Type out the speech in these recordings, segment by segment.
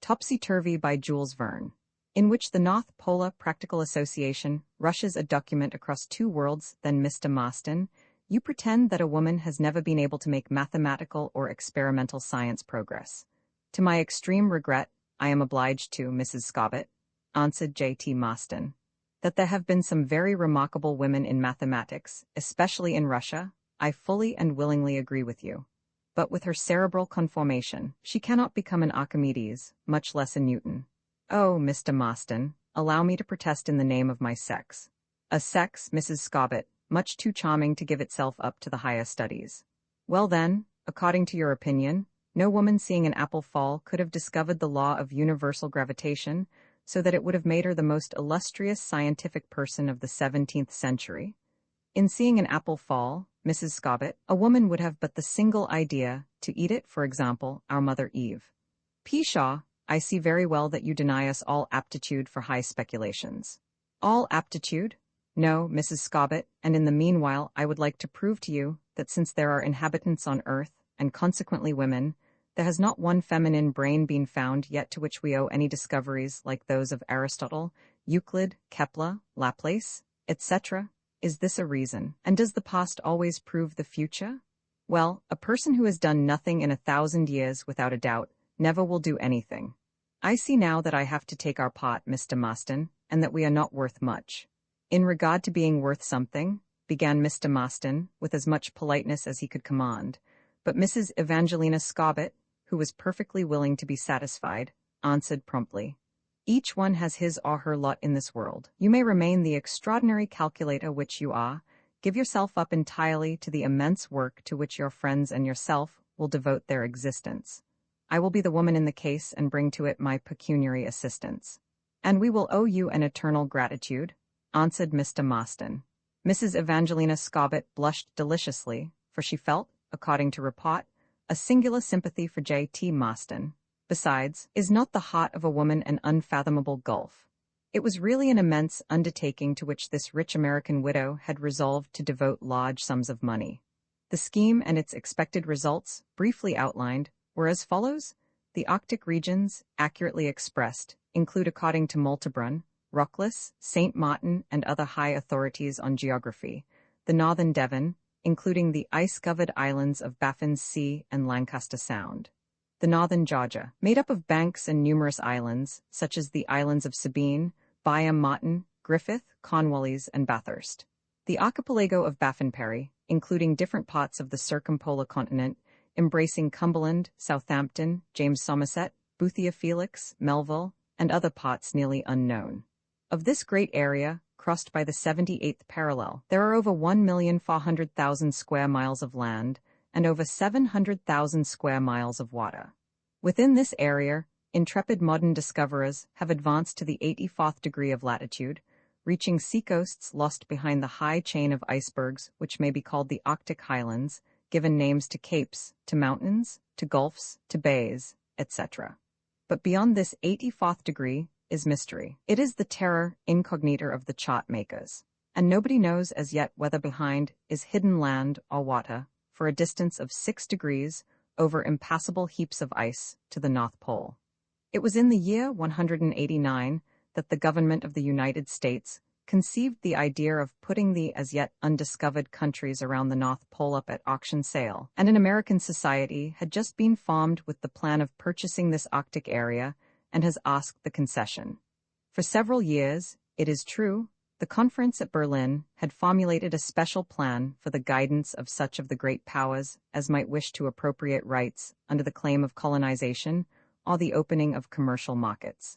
Topsy-Turvy by Jules Verne, in which the North Polar Practical Association rushes a document across two worlds. Then, Mr. Marston, you pretend that a woman has never been able to make mathematical or experimental science progress. To my extreme regret, I am obliged to, Mrs. Scobbit, answered J.T. Marston, that there have been some very remarkable women in mathematics, especially in Russia. I fully and willingly agree with you. But with her cerebral conformation, she cannot become an Archimedes, much less a Newton. Oh, Mr. Marston, allow me to protest in the name of my sex. A sex, Mrs. Scobbit, much too charming to give itself up to the higher studies. Well then, according to your opinion, no woman seeing an apple fall could have discovered the law of universal gravitation, so that it would have made her the most illustrious scientific person of the 17th century. In seeing an apple fall, Mrs. Scobbit, a woman would have but the single idea, to eat it, for example, our mother Eve. Pshaw, I see very well that you deny us all aptitude for high speculations. All aptitude? No, Mrs. Scobbit, and in the meanwhile I would like to prove to you that since there are inhabitants on earth, and consequently women, there has not one feminine brain been found yet to which we owe any discoveries like those of Aristotle, Euclid, Kepler, Laplace, etc. Is this a reason? And does the past always prove the future? Well, a person who has done nothing in 1,000 years, without a doubt, never will do anything. I see now that I have to take our part, Mr. Marston, and that we are not worth much. In regard to being worth something, began Mr. Marston, with as much politeness as he could command, but Mrs. Evangelina Scobbit, who was perfectly willing to be satisfied, answered promptly, "Each one has his or her lot in this world. You may remain the extraordinary calculator which you are. Give yourself up entirely to the immense work to which your friends and yourself will devote their existence. I will be the woman in the case and bring to it my pecuniary assistance. And we will owe you an eternal gratitude," answered Mr. Marston. Mrs. Evangelina Scobbit blushed deliciously, for she felt, according to report, a singular sympathy for J.T. Marston. Besides, is not the heart of a woman an unfathomable gulf? It was really an immense undertaking to which this rich American widow had resolved to devote large sums of money. The scheme and its expected results, briefly outlined, were as follows. The Arctic regions, accurately expressed, include, according to Moltebrun, Rocklis, St. Martin, and other high authorities on geography, the northern Devon, including the ice-covered islands of Baffin's Sea and Lancaster Sound. The northern Georgia, made up of banks and numerous islands, such as the islands of Sabine, Byam Martin, Griffith, Cornwallis, and Bathurst. The archipelago of Baffin Perry, including different parts of the circumpolar continent, embracing Cumberland, Southampton, James Somerset, Boothia Felix, Melville, and other parts nearly unknown. Of this great area, crossed by the 78th parallel, there are over 1,400,000 square miles of land, and over 700,000 square miles of water. Within this area, intrepid modern discoverers have advanced to the 84th degree of latitude, reaching seacoasts lost behind the high chain of icebergs which may be called the Arctic Highlands, given names to capes, to mountains, to gulfs, to bays, etc. But beyond this 84th degree is mystery. It is the terra incognita of the chart makers, and nobody knows as yet whether behind is hidden land or water, for a distance of 6 degrees over impassable heaps of ice to the North Pole. It was in the year 189 that the government of the United States conceived the idea of putting the as yet undiscovered countries around the North Pole up at auction sale, and an American society had just been formed with the plan of purchasing this Arctic area and has asked the concession. For several years, it is true, the conference at Berlin had formulated a special plan for the guidance of such of the great powers as might wish to appropriate rights under the claim of colonization or the opening of commercial markets.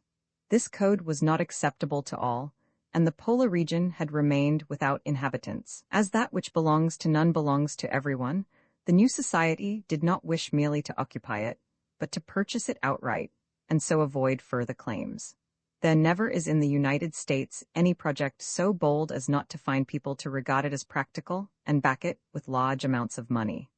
This code was not acceptable to all, and the polar region had remained without inhabitants. As that which belongs to none belongs to everyone, the new society did not wish merely to occupy it, but to purchase it outright, and so avoid further claims. There never is in the United States any project so bold as not to find people to regard it as practical and back it with large amounts of money.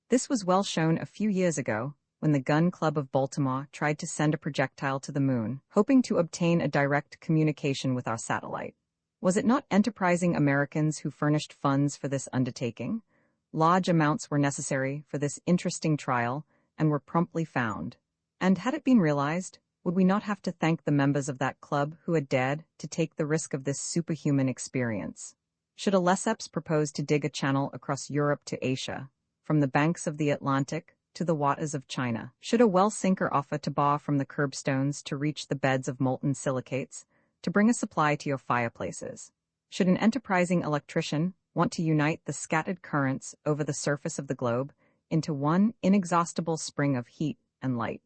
This was well shown a few years ago, when the Gun Club of Baltimore tried to send a projectile to the moon, hoping to obtain a direct communication with our satellite. Was it not enterprising Americans who furnished funds for this undertaking? Large amounts were necessary for this interesting trial and were promptly found. And had it been realized, would we not have to thank the members of that club who had dared to take the risk of this superhuman experience? Should a Lesseps propose to dig a channel across Europe to Asia, from the banks of the Atlantic to the waters of China? Should a well sinker offer to bar from the curbstones to reach the beds of molten silicates, to bring a supply to your fireplaces? Should an enterprising electrician want to unite the scattered currents over the surface of the globe into one inexhaustible spring of heat and light?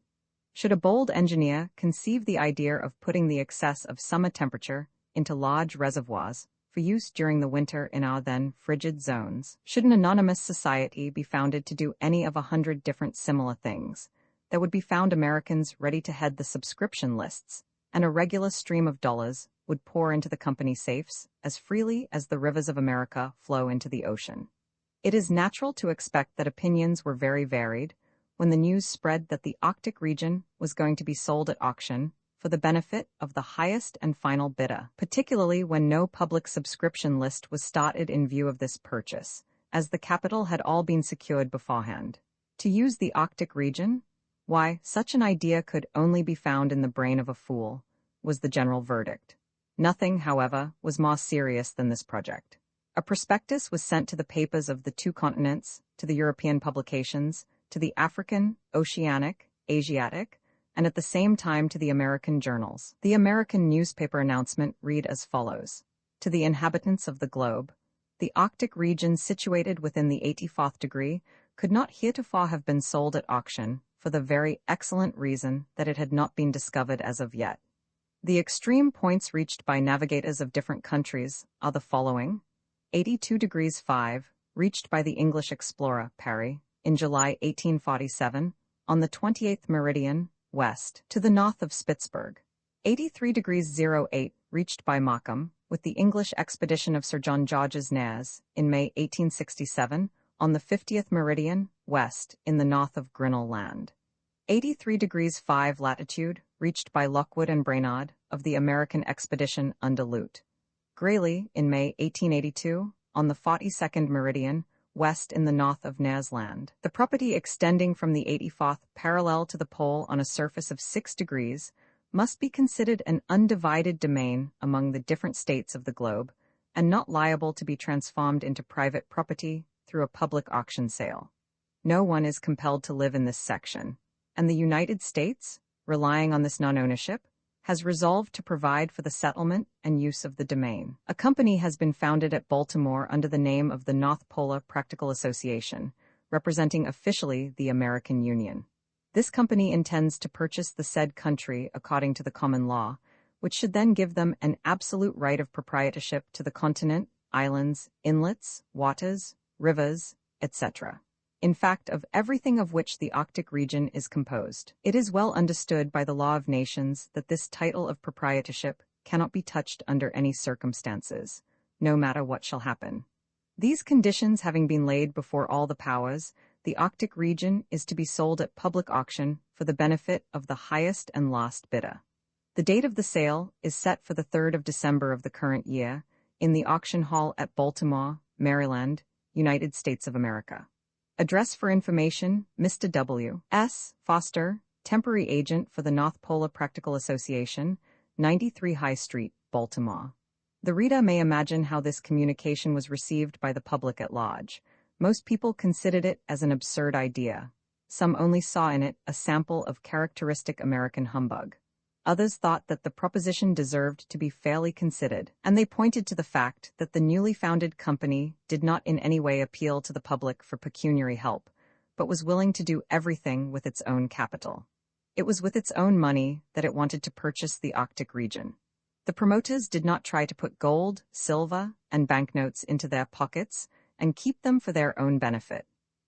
Should a bold engineer conceive the idea of putting the excess of summer temperature into large reservoirs for use during the winter in our then frigid zones? Should an anonymous society be founded to do any of 100 different similar things, there would be found Americans ready to head the subscription lists, and a regular stream of dollars would pour into the company safes as freely as the rivers of America flow into the ocean. It is natural to expect that opinions were very varied when the news spread that the Arctic region was going to be sold at auction for the benefit of the highest and final bidder, particularly when no public subscription list was started in view of this purchase, as the capital had all been secured beforehand. To use the Arctic region? Why, such an idea could only be found in the brain of a fool, was the general verdict. Nothing, however, was more serious than this project. A prospectus was sent to the papers of the two continents, to the European publications, to the African, Oceanic, Asiatic, and at the same time to the American journals. The American newspaper announcement read as follows: To the inhabitants of the globe, the Arctic region situated within the 84th degree could not heretofore have been sold at auction for the very excellent reason that it had not been discovered as of yet. The extreme points reached by navigators of different countries are the following: 82 degrees 5, reached by the English explorer Parry in July 1847, on the 28th meridian, west, to the north of Spitzberg. 83 degrees 08, reached by Markham, with the English expedition of Sir John George's Nares, in May 1867, on the 50th meridian, west, in the north of Grinnell Land. 83 degrees 5 latitude, reached by Lockwood and Brainard, of the American expedition under Lute. Greeley, in May 1882, on the 42nd meridian, west in the north of Nares Land. The property extending from the 84th parallel to the pole on a surface of 6 degrees must be considered an undivided domain among the different states of the globe, and not liable to be transformed into private property through a public auction sale. No one is compelled to live in this section, and the United States, relying on this non-ownership, has resolved to provide for the settlement and use of the domain. A company has been founded at Baltimore under the name of the North Polar Practical Association, representing officially the American Union. This company intends to purchase the said country according to the common law, which should then give them an absolute right of proprietorship to the continent, islands, inlets, waters, rivers, etc. In fact, of everything of which the Arctic region is composed. It is well understood by the law of nations that this title of proprietorship cannot be touched under any circumstances, no matter what shall happen. These conditions having been laid before all the powers, the Arctic region is to be sold at public auction for the benefit of the highest and last bidder. The date of the sale is set for the 3rd of December of the current year, in the auction hall at Baltimore, Maryland, United States of America. Address for information, Mr. W. S. Foster, Temporary Agent for the North Polar Practical Association, 93 High Street, Baltimore. The reader may imagine how this communication was received by the public at large. Most people considered it as an absurd idea. Some only saw in it a sample of characteristic American humbug. Others thought that the proposition deserved to be fairly considered, and they pointed to the fact that the newly founded company did not in any way appeal to the public for pecuniary help, but was willing to do everything with its own capital. It was with its own money that it wanted to purchase the Arctic region. The promoters did not try to put gold, silver, and banknotes into their pockets and keep them for their own benefit.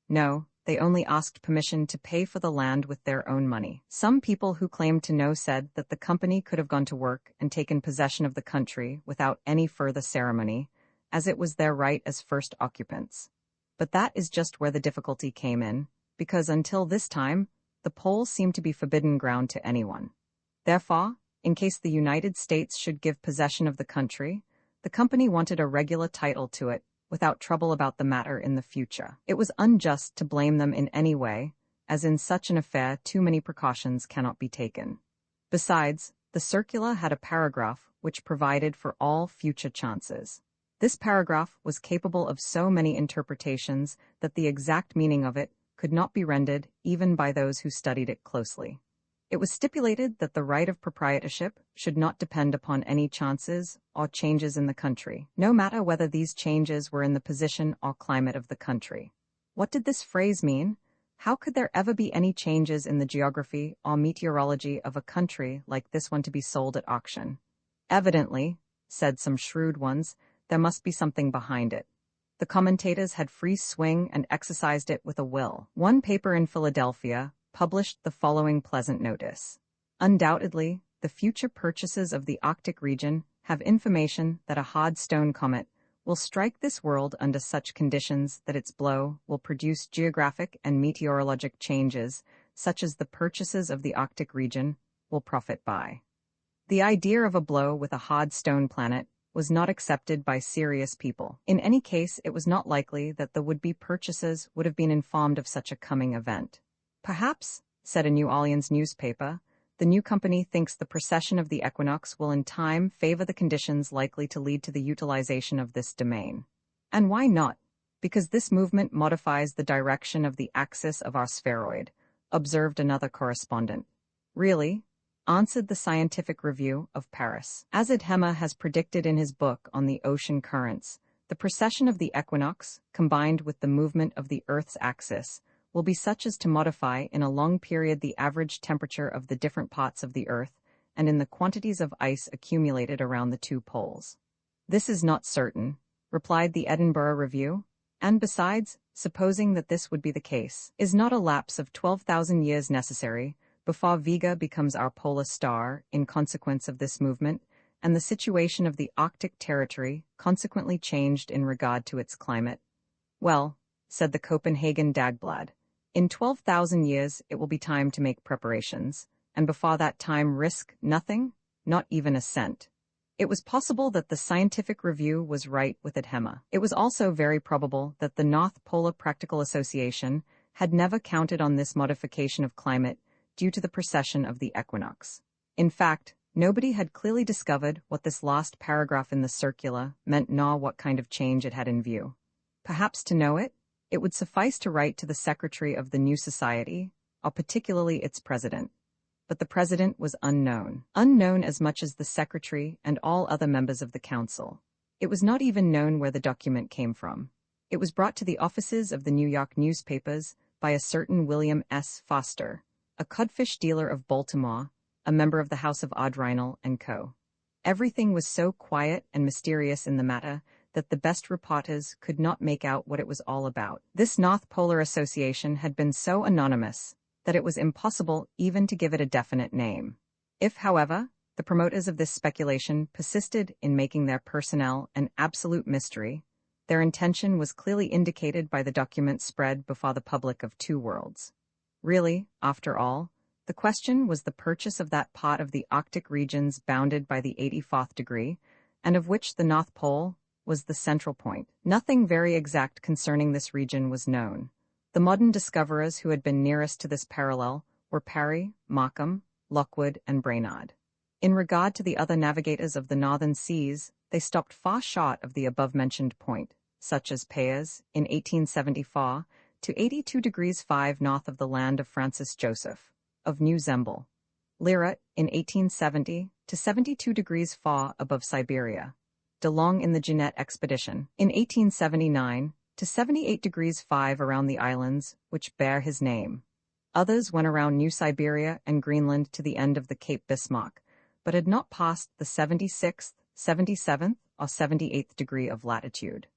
No, they only asked permission to pay for the land with their own money. Some people who claimed to know said that the company could have gone to work and taken possession of the country without any further ceremony, as it was their right as first occupants. But that is just where the difficulty came in, because until this time, the poles seemed to be forbidden ground to anyone. Therefore, in case the United States should give possession of the country, the company wanted a regular title to it, without trouble about the matter in the future. It was unjust to blame them in any way, as in such an affair too many precautions cannot be taken. Besides, the circular had a paragraph which provided for all future chances. This paragraph was capable of so many interpretations that the exact meaning of it could not be rendered even by those who studied it closely. It was stipulated that the right of proprietorship should not depend upon any chances or changes in the country, no matter whether these changes were in the position or climate of the country. What did this phrase mean? How could there ever be any changes in the geography or meteorology of a country like this one to be sold at auction? Evidently, said some shrewd ones, there must be something behind it. The commentators had free swing and exercised it with a will. One paper in Philadelphia published the following pleasant notice. Undoubtedly, the future purchases of the Arctic region have information that a hard stone comet will strike this world under such conditions that its blow will produce geographic and meteorologic changes, such as the purchases of the Arctic region will profit by. The idea of a blow with a hard stone planet was not accepted by serious people. In any case, it was not likely that the would-be purchasers would have been informed of such a coming event. Perhaps, said a New Orleans newspaper, the new company thinks the precession of the equinox will in time favor the conditions likely to lead to the utilization of this domain. And why not? Because this movement modifies the direction of the axis of our spheroid, observed another correspondent. Really? Answered the Scientific Review of Paris. As Edhema has predicted in his book on the ocean currents, the precession of the equinox, combined with the movement of the Earth's axis, will be such as to modify in a long period the average temperature of the different parts of the Earth and in the quantities of ice accumulated around the two poles. This is not certain, replied the Edinburgh Review, and besides, supposing that this would be the case, is not a lapse of 12,000 years necessary before Vega becomes our polar star in consequence of this movement, and the situation of the Arctic territory consequently changed in regard to its climate? Well, said the Copenhagen Dagblad, in 12,000 years it will be time to make preparations, and before that time risk nothing, not even a cent. It was possible that the Scientific Review was right with Edhema. It was also very probable that the North Polar Practical Association had never counted on this modification of climate due to the precession of the equinox. In fact, nobody had clearly discovered what this last paragraph in the circular meant nor what kind of change it had in view. Perhaps to know it, it would suffice to write to the secretary of the new society, or particularly its president. But the president was unknown as much as the secretary and all other members of the council. It was not even known where the document came from. It was brought to the offices of the New York newspapers by a certain William S. Foster, a codfish dealer of Baltimore, a member of the House of Audrinal and Co. Everything was so quiet and mysterious in the matter that the best reporters could not make out what it was all about. This North Polar Association had been so anonymous that it was impossible even to give it a definite name. If, however, the promoters of this speculation persisted in making their personnel an absolute mystery, their intention was clearly indicated by the document spread before the public of two worlds. Really, after all, the question was the purchase of that part of the Arctic regions bounded by the 84th degree, and of which the North Pole was the central point. Nothing very exact concerning this region was known. The modern discoverers who had been nearest to this parallel were Parry, Markham, Lockwood, and Brainard. In regard to the other navigators of the northern seas, they stopped far short of the above-mentioned point, such as Payers, in 1874, to 82 degrees 5 north of the land of Francis Joseph, of New Zembla, Lyra, in 1870, to 72 degrees 4 above Siberia, De Long in the Jeannette expedition, in 1879, to 78 degrees 5 around the islands which bear his name. Others went around New Siberia and Greenland to the end of the Cape Bismarck, but had not passed the 76th, 77th, or 78th degree of latitude.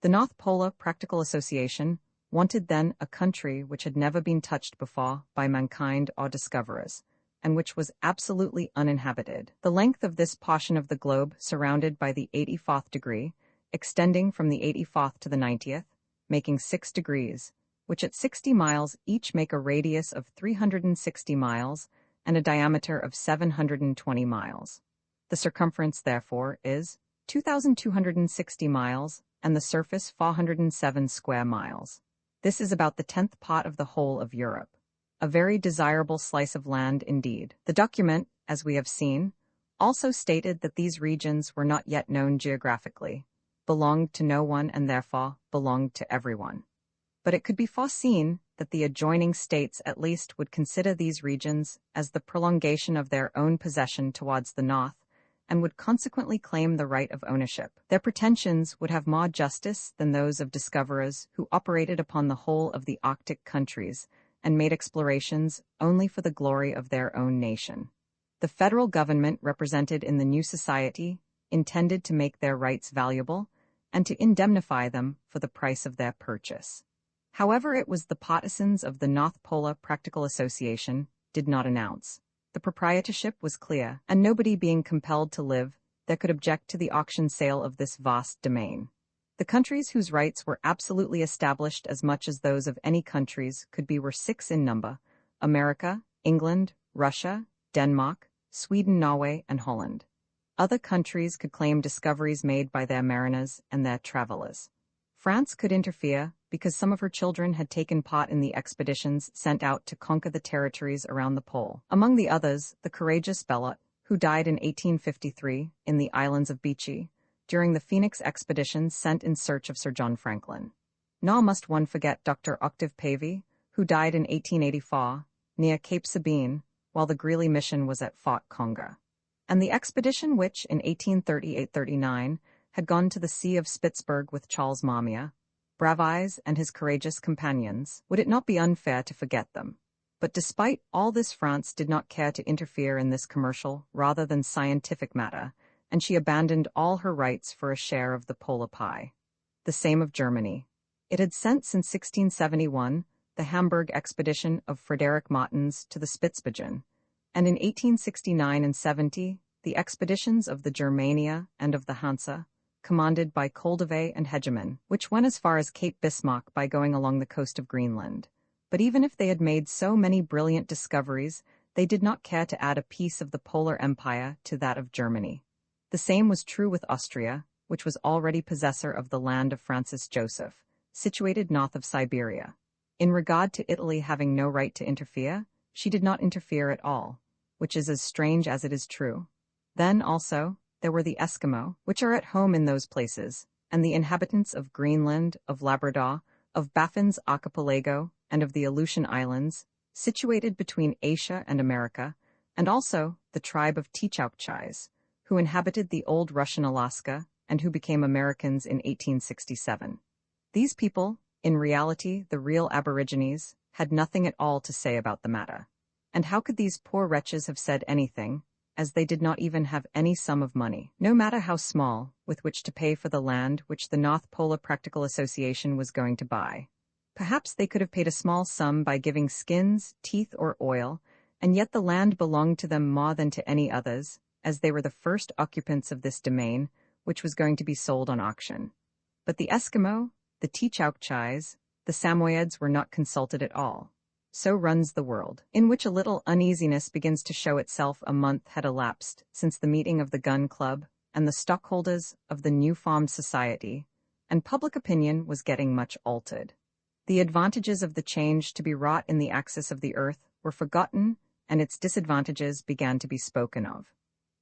The North Polar Practical Association wanted then a country which had never been touched before by mankind or discoverers, and which was absolutely uninhabited. The length of this portion of the globe surrounded by the 84th degree, extending from the 84th to the 90th, making 6 degrees, which at 60 miles each make a radius of 360 miles and a diameter of 720 miles. The circumference, therefore, is 2,260 miles, and the surface 407 square miles. This is about the 10th part of the whole of Europe. A very desirable slice of land indeed. The document, as we have seen, also stated that these regions were not yet known geographically, belonged to no one and therefore belonged to everyone. But it could be foreseen that the adjoining states at least would consider these regions as the prolongation of their own possession towards the north, and would consequently claim the right of ownership. Their pretensions would have more justice than those of discoverers who operated upon the whole of the Arctic countries and made explorations only for the glory of their own nation. The federal government represented in the new society intended to make their rights valuable and to indemnify them for the price of their purchase. However, it was the partisans of the North Polar Practical Association did not announce. The proprietorship was clear, and nobody being compelled to live there could object to the auction sale of this vast domain. The countries whose rights were absolutely established as much as those of any countries could be were 6 in number: America, England, Russia, Denmark, Sweden, Norway, and Holland. Other countries could claim discoveries made by their mariners and their travelers. France could interfere because some of her children had taken part in the expeditions sent out to conquer the territories around the pole. Among the others, the courageous Bellot, who died in 1853 in the islands of Beechey during the Phoenix expedition sent in search of Sir John Franklin. Nor must one forget Dr. Octave Pavy, who died in 1884 near Cape Sabine while the Greely mission was at Fort Conger. And the expedition which, in 1838-39, had gone to the Sea of Spitzberg with Charles Marmier, Bravais, and his courageous companions, would it not be unfair to forget them? But despite all this, France did not care to interfere in this commercial rather than scientific matter, and she abandoned all her rights for a share of the polar pie. The same of Germany. It had sent since 1671 the Hamburg expedition of Frederick Martens to the Spitzbergen, and in 1869 and 70 the expeditions of the Germania and of the Hansa, commanded by Koldewey and Hegeman, which went as far as Cape Bismarck by going along the coast of Greenland. But even if they had made so many brilliant discoveries, they did not care to add a piece of the polar empire to that of Germany. The same was true with Austria, which was already possessor of the land of Francis Joseph, situated north of Siberia. In regard to Italy having no right to interfere, she did not interfere at all, which is as strange as it is true. Then, also, there were the Eskimo, which are at home in those places, and the inhabitants of Greenland, of Labrador, of Baffin's Archipelago, and of the Aleutian Islands, situated between Asia and America, and also the tribe of Tchouktchis, who inhabited the old Russian Alaska and who became Americans in 1867. These people, in reality the real aborigines, had nothing at all to say about the matter. And how could these poor wretches have said anything, as they did not even have any sum of money, no matter how small, with which to pay for the land which the North Polar Practical Association was going to buy? Perhaps they could have paid a small sum by giving skins, teeth, or oil, and yet the land belonged to them more than to any others, as they were the first occupants of this domain, which was going to be sold on auction. But the Eskimo, the Tchouktchis, the Samoyeds were not consulted at all. So runs the world, in which a little uneasiness begins to show itself. A month had elapsed since the meeting of the Gun Club and the stockholders of the new-formed society, and public opinion was getting much altered. The advantages of the change to be wrought in the axis of the earth were forgotten, and its disadvantages began to be spoken of.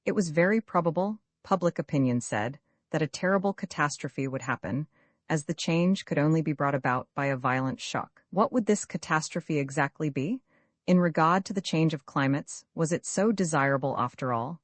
It was very probable, public opinion said, that a terrible catastrophe would happen, as the change could only be brought about by a violent shock. What would this catastrophe exactly be? In regard to the change of climates, was it so desirable after all?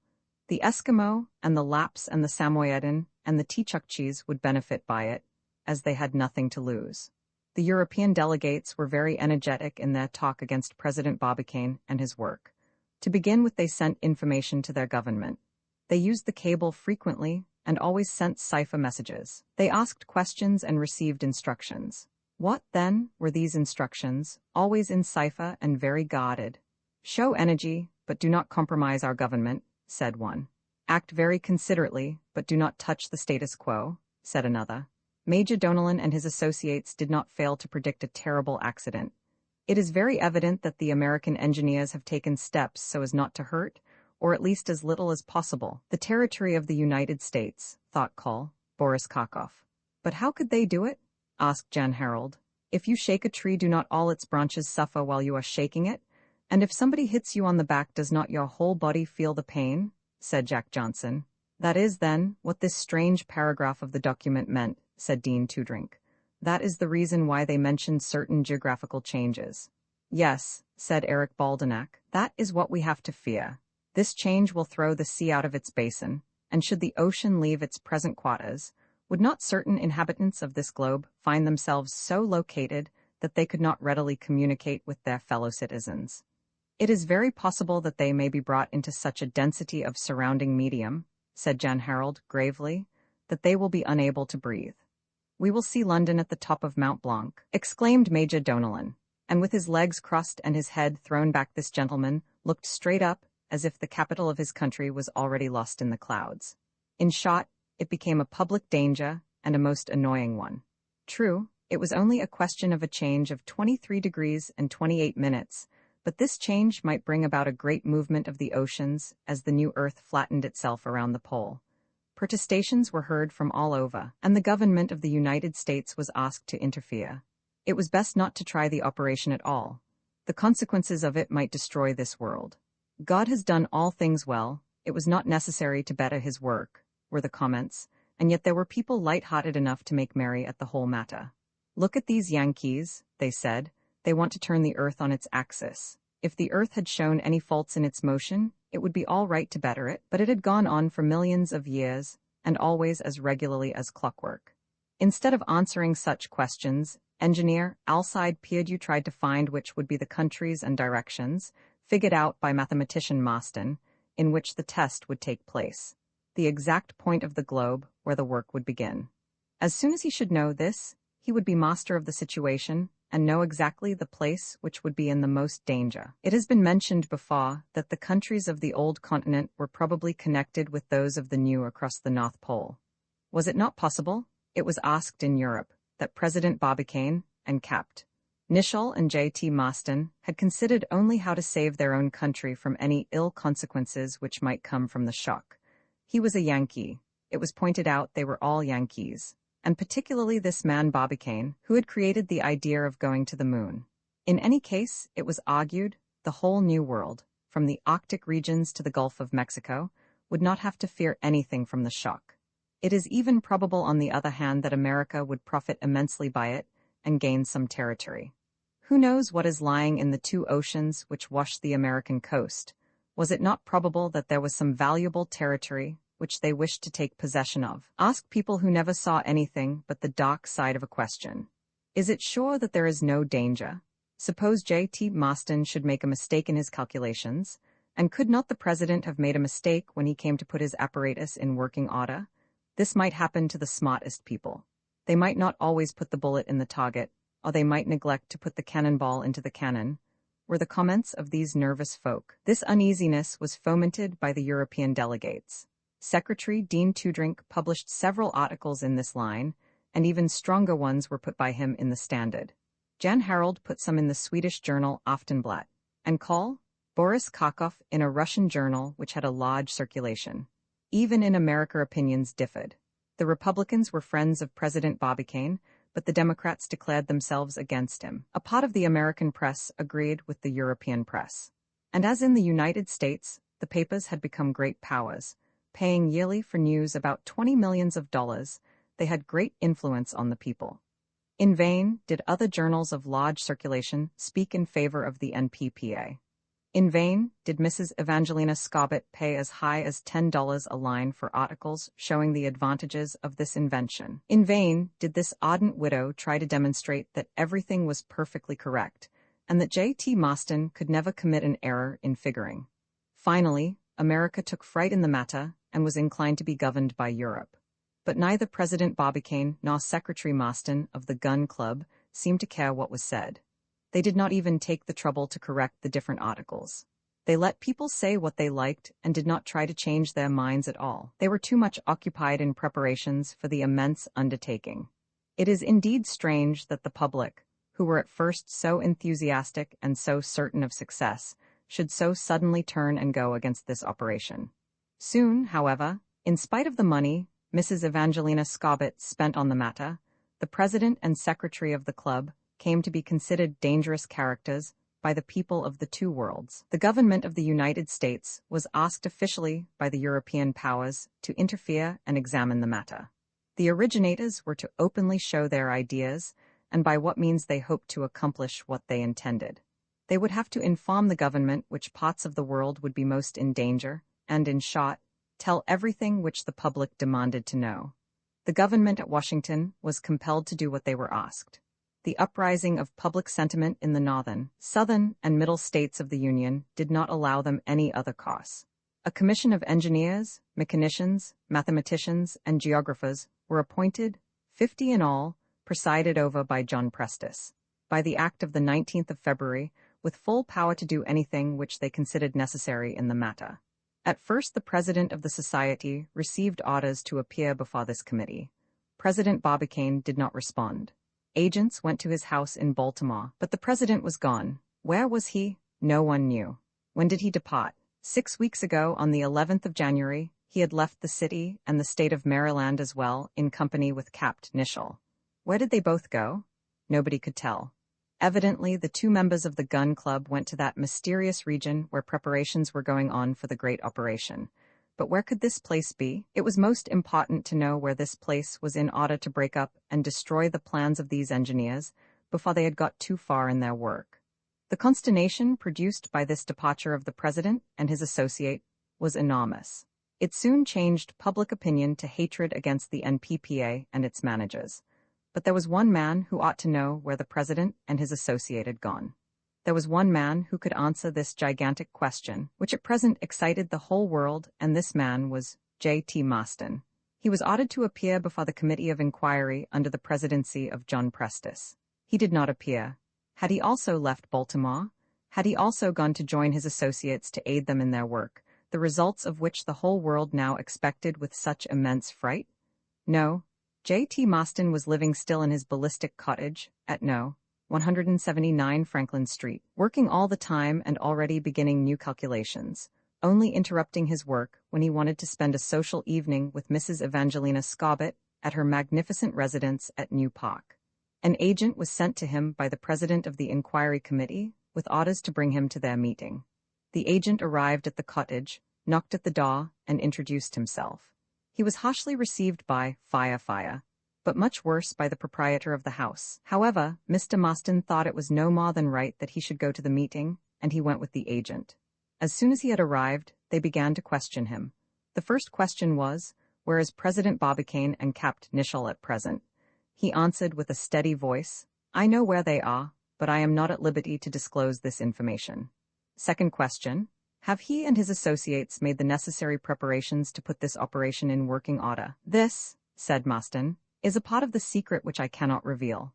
The Eskimo and the Lapps and the Samoyeden and the Tchouktchis would benefit by it, as they had nothing to lose. The European delegates were very energetic in their talk against President Barbicane and his work. To begin with, they sent information to their government. They used the cable frequently and always sent cipher messages. They asked questions and received instructions. What, then, were these instructions, always in cipher and very guarded? Show energy, but do not compromise our government, said one. Act very considerately, but do not touch the status quo, said another. Major Donellan and his associates did not fail to predict a terrible accident. It is very evident that the American engineers have taken steps so as not to hurt, or at least as little as possible, the territory of the United States, thought Boris Karkof. But how could they do it? Asked Jan Harold. If you shake a tree, do not all its branches suffer while you are shaking it? "And if somebody hits you on the back, does not your whole body feel the pain?" said Jack Johnson. "That is, then, what this strange paragraph of the document meant," said Dean Toodrink. "That is the reason why they mentioned certain geographical changes." "Yes," said Eric Baldenak, "that is what we have to fear. This change will throw the sea out of its basin, and should the ocean leave its present quarters, would not certain inhabitants of this globe find themselves so located that they could not readily communicate with their fellow citizens? It is very possible that they may be brought into such a density of surrounding medium," said Jan Harold gravely, "that they will be unable to breathe." "We will see London at the top of Mount Blanc," exclaimed Major Donellan, and with his legs crossed and his head thrown back this gentleman looked straight up as if the capital of his country was already lost in the clouds. In short, it became a public danger, and a most annoying one. True, it was only a question of a change of 23 degrees and 28 minutes, but this change might bring about a great movement of the oceans as the new Earth flattened itself around the pole. Protestations were heard from all over, and the government of the United States was asked to interfere. It was best not to try the operation at all. The consequences of it might destroy this world. "God has done all things well, it was not necessary to better his work," were the comments, and yet there were people light-hearted enough to make merry at the whole matter. "Look at these Yankees," they said. "They want to turn the Earth on its axis. If the Earth had shown any faults in its motion, it would be all right to better it, but it had gone on for millions of years, and always as regularly as clockwork." Instead of answering such questions, engineer Alcide Pierdeux tried to find which would be the countries and directions, figured out by mathematician Marston, in which the test would take place, the exact point of the globe where the work would begin. As soon as he should know this, he would be master of the situation and know exactly the place which would be in the most danger. It has been mentioned before that the countries of the old continent were probably connected with those of the new across the North Pole. Was it not possible, it was asked in Europe, that President Barbicane and Capt. Nicholl and J.T. Marston had considered only how to save their own country from any ill consequences which might come from the shock? He was a Yankee. It was pointed out they were all Yankees, and particularly this man Barbicane, who had created the idea of going to the moon. In any case, it was argued, the whole New World, from the Arctic regions to the Gulf of Mexico, would not have to fear anything from the shock. It is even probable, on the other hand, that America would profit immensely by it and gain some territory. Who knows what is lying in the two oceans which wash the American coast? Was it not probable that there was some valuable territory which they wished to take possession of? Ask people who never saw anything but the dark side of a question. Is it sure that there is no danger? Suppose J.T. Marston should make a mistake in his calculations, and could not the president have made a mistake when he came to put his apparatus in working order? This might happen to the smartest people. They might not always put the bullet in the target, or they might neglect to put the cannonball into the cannon, were the comments of these nervous folk. This uneasiness was fomented by the European delegates. Secretary Dean Toodrink published several articles in this line, and even stronger ones were put by him in the Standard. Jan Harold put some in the Swedish journal Aftonbladet, and Karl Boris Karkov in a Russian journal which had a large circulation. Even in America opinions differed. The Republicans were friends of President Barbicane, but the Democrats declared themselves against him. A part of the American press agreed with the European press. And as in the United States, the papers had become great powers, paying yearly for news about $20 million. They had great influence on the people. In vain did other journals of large circulation speak in favor of the NPPA. In vain did Mrs. Evangelina Scobbit pay as high as $10 a line for articles showing the advantages of this invention. In vain did this ardent widow try to demonstrate that everything was perfectly correct, and that J.T. Marston could never commit an error in figuring. Finally, America took fright in the matter and was inclined to be governed by Europe. But neither President Barbicane nor Secretary Marston of the Gun Club seemed to care what was said. They did not even take the trouble to correct the different articles. They let people say what they liked and did not try to change their minds at all. They were too much occupied in preparations for the immense undertaking. It is indeed strange that the public, who were at first so enthusiastic and so certain of success, should so suddenly turn and go against this operation. Soon, however, in spite of the money Mrs. Evangelina Scobbit spent on the matter, the president and secretary of the club came to be considered dangerous characters by the people of the two worlds. The government of the United States was asked officially by the European powers to interfere and examine the matter. The originators were to openly show their ideas and by what means they hoped to accomplish what they intended. They would have to inform the government which parts of the world would be most in danger, and in short, tell everything which the public demanded to know. The government at Washington was compelled to do what they were asked. The uprising of public sentiment in the northern, southern, and middle states of the Union did not allow them any other course. A commission of engineers, mechanicians, mathematicians, and geographers were appointed, 50 in all, presided over by John Prestis, by the act of the 19th of February, with full power to do anything which they considered necessary in the matter. At first, the president of the society received orders to appear before this committee. President Barbicane did not respond. Agents went to his house in Baltimore, but the president was gone. Where was he? No one knew. When did he depart? 6 weeks ago, on the 11th of January, he had left the city and the state of Maryland as well, in company with Capt. Nicholl. Where did they both go? Nobody could tell. Evidently, the two members of the gun club went to that mysterious region where preparations were going on for the great operation. But where could this place be? It was most important to know where this place was in order to break up and destroy the plans of these engineers before they had got too far in their work. The consternation produced by this departure of the president and his associate was enormous. It soon changed public opinion to hatred against the NPPA and its managers. But there was one man who ought to know where the president and his associate had gone. There was one man who could answer this gigantic question, which at present excited the whole world, and this man was J.T. Maston. He was ordered to appear before the committee of inquiry under the presidency of John Prestis. He did not appear. Had he also left Baltimore? Had he also gone to join his associates to aid them in their work, the results of which the whole world now expected with such immense fright? No. J.T. Maston was living still in his ballistic cottage at No. 179 Franklin Street, working all the time and already beginning new calculations, only interrupting his work when he wanted to spend a social evening with Mrs. Evangelina Scobbit at her magnificent residence at New Park. An agent was sent to him by the president of the inquiry committee with orders to bring him to their meeting. The agent arrived at the cottage, knocked at the door, and introduced himself. He was harshly received by Fire, but much worse by the proprietor of the house. However, Mr. Maston thought it was no more than right that he should go to the meeting, and he went with the agent. As soon as he had arrived, they began to question him. The first question was, where is President Barbicane and Capt. Nicholl at present? He answered with a steady voice, I know where they are, but I am not at liberty to disclose this information. Second question, have he and his associates made the necessary preparations to put this operation in working order? This, said Maston, is a part of the secret which I cannot reveal.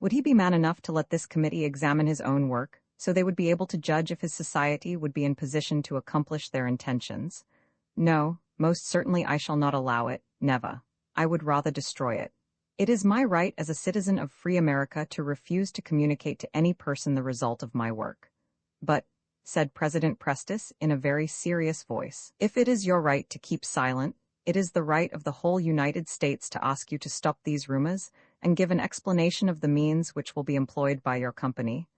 Would he be man enough to let this committee examine his own work, so they would be able to judge if his society would be in position to accomplish their intentions? No, most certainly I shall not allow it, never. I would rather destroy it. It is my right as a citizen of free America to refuse to communicate to any person the result of my work. But, said President Prestis in a very serious voice, if it is your right to keep silent, it is the right of the whole United States to ask you to stop these rumors and give an explanation of the means which will be employed by your company.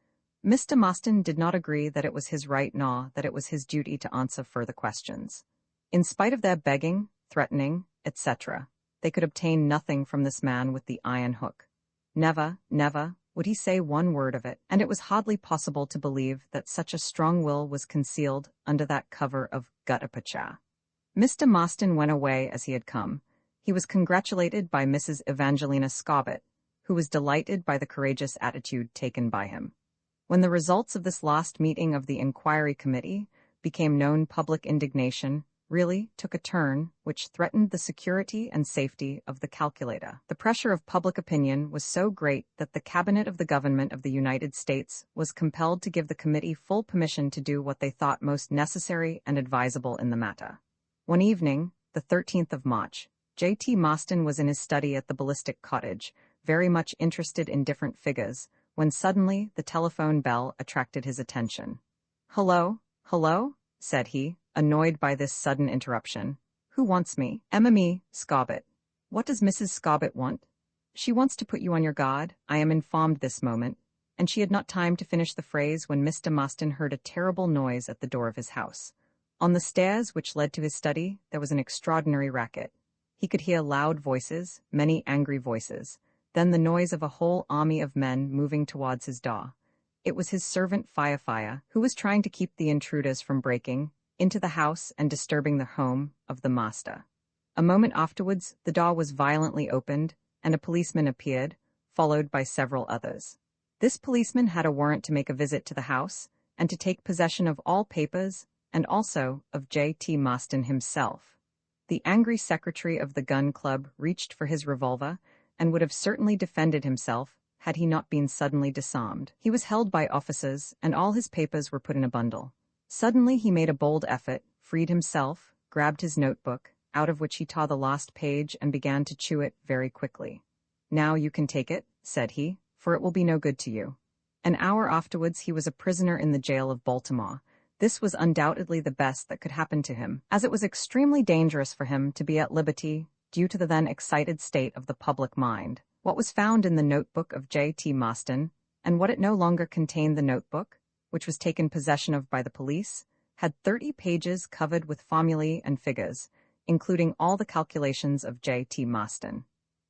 Mr. Maston did not agree that it was his right nor that it was his duty to answer further questions. In spite of their begging, threatening, etc., they could obtain nothing from this man with the iron hook. Never, never would he say one word of it, and it was hardly possible to believe that such a strong will was concealed under that cover of gutta-percha. Mr. Maston went away as he had come. He was congratulated by Mrs. Evangelina Scobbit, who was delighted by the courageous attitude taken by him. When the results of this last meeting of the inquiry committee became known, public indignation really took a turn which threatened the security and safety of the calculator. The pressure of public opinion was so great that the cabinet of the government of the United States was compelled to give the committee full permission to do what they thought most necessary and advisable in the matter. One evening, the 13th of March, J.T. Maston was in his study at the ballistic cottage, very much interested in different figures, when suddenly the telephone bell attracted his attention. "Hello, hello," said he, annoyed by this sudden interruption. "Who wants me?" "Me, Scobbit." "What does Mrs. Scobbit want?" "She wants to put you on your guard, I am informed this moment. and she had not time to finish the phrase when Mr. Marston heard a terrible noise at the door of his house. On the stairs which led to his study, there was an extraordinary racket. He could hear loud voices, many angry voices, then the noise of a whole army of men moving towards his door. It was his servant Firefire, who was trying to keep the intruders from breaking into the house and disturbing the home of the master. A moment afterwards, the door was violently opened, and a policeman appeared, followed by several others. This policeman had a warrant to make a visit to the house, and to take possession of all papers, and also of J.T. Marston himself. The angry secretary of the gun club reached for his revolver, and would have certainly defended himself had he not been suddenly disarmed. He was held by officers, and all his papers were put in a bundle. Suddenly he made a bold effort, freed himself, grabbed his notebook, out of which he tore the last page and began to chew it very quickly. "Now you can take it," said he, "for it will be no good to you." An hour afterwards he was a prisoner in the jail of Baltimore. This was undoubtedly the best that could happen to him, as it was extremely dangerous for him to be at liberty due to the then excited state of the public mind. What was found in the notebook of J.T. Marston, and what it no longer contained, the notebook, which was taken possession of by the police, had 30 pages covered with formulae and figures, including all the calculations of J.T. Marston.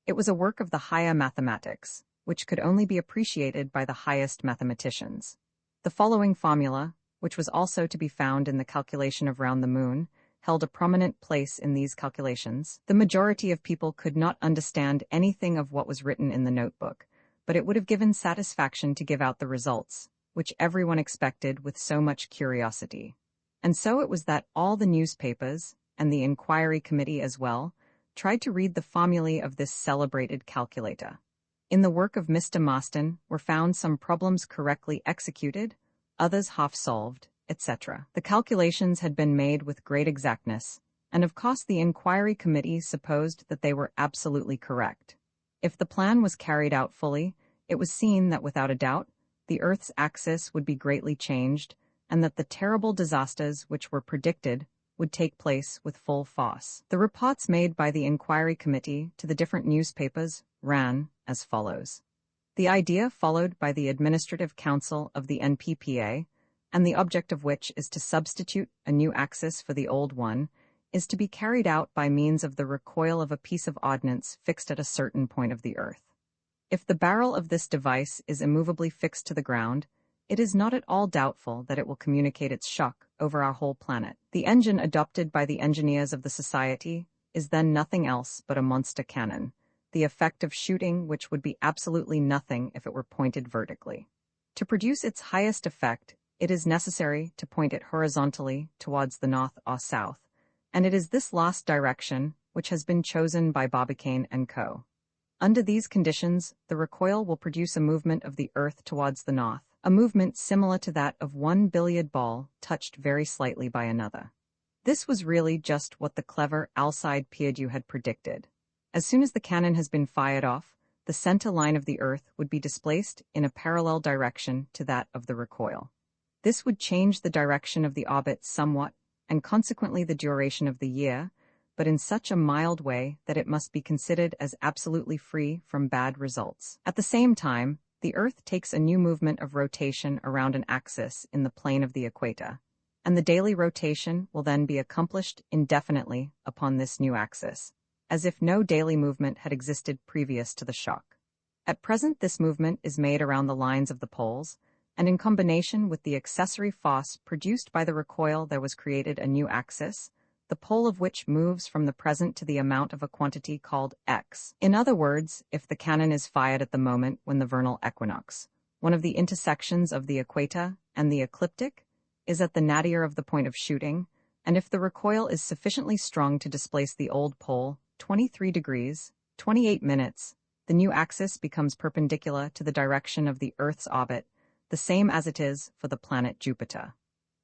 It was a work of the higher mathematics, which could only be appreciated by the highest mathematicians. The following formula, which was also to be found in the calculation of round the moon, held a prominent place in these calculations. The majority of people could not understand anything of what was written in the notebook, but it would have given satisfaction to give out the results, which everyone expected with so much curiosity. And so it was that all the newspapers, and the inquiry committee as well, tried to read the formulae of this celebrated calculator. In the work of Mr. Marston were found some problems correctly executed, others half-solved, etc. The calculations had been made with great exactness, and of course the inquiry committee supposed that they were absolutely correct. If the plan was carried out fully, it was seen that without a doubt, the Earth's axis would be greatly changed, and that the terrible disasters which were predicted would take place with full force. The reports made by the inquiry committee to the different newspapers ran as follows. The idea followed by the Administrative Council of the NPPA, and the object of which is to substitute a new axis for the old one, is to be carried out by means of the recoil of a piece of ordnance fixed at a certain point of the earth. If the barrel of this device is immovably fixed to the ground, it is not at all doubtful that it will communicate its shock over our whole planet. The engine adopted by the engineers of the society is then nothing else but a monster cannon, the effect of shooting which would be absolutely nothing if it were pointed vertically. To produce its highest effect, it is necessary to point it horizontally towards the north or south, and it is this last direction which has been chosen by Barbicane and Co. Under these conditions, the recoil will produce a movement of the Earth towards the north, a movement similar to that of one billiard ball touched very slightly by another. This was really just what the clever Alcide Pierdeux had predicted. As soon as the cannon has been fired off, the center line of the Earth would be displaced in a parallel direction to that of the recoil. This would change the direction of the orbit somewhat, and consequently the duration of the year, but in such a mild way that it must be considered as absolutely free from bad results. At the same time, the Earth takes a new movement of rotation around an axis in the plane of the equator, and the daily rotation will then be accomplished indefinitely upon this new axis, as if no daily movement had existed previous to the shock. At present this movement is made around the lines of the poles, and in combination with the accessory force produced by the recoil there was created a new axis, the pole of which moves from the present to the amount of a quantity called x. In other words, if the cannon is fired at the moment when the vernal equinox, one of the intersections of the equator and the ecliptic, is at the nadir of the point of shooting, and if the recoil is sufficiently strong to displace the old pole 23 degrees, 28 minutes, the new axis becomes perpendicular to the direction of the Earth's orbit, the same as it is for the planet Jupiter.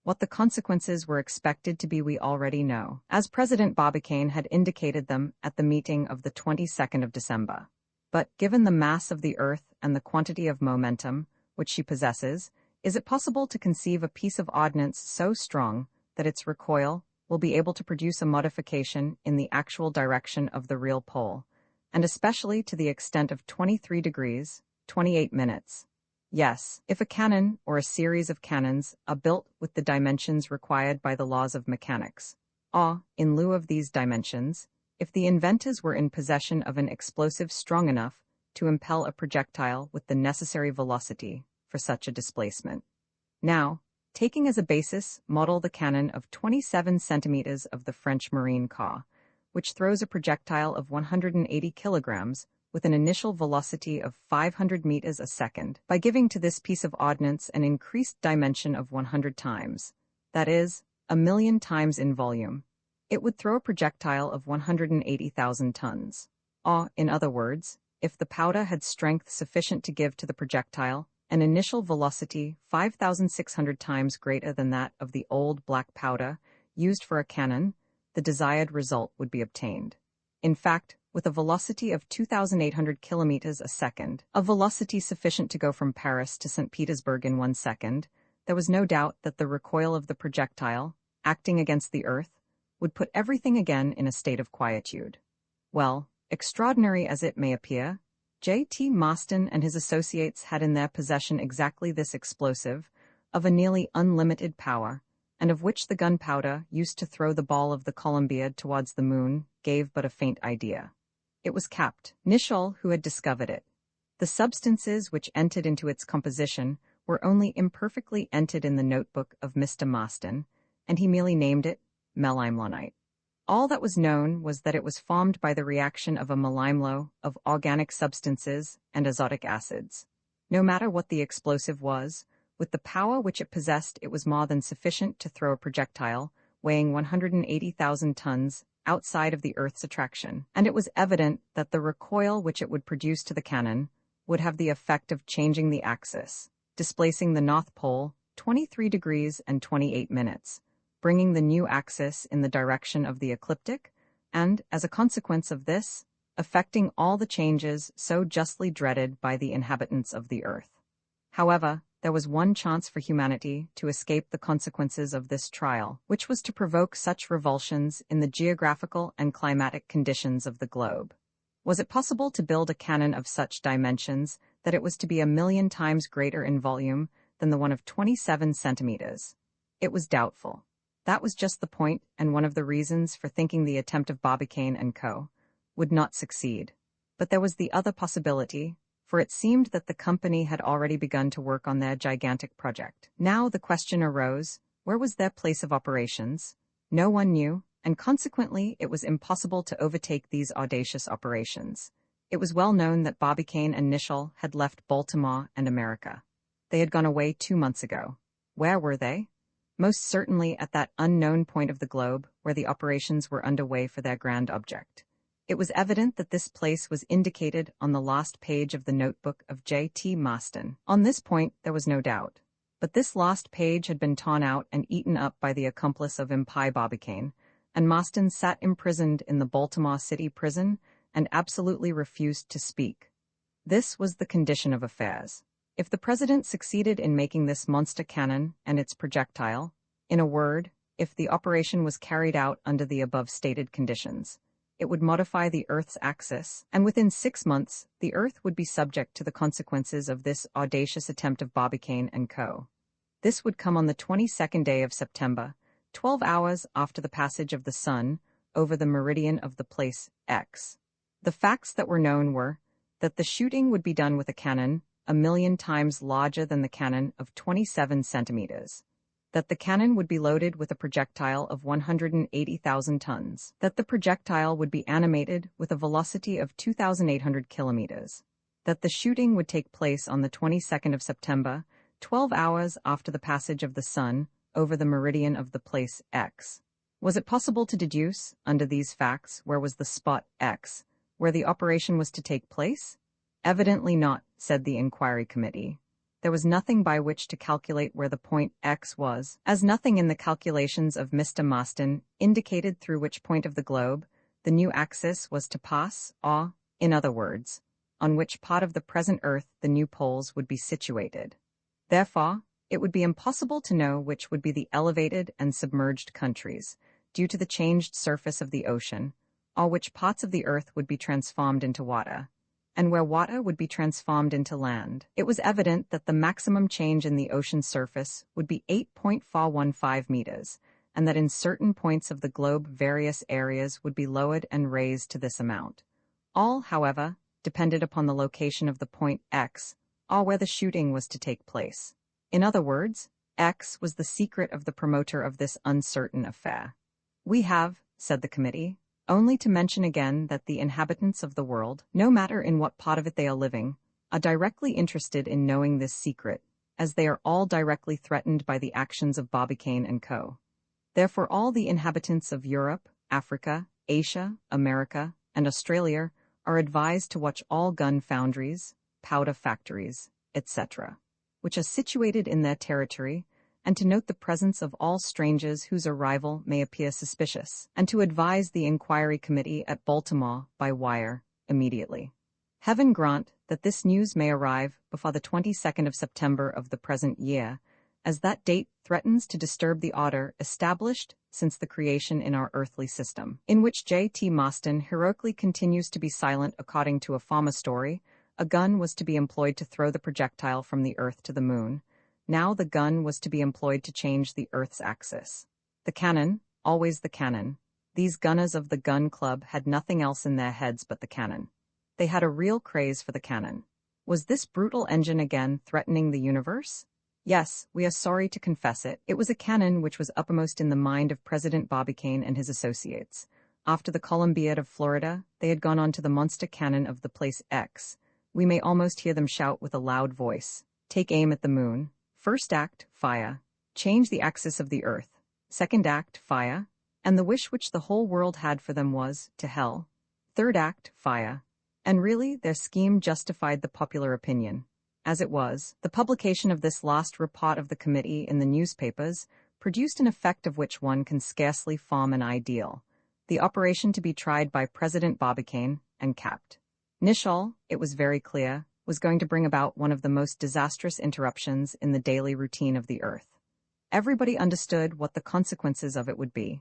What the consequences were expected to be we already know, as President Barbicane had indicated them at the meeting of the 22nd of December. But, given the mass of the Earth and the quantity of momentum which she possesses, is it possible to conceive a piece of ordnance so strong that its recoil will be able to produce a modification in the actual direction of the real pole, and especially to the extent of 23 degrees, 28 minutes? Yes, if a cannon or a series of cannons are built with the dimensions required by the laws of mechanics, or, in lieu of these dimensions, if the inventors were in possession of an explosive strong enough to impel a projectile with the necessary velocity for such a displacement. Now, taking as a basis, model the cannon of 27 centimeters of the French marine car, which throws a projectile of 180 kilograms with an initial velocity of 500 meters a second by giving to this piece of ordnance an increased dimension of 100 times, that is, 1,000,000 times in volume. It would throw a projectile of 180,000 tons. Or, in other words, if the powder had strength sufficient to give to the projectile an initial velocity 5,600 times greater than that of the old black powder used for a cannon, the desired result would be obtained. In fact, with a velocity of 2,800 kilometers a second, a velocity sufficient to go from Paris to St. Petersburg in 1 second, there was no doubt that the recoil of the projectile, acting against the earth, would put everything again in a state of quietude. Well, extraordinary as it may appear, J.T. Maston and his associates had in their possession exactly this explosive, of a nearly unlimited power, and of which the gunpowder used to throw the ball of the Columbiad towards the moon gave but a faint idea. It was capped. Nicholl who had discovered it. The substances which entered into its composition were only imperfectly entered in the notebook of Mr. Maston, and he merely named it melimlonite. All that was known was that it was formed by the reaction of a melimlo of organic substances and azotic acids. No matter what the explosive was, with the power which it possessed, it was more than sufficient to throw a projectile weighing 180,000 tons outside of the Earth's attraction, and it was evident that the recoil which it would produce to the cannon would have the effect of changing the axis, displacing the North Pole 23 degrees and 28 minutes, bringing the new axis in the direction of the ecliptic, and, as a consequence of this, effecting all the changes so justly dreaded by the inhabitants of the earth. However, there was one chance for humanity to escape the consequences of this trial, which was to provoke such revulsions in the geographical and climatic conditions of the globe. Was it possible to build a cannon of such dimensions that it was to be 1,000,000 times greater in volume than the one of 27 centimeters? It was doubtful. That was just the point and one of the reasons for thinking the attempt of Barbicane and Co. would not succeed. But there was the other possibility, for it seemed that the company had already begun to work on their gigantic project. Now the question arose, where was their place of operations? No one knew, and consequently it was impossible to overtake these audacious operations. It was well known that Barbicane and Nicholl had left Baltimore and America. They had gone away 2 months ago. Where were they? Most certainly at that unknown point of the globe where the operations were underway for their grand object. It was evident that this place was indicated on the last page of the notebook of J.T. Maston. On this point there was no doubt. But this last page had been torn out and eaten up by the accomplice of Impie Barbicane, and Maston sat imprisoned in the Baltimore City prison and absolutely refused to speak. This was the condition of affairs. If the president succeeded in making this monster cannon and its projectile, in a word, if the operation was carried out under the above stated conditions, it would modify the Earth's axis, and within 6 months, the Earth would be subject to the consequences of this audacious attempt of Barbicane and Co. This would come on the 22nd day of September, 12 hours after the passage of the Sun over the meridian of the place X. The facts that were known were that the shooting would be done with a cannon 1,000,000 times larger than the cannon of 27 centimeters, that the cannon would be loaded with a projectile of 180,000 tons, that the projectile would be animated with a velocity of 2,800 kilometers, that the shooting would take place on the 22nd of September, 12 hours after the passage of the Sun over the meridian of the place X. Was it possible to deduce, under these facts, where was the spot X, where the operation was to take place? Evidently not, said the inquiry committee. There was nothing by which to calculate where the point X was, as nothing in the calculations of Mr. Maston indicated through which point of the globe the new axis was to pass, or, in other words, on which part of the present Earth the new poles would be situated. Therefore, it would be impossible to know which would be the elevated and submerged countries, due to the changed surface of the ocean, or which parts of the Earth would be transformed into water, and where water would be transformed into land. It was evident that the maximum change in the ocean surface would be 8.415 meters, and that in certain points of the globe various areas would be lowered and raised to this amount. All, however, depended upon the location of the point X, or where the shooting was to take place. In other words, X was the secret of the promoter of this uncertain affair. "We have," said the committee, "only to mention again that the inhabitants of the world, no matter in what part of it they are living, are directly interested in knowing this secret, as they are all directly threatened by the actions of Barbicane and Co. Therefore all the inhabitants of Europe, Africa, Asia, America, and Australia are advised to watch all gun foundries, powder factories, etc., which are situated in their territory, and to note the presence of all strangers whose arrival may appear suspicious, and to advise the inquiry committee at Baltimore by wire immediately. Heaven grant that this news may arrive before the 22nd of September of the present year, as that date threatens to disturb the order established since the creation in our earthly system, in which J.T. Maston heroically continues to be silent. According to a former story, a gun was to be employed to throw the projectile from the Earth to the Moon. Now the gun was to be employed to change the Earth's axis. The cannon, always the cannon. These gunners of the gun club had nothing else in their heads but the cannon. They had a real craze for the cannon. Was this brutal engine again threatening the universe? Yes, we are sorry to confess it. It was a cannon which was uppermost in the mind of President Barbicane and his associates. After the Columbiad of Florida, they had gone on to the monster cannon of the place X. We may almost hear them shout with a loud voice, "Take aim at the moon. First act, fire. Change the axis of the earth. Second act, fire." And the wish which the whole world had for them was, to hell. Third act, fire. And really, their scheme justified the popular opinion. As it was, the publication of this last report of the committee in the newspapers produced an effect of which one can scarcely form an ideal. The operation to be tried by President Barbicane and Capt. Nicholl, it was very clear, was going to bring about one of the most disastrous interruptions in the daily routine of the earth. Everybody understood what the consequences of it would be.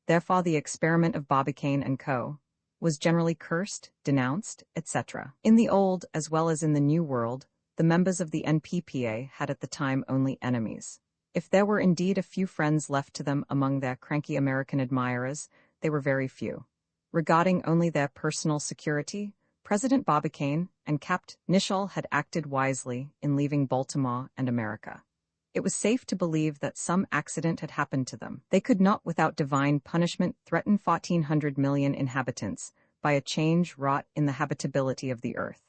Therefore the experiment of Barbicane and Co. was generally cursed, denounced, etc. In the old as well as in the new world, the members of the NPPA had at the time only enemies. If there were indeed a few friends left to them among their cranky American admirers, they were very few. Regarding only their personal security, President Barbicane and Capt. Nicholl had acted wisely in leaving Baltimore and America. It was safe to believe that some accident had happened to them. They could not without divine punishment threaten 1,400 million inhabitants by a change wrought in the habitability of the earth.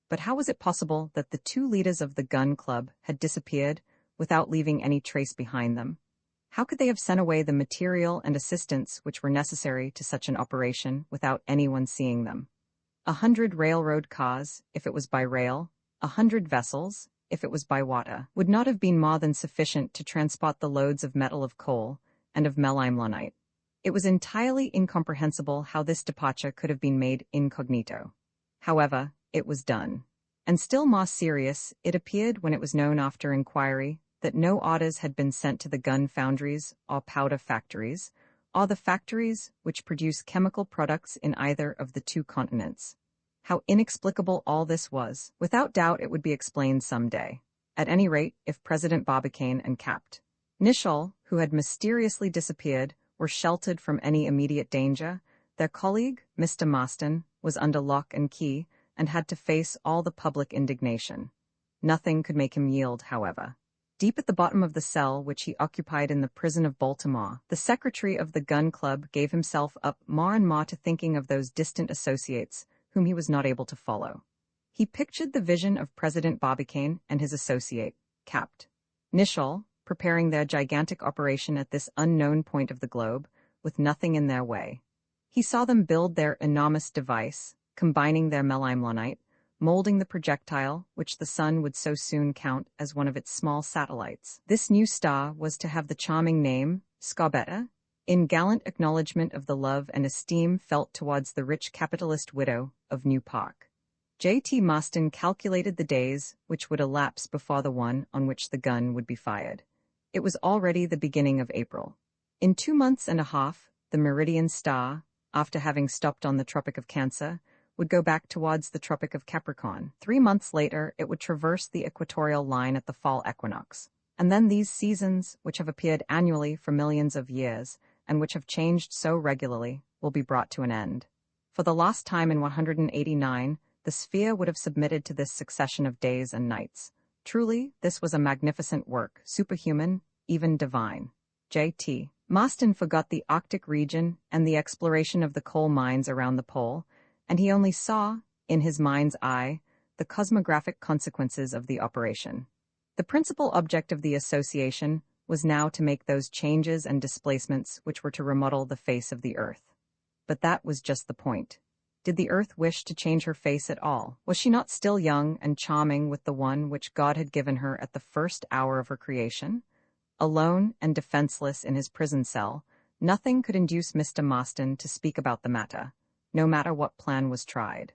But how was it possible that the two leaders of the gun club had disappeared without leaving any trace behind them? How could they have sent away the material and assistance which were necessary to such an operation without anyone seeing them? 100 railroad cars, if it was by rail, 100 vessels, if it was by water, would not have been more than sufficient to transport the loads of metal of coal and of melimelonite. It was entirely incomprehensible how this departure could have been made incognito. However, it was done. And still more serious, it appeared when it was known after inquiry that no orders had been sent to the gun foundries or powder factories, or the factories which produce chemical products in either of the two continents. How inexplicable all this was. Without doubt it would be explained some day. At any rate, if President Barbicane and Capt. Nicholl, who had mysteriously disappeared, were sheltered from any immediate danger, their colleague, Mr. Maston, was under lock and key and had to face all the public indignation. Nothing could make him yield, however. Deep at the bottom of the cell which he occupied in the prison of Baltimore, the secretary of the gun club gave himself up more and more to thinking of those distant associates whom he was not able to follow. He pictured the vision of President Barbicane and his associate, Capt. Nicholl, preparing their gigantic operation at this unknown point of the globe, with nothing in their way. He saw them build their enormous device, combining their melimelonite, molding the projectile which the sun would so soon count as one of its small satellites. This new star was to have the charming name, Scorbetta, in gallant acknowledgment of the love and esteem felt towards the rich capitalist widow of New Park. J.T. Maston calculated the days which would elapse before the one on which the gun would be fired. It was already the beginning of April. In 2 months and a half, the meridian star, after having stopped on the Tropic of Cancer, would go back towards the Tropic of Capricorn. 3 months later, it would traverse the equatorial line at the fall equinox. And then these seasons, which have appeared annually for millions of years, and which have changed so regularly, will be brought to an end. For the last time in 189, the sphere would have submitted to this succession of days and nights. Truly, this was a magnificent work, superhuman, even divine. J.T. Maston forgot the Arctic region and the exploration of the coal mines around the pole, and he only saw, in his mind's eye, the cosmographic consequences of the operation. The principal object of the association was now to make those changes and displacements which were to remodel the face of the earth. But that was just the point. Did the earth wish to change her face at all? Was she not still young and charming with the one which God had given her at the first hour of her creation? Alone and defenseless in his prison cell, nothing could induce Mr. Maston to speak about the matter, no matter what plan was tried.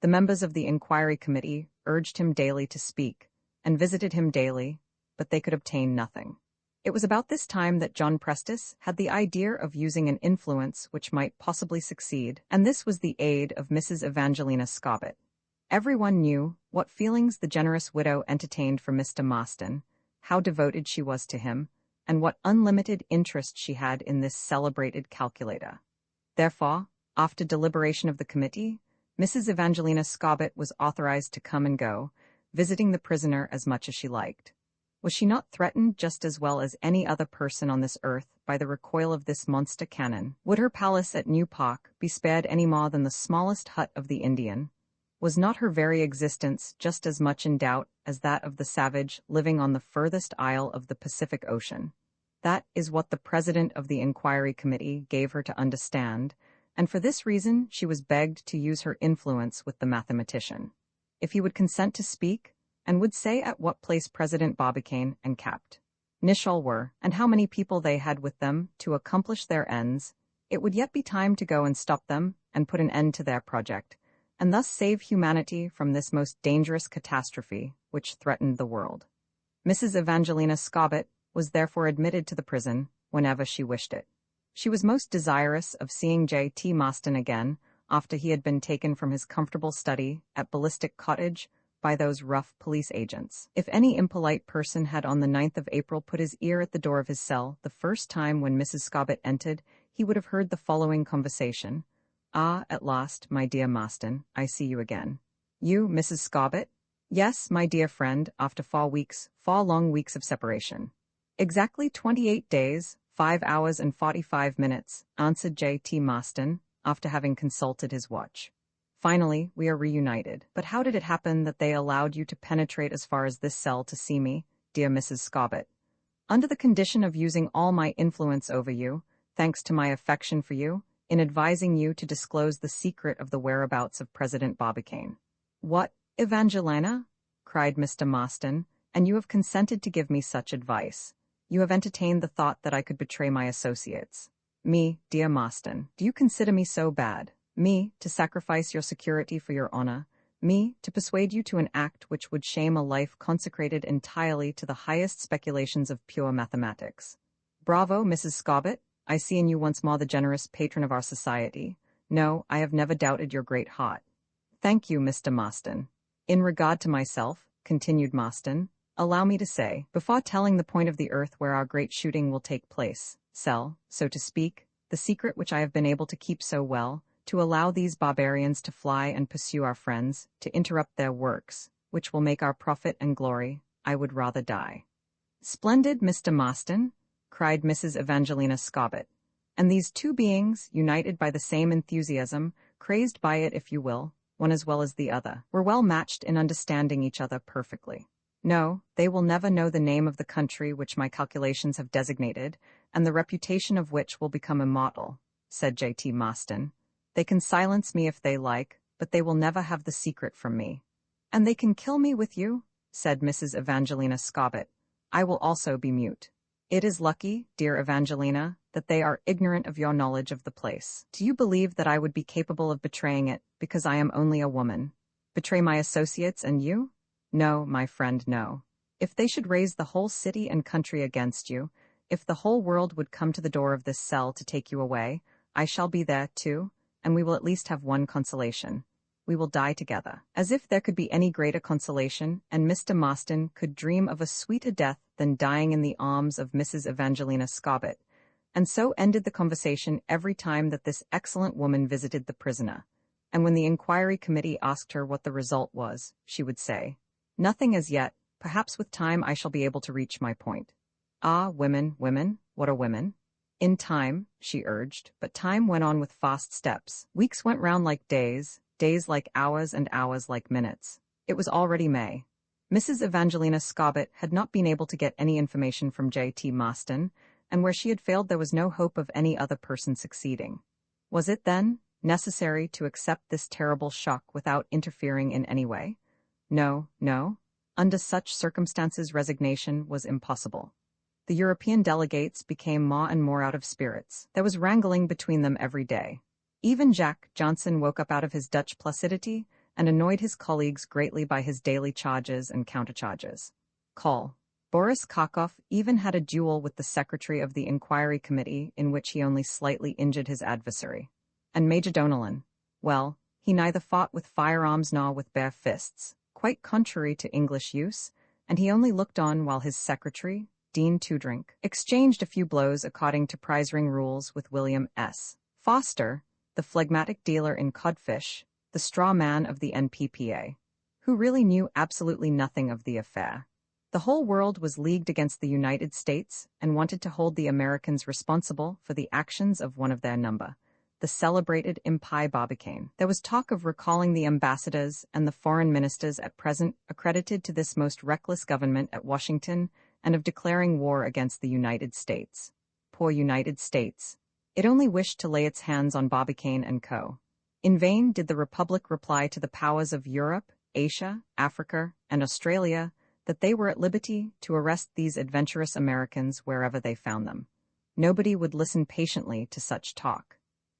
The members of the inquiry committee urged him daily to speak, and visited him daily, but they could obtain nothing. It was about this time that John Prestis had the idea of using an influence which might possibly succeed, and this was the aid of Mrs. Evangelina Scobbit. Everyone knew what feelings the generous widow entertained for Mr. Maston, how devoted she was to him, and what unlimited interest she had in this celebrated calculator. Therefore, after deliberation of the committee, Mrs. Evangelina Scobbit was authorized to come and go, visiting the prisoner as much as she liked. Was she not threatened just as well as any other person on this earth by the recoil of this monster cannon? Would her palace at New Park be spared any more than the smallest hut of the Indian? Was not her very existence just as much in doubt as that of the savage living on the furthest isle of the Pacific Ocean? That is what the president of the inquiry committee gave her to understand, and for this reason she was begged to use her influence with the mathematician. If he would consent to speak, and would say at what place President Barbicane and Capt. Nicholl were, and how many people they had with them to accomplish their ends, it would yet be time to go and stop them and put an end to their project, and thus save humanity from this most dangerous catastrophe which threatened the world. Mrs. Evangelina Scobbit was therefore admitted to the prison whenever she wished it. She was most desirous of seeing J.T. Maston again after he had been taken from his comfortable study at Ballistic Cottage by those rough police agents. If any impolite person had on the 9th of April put his ear at the door of his cell the first time when Mrs. Scobbit entered, he would have heard the following conversation. "Ah, at last, my dear Maston, I see you again." "You, Mrs. Scobbit?" "Yes, my dear friend, after 4 long weeks of separation." "Exactly 28 days, 5 hours and 45 minutes, answered J.T. Maston, after having consulted his watch. "Finally, we are reunited. But how did it happen that they allowed you to penetrate as far as this cell to see me, dear Mrs. Scobbit?" "Under the condition of using all my influence over you, thanks to my affection for you, in advising you to disclose the secret of the whereabouts of President Barbicane." "What, Evangelina?" cried Mr. Maston, "and you have consented to give me such advice? You have entertained the thought that I could betray my associates. Me, dear Maston, do you consider me so bad? Me, to sacrifice your security for your honor? Me, to persuade you to an act which would shame a life consecrated entirely to the highest speculations of pure mathematics? Bravo, Mrs. Scobbit, I see in you once more the generous patron of our society. No, I have never doubted your great heart. Thank you, Mr. Maston. In regard to myself, continued Maston, allow me to say, before telling the point of the earth where our great shooting will take place, sell, so to speak, the secret which I have been able to keep so well, to allow these barbarians to fly and pursue our friends, to interrupt their works, which will make our profit and glory, I would rather die." "Splendid, Mr. Maston," cried Mrs. Evangelina Scobbit. And these two beings, united by the same enthusiasm, crazed by it if you will, one as well as the other, were well matched in understanding each other perfectly. "No, they will never know the name of the country which my calculations have designated, and the reputation of which will become immortal," said J.T. Maston. "They can silence me if they like, but they will never have the secret from me." "And they can kill me with you?" said Mrs. Evangelina Scobbit. "I will also be mute." "It is lucky, dear Evangelina, that they are ignorant of your knowledge of the place. Do you believe that I would be capable of betraying it, because I am only a woman? Betray my associates and you? No, my friend, no. If they should raise the whole city and country against you, if the whole world would come to the door of this cell to take you away, I shall be there, too, and we will at least have one consolation. we will die together. As if there could be any greater consolation, and Mr. Marston could dream of a sweeter death than dying in the arms of Mrs. Evangelina Scobbit, and so ended the conversation every time that this excellent woman visited the prisoner. And when the inquiry committee asked her what the result was, she would say, "Nothing as yet. Perhaps with time I shall be able to reach my point." Ah, women, women, what are women? In time, she urged, but time went on with fast steps. Weeks went round like days, days like hours, and hours like minutes. It was already May. Mrs. Evangelina Scobbit had not been able to get any information from J.T. Marston, and where she had failed there was no hope of any other person succeeding. Was it, then, necessary to accept this terrible shock without interfering in any way? No, no. Under such circumstances resignation was impossible. The European delegates became more and more out of spirits. There was wrangling between them every day. Even Jack Johnson woke up out of his Dutch placidity and annoyed his colleagues greatly by his daily charges and countercharges. Boris Karkof even had a duel with the secretary of the inquiry committee in which he only slightly injured his adversary. And Major Donellan, well, he neither fought with firearms nor with bare fists, quite contrary to English use, and he only looked on while his secretary, Dean Toodrink, exchanged a few blows according to prize-ring rules with William S. Foster, the phlegmatic dealer in codfish, the straw man of the NPPA, who really knew absolutely nothing of the affair. The whole world was leagued against the United States and wanted to hold the Americans responsible for the actions of one of their number, the celebrated Impai Barbicane. There was talk of recalling the ambassadors and the foreign ministers at present accredited to this most reckless government at Washington, and of declaring war against the United States. Poor United States. It only wished to lay its hands on Barbicane and Co. In vain did the Republic reply to the powers of Europe, Asia, Africa, and Australia that they were at liberty to arrest these adventurous Americans wherever they found them. Nobody would listen patiently to such talk.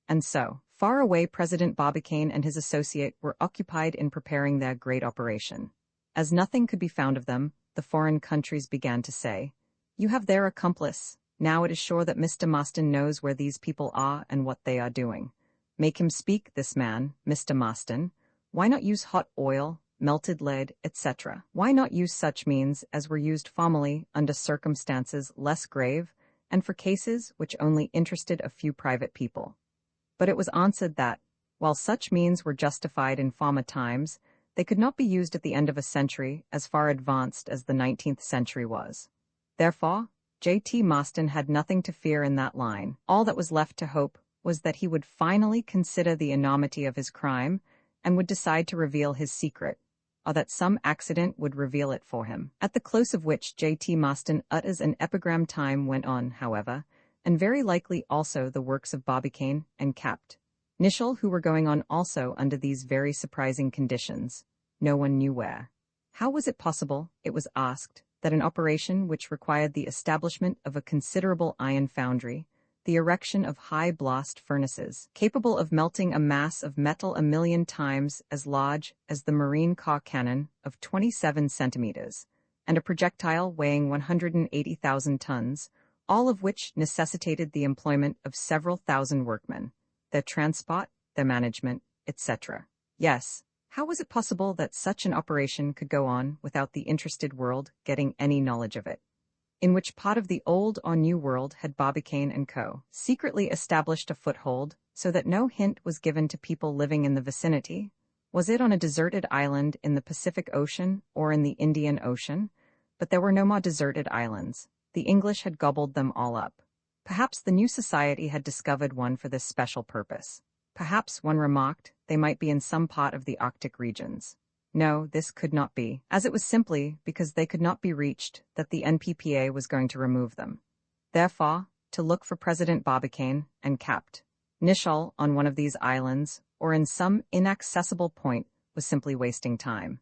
And so, far away, President Barbicane and his associate were occupied in preparing their great operation. As nothing could be found of them, the foreign countries began to say, "You have their accomplice. Now it is sure that Mr. Marston knows where these people are and what they are doing. Make him speak, this man, Mr. Marston. Why not use hot oil, melted lead, etc.? Why not use such means as were used formerly under circumstances less grave and for cases which only interested a few private people?" But it was answered that, while such means were justified in former times, they could not be used at the end of a century as far advanced as the 19th century was. Therefore, J.T. Marston had nothing to fear in that line. All that was left to hope was that he would finally consider the enormity of his crime and would decide to reveal his secret, or that some accident would reveal it for him. At the close of which J.T. Marston utters an epigram. Time went on, however, and very likely also the works of Barbicane and Capt. Nicholl, who were going on also under these very surprising conditions. No one knew where. How was it possible, it was asked, that an operation which required the establishment of a considerable iron foundry, the erection of high blast furnaces, capable of melting a mass of metal 1,000,000 times as large as the marine car cannon of 27 centimeters, and a projectile weighing 180,000 tons, all of which necessitated the employment of several thousand workmen, their transport, their management, etc. Yes, how was it possible that such an operation could go on without the interested world getting any knowledge of it? In which part of the old or new world had Barbicane and Co. secretly established a foothold, so that no hint was given to people living in the vicinity? Was it on a deserted island in the Pacific Ocean or in the Indian Ocean? But there were no more deserted islands. The English had gobbled them all up. Perhaps the new society had discovered one for this special purpose. Perhaps, one remarked, they might be in some part of the Arctic regions. No, this could not be, as it was simply because they could not be reached that the NPPA was going to remove them. Therefore, to look for President Barbicane and Capt. Nicholl on one of these islands or in some inaccessible point was simply wasting time.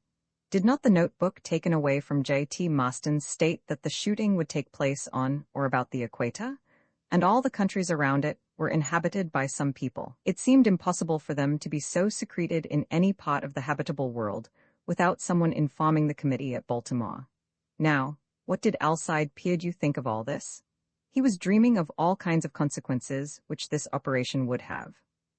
Did not the notebook taken away from J.T. Marston state that the shooting would take place on or about the equator? And all the countries around it were inhabited by some people. It seemed impossible for them to be so secreted in any part of the habitable world without someone informing the committee at Baltimore. Now, what did Alcide Pierdeux think of all this? He was dreaming of all kinds of consequences which this operation would have.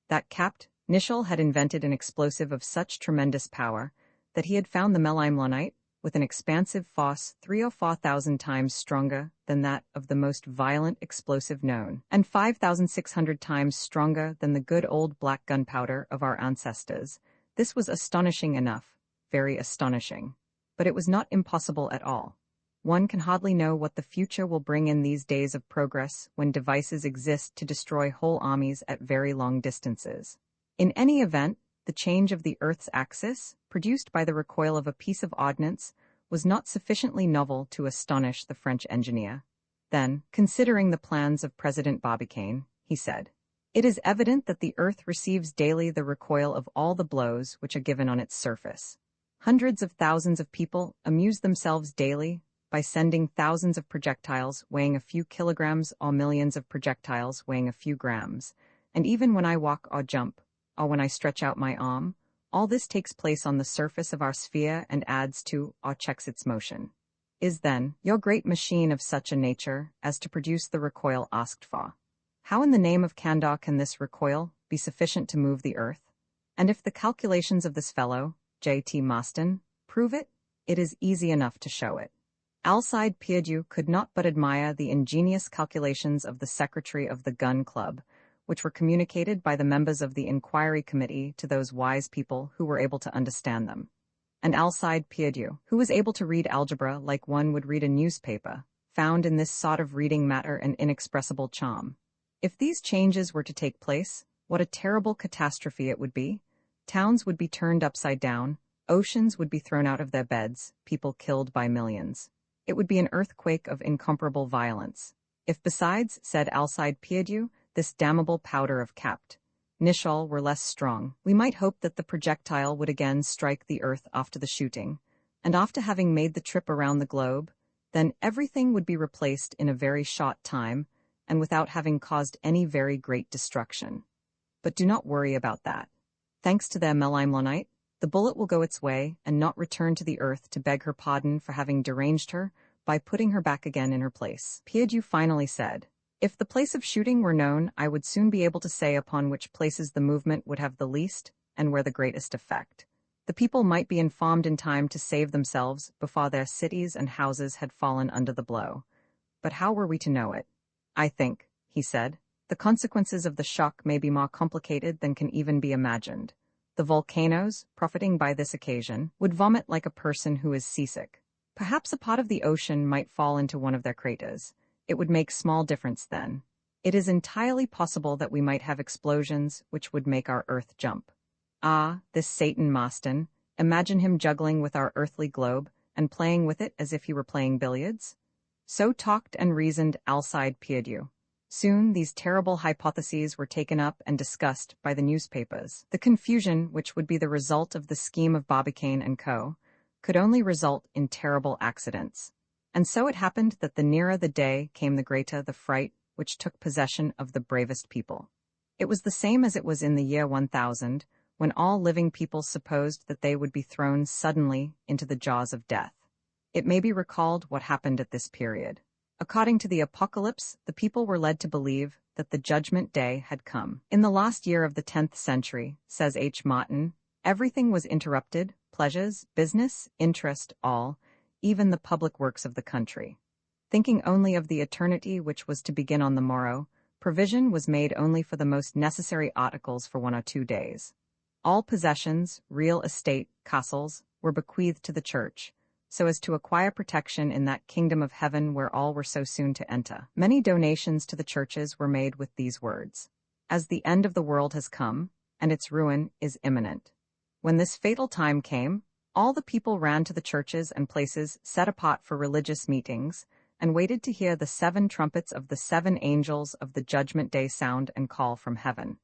That Capt. Nischel had invented an explosive of such tremendous power that he had found the melimelonite, with an expansive force 3 or 4,000 times stronger than that of the most violent explosive known, and 5,600 times stronger than the good old black gunpowder of our ancestors. This was astonishing enough, very astonishing. But it was not impossible at all. One can hardly know what the future will bring in these days of progress when devices exist to destroy whole armies at very long distances. In any event, the change of the Earth's axis, produced by the recoil of a piece of ordnance, was not sufficiently novel to astonish the French engineer. Then, considering the plans of President Barbicane, he said, "It is evident that the Earth receives daily the recoil of all the blows which are given on its surface. Hundreds of thousands of people amuse themselves daily by sending thousands of projectiles weighing a few kilograms or millions of projectiles weighing a few grams, and even when I walk or jump, or when I stretch out my arm, all this takes place on the surface of our sphere and adds to or checks its motion. Is, then, your great machine of such a nature as to produce the recoil asked for? How in the name of candor can this recoil be sufficient to move the Earth? And if the calculations of this fellow, J.T. Maston, prove it, it is easy enough to show it." Alcide Pierdeux could not but admire the ingenious calculations of the secretary of the Gun Club, which were communicated by the members of the Inquiry Committee to those wise people who were able to understand them. And Alcide Pierdeux, who was able to read algebra like one would read a newspaper, found in this sort of reading matter an inexpressible charm. If these changes were to take place, what a terrible catastrophe it would be! Towns would be turned upside down, oceans would be thrown out of their beds, people killed by millions. It would be an earthquake of incomparable violence. If besides, said Alcide Pierdeux, this damnable powder of Capt. Nischel were less strong, we might hope that the projectile would again strike the Earth after the shooting, and after having made the trip around the globe, then everything would be replaced in a very short time, and without having caused any very great destruction. But do not worry about that. Thanks to their melimelonite, the bullet will go its way and not return to the Earth to beg her pardon for having deranged her by putting her back again in her place. Pierdeux finally said, "If the place of shooting were known, I would soon be able to say upon which places the movement would have the least and where the greatest effect. The people might be informed in time to save themselves before their cities and houses had fallen under the blow. But how were we to know it? I think," he said, "the consequences of the shock may be more complicated than can even be imagined. The volcanoes, profiting by this occasion, would vomit like a person who is seasick. Perhaps a part of the ocean might fall into one of their craters. It would make small difference then. It is entirely possible that we might have explosions which would make our Earth jump. Ah, this Satan Maston, imagine him juggling with our earthly globe and playing with it as if he were playing billiards." So talked and reasoned Alcide Pierdeux. Soon these terrible hypotheses were taken up and discussed by the newspapers. The confusion which would be the result of the scheme of Barbicane and Co. could only result in terrible accidents. And so it happened that the nearer the day came the greater the fright which took possession of the bravest people. It was the same as it was in the year 1000, when all living people supposed that they would be thrown suddenly into the jaws of death. It may be recalled what happened at this period. According to the Apocalypse, the people were led to believe that the Judgment Day had come. In the last year of the 10th century, says H. Martin, everything was interrupted, pleasures, business, interest, all, even the public works of the country. Thinking only of the eternity which was to begin on the morrow, provision was made only for the most necessary articles for 1 or 2 days. All possessions, real estate, castles, were bequeathed to the church, so as to acquire protection in that kingdom of heaven where all were so soon to enter. Many donations to the churches were made with these words: "As the end of the world has come, and its ruin is imminent." When this fatal time came, all the people ran to the churches and places set apart for religious meetings, and waited to hear the 7 trumpets of the 7 angels of the judgment day sound and call from heaven.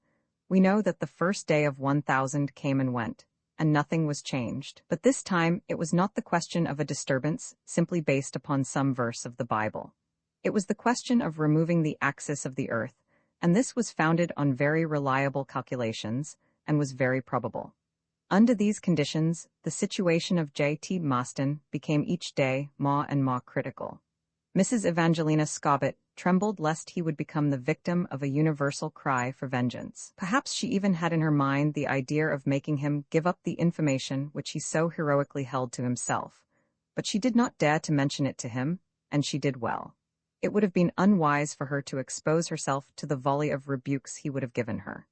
We know that the first day of 1000 came and went, and nothing was changed. But this time it was not the question of a disturbance simply based upon some verse of the Bible. It was the question of removing the axis of the earth, and this was founded on very reliable calculations, and was very probable. Under these conditions, the situation of J.T. Maston became each day more and more critical. Mrs. Evangelina Scobbit trembled lest he would become the victim of a universal cry for vengeance. Perhaps she even had in her mind the idea of making him give up the information which he so heroically held to himself. But she did not dare to mention it to him, and she did well. It would have been unwise for her to expose herself to the volley of rebukes he would have given her.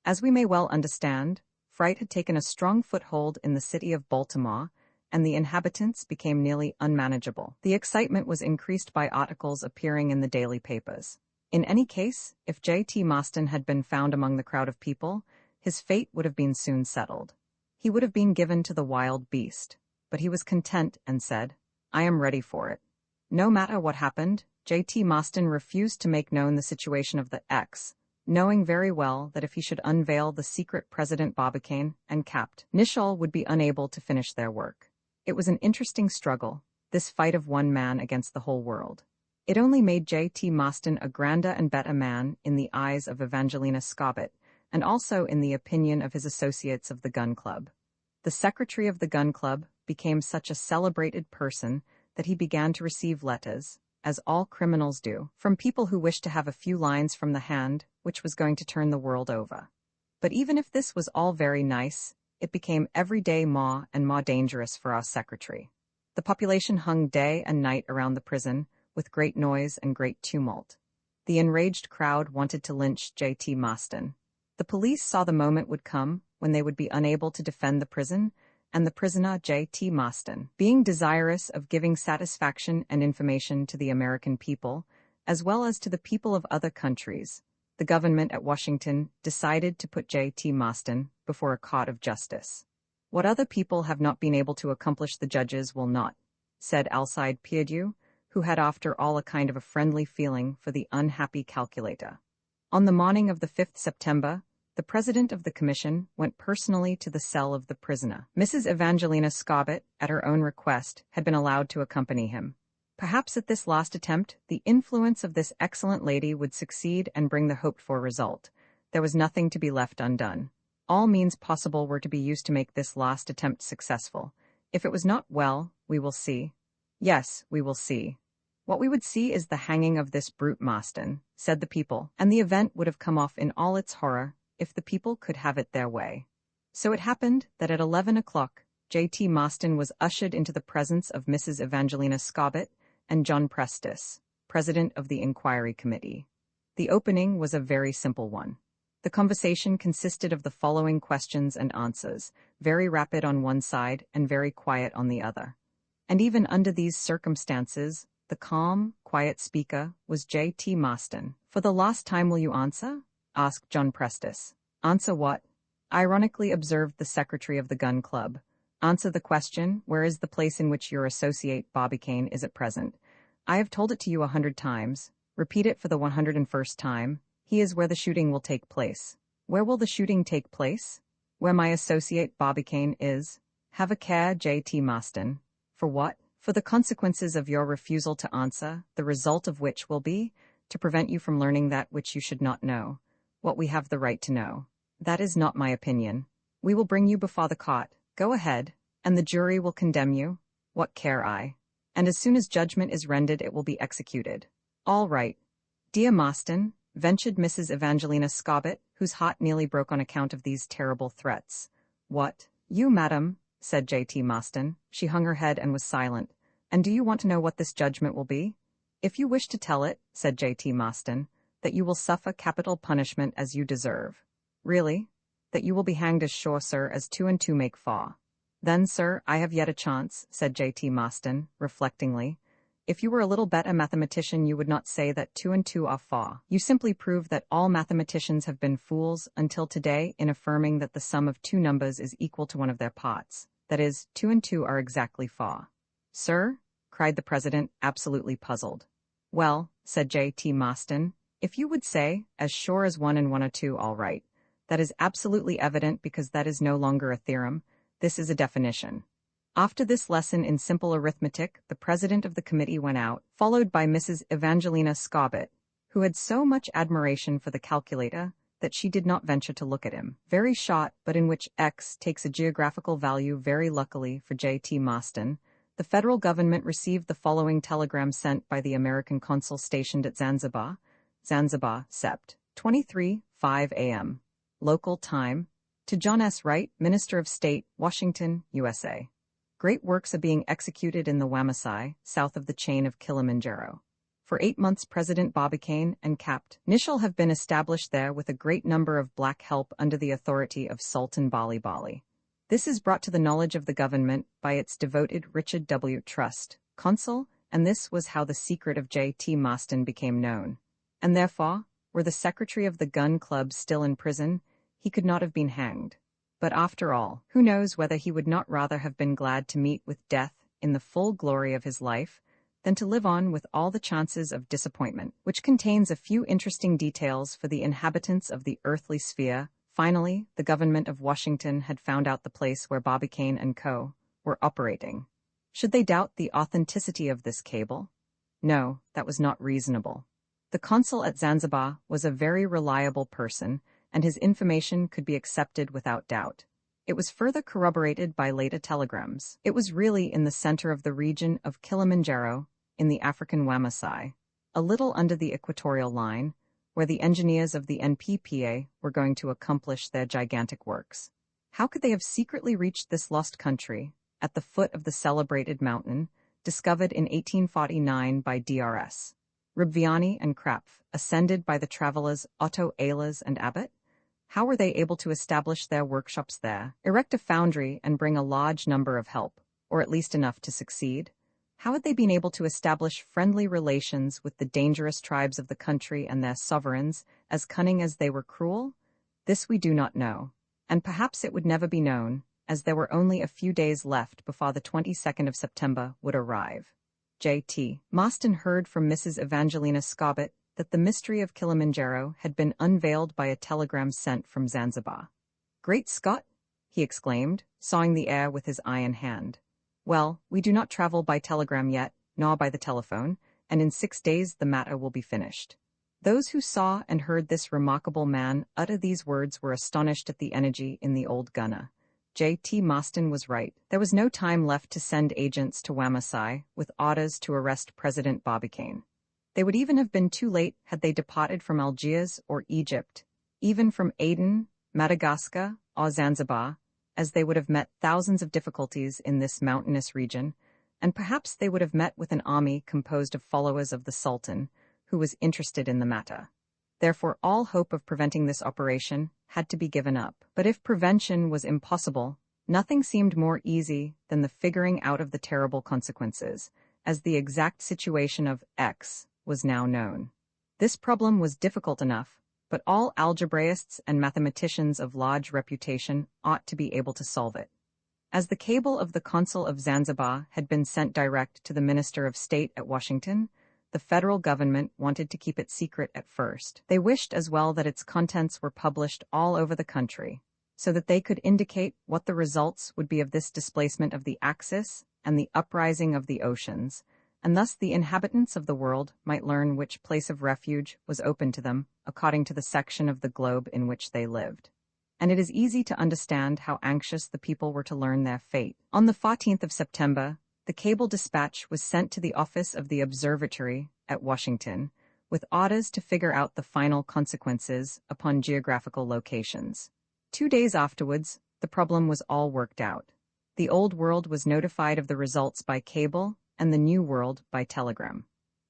As we may well understand, fright had taken a strong foothold in the city of Baltimore, and the inhabitants became nearly unmanageable. The excitement was increased by articles appearing in the daily papers. In any case, if J.T. Maston had been found among the crowd of people, his fate would have been soon settled. He would have been given to the wild beast, but he was content and said, "I am ready for it." No matter what happened, J.T. Maston refused to make known the situation of the X, knowing very well that if he should unveil the secret President Barbicane and Capt. Nicholl would be unable to finish their work. It was an interesting struggle, this fight of one man against the whole world. It only made J.T. Maston a grander and better man in the eyes of Evangelina Scobbit, and also in the opinion of his associates of the Gun Club. The secretary of the Gun Club became such a celebrated person that he began to receive letters, as all criminals do, from people who wished to have a few lines from the hand which was going to turn the world over. But even if this was all very nice, it became every day more and more dangerous for our secretary. The population hung day and night around the prison, with great noise and great tumult. The enraged crowd wanted to lynch J.T. Maston. The police saw the moment would come when they would be unable to defend the prison, and the prisoner J.T. Maston, being desirous of giving satisfaction and information to the American people, as well as to the people of other countries, the government at Washington decided to put J.T. Maston before a court of justice. "What other people have not been able to accomplish the judges will not," said Alcide Pierdeux, who had after all a kind of a friendly feeling for the unhappy calculator. On the morning of the 5th September, the president of the commission went personally to the cell of the prisoner. Mrs. Evangelina Scobbit, at her own request, had been allowed to accompany him. Perhaps at this last attempt, the influence of this excellent lady would succeed and bring the hoped-for result. There was nothing to be left undone. All means possible were to be used to make this last attempt successful. If it was not, well, we will see. Yes, we will see. What we would see is the hanging of this brute Maston, said the people, and the event would have come off in all its horror if the people could have it their way. So it happened that at 11 o'clock, J.T. Maston was ushered into the presence of Mrs. Evangelina Scobbit and John Prestis, president of the Inquiry Committee. The opening was a very simple one. The conversation consisted of the following questions and answers, very rapid on one side and very quiet on the other. And even under these circumstances, the calm, quiet speaker was J.T. Maston. "For the last time will you answer?" asked John Prestis. "Answer what?" ironically observed the secretary of the Gun Club. "Answer the question, where is the place in which your associate Barbicane is at present? I have told it to you 100 times. Repeat it for the 101st time. He is where the shooting will take place. Where will the shooting take place? Where my associate Barbicane is. Have a care, J.T. Maston. For what? For the consequences of your refusal to answer, the result of which will be to prevent you from learning that which you should not know, what we have the right to know. That is not my opinion. We will bring you before the court. Go ahead, and the jury will condemn you. What care I? And as soon as judgment is rendered, it will be executed." "All right. Dear Maston," ventured Mrs. Evangelina Scobbit, whose heart nearly broke on account of these terrible threats. "What? You, madam?" said J.T. Maston. She hung her head and was silent. "And do you want to know what this judgment will be?" "If you wish to tell it," said J.T. Maston, "that you will suffer capital punishment as you deserve." "Really? That you will be hanged as sure, sir, as 2 and 2 make 4. "Then, sir, I have yet a chance," said J.T. Maston, reflectingly. "If you were a little better mathematician, you would not say that 2 and 2 are 4. You simply prove that all mathematicians have been fools until today in affirming that the sum of 2 numbers is equal to one of their parts. That is, 2 and 2 are exactly 4. "Sir?" cried the president, absolutely puzzled. "Well," said J.T. Maston, "if you would say, as sure as 1 and 1 are 2, all right. That is absolutely evident because that is no longer a theorem. This is a definition." After this lesson in simple arithmetic, the president of the committee went out, followed by Mrs. Evangelina Scobbit, who had so much admiration for the calculator that she did not venture to look at him. Very short, but in which x takes a geographical value very luckily for J.T. Maston, the federal government received the following telegram sent by the American consul stationed at Zanzibar, Sept. 23:05 a.m. local time, to John S. Wright, Minister of State, Washington, USA. Great works are being executed in the Wamasai, south of the chain of Kilimanjaro. For 8 months President Barbicane and Capt. Nicholl have been established there with a great number of black help under the authority of Sultan Bali Bali. This is brought to the knowledge of the government by its devoted Richard W. Trust, consul, and this was how the secret of J.T. Maston became known. And therefore, were the secretary of the gun club still in prison, he could not have been hanged. But after all, who knows whether he would not rather have been glad to meet with death in the full glory of his life, than to live on with all the chances of disappointment, which contains a few interesting details for the inhabitants of the earthly sphere. Finally, the government of Washington had found out the place where Barbicane and Co. were operating. Should they doubt the authenticity of this cable? No, that was not reasonable. The consul at Zanzibar was a very reliable person, and his information could be accepted without doubt. It was further corroborated by later telegrams. It was really in the center of the region of Kilimanjaro, in the African Wamasai, a little under the equatorial line, where the engineers of the NPPA were going to accomplish their gigantic works. How could they have secretly reached this lost country, at the foot of the celebrated mountain, discovered in 1849 by Drs. Ribviani and Krapf, ascended by the travelers Otto Ehlers and Abbott? How were they able to establish their workshops there, erect a foundry and bring a large number of help, or at least enough to succeed? How had they been able to establish friendly relations with the dangerous tribes of the country and their sovereigns, as cunning as they were cruel? This we do not know, and perhaps it would never be known, as there were only a few days left before the 22nd of September would arrive. J.T. Maston heard from Mrs. Evangelina Scobbett that the mystery of Kilimanjaro had been unveiled by a telegram sent from Zanzibar. "Great Scott!" he exclaimed, sawing the air with his iron hand. "Well, we do not travel by telegram yet, nor by the telephone, and in 6 days the matter will be finished." Those who saw and heard this remarkable man utter these words were astonished at the energy in the old gunner. J.T. Maston was right. There was no time left to send agents to Wamasai with orders to arrest President Barbicane. They would even have been too late had they departed from Algiers or Egypt, even from Aden, Madagascar, or Zanzibar, as they would have met thousands of difficulties in this mountainous region, and perhaps they would have met with an army composed of followers of the Sultan, who was interested in the matter. Therefore, all hope of preventing this operation had to be given up. But if prevention was impossible, nothing seemed more easy than the figuring out of the terrible consequences, as the exact situation of X was now known. This problem was difficult enough, but all algebraists and mathematicians of large reputation ought to be able to solve it. As the cable of the consul of Zanzibar had been sent direct to the Minister of State at Washington, the federal government wanted to keep it secret at first. They wished as well that its contents were published all over the country, so that they could indicate what the results would be of this displacement of the axis and the uprising of the oceans, and thus the inhabitants of the world might learn which place of refuge was open to them according to the section of the globe in which they lived. And it is easy to understand how anxious the people were to learn their fate. On the 14th of September, the cable dispatch was sent to the office of the observatory at Washington, with orders to figure out the final consequences upon geographical locations. 2 days afterwards, the problem was all worked out. The Old World was notified of the results by cable, and the New World by telegram.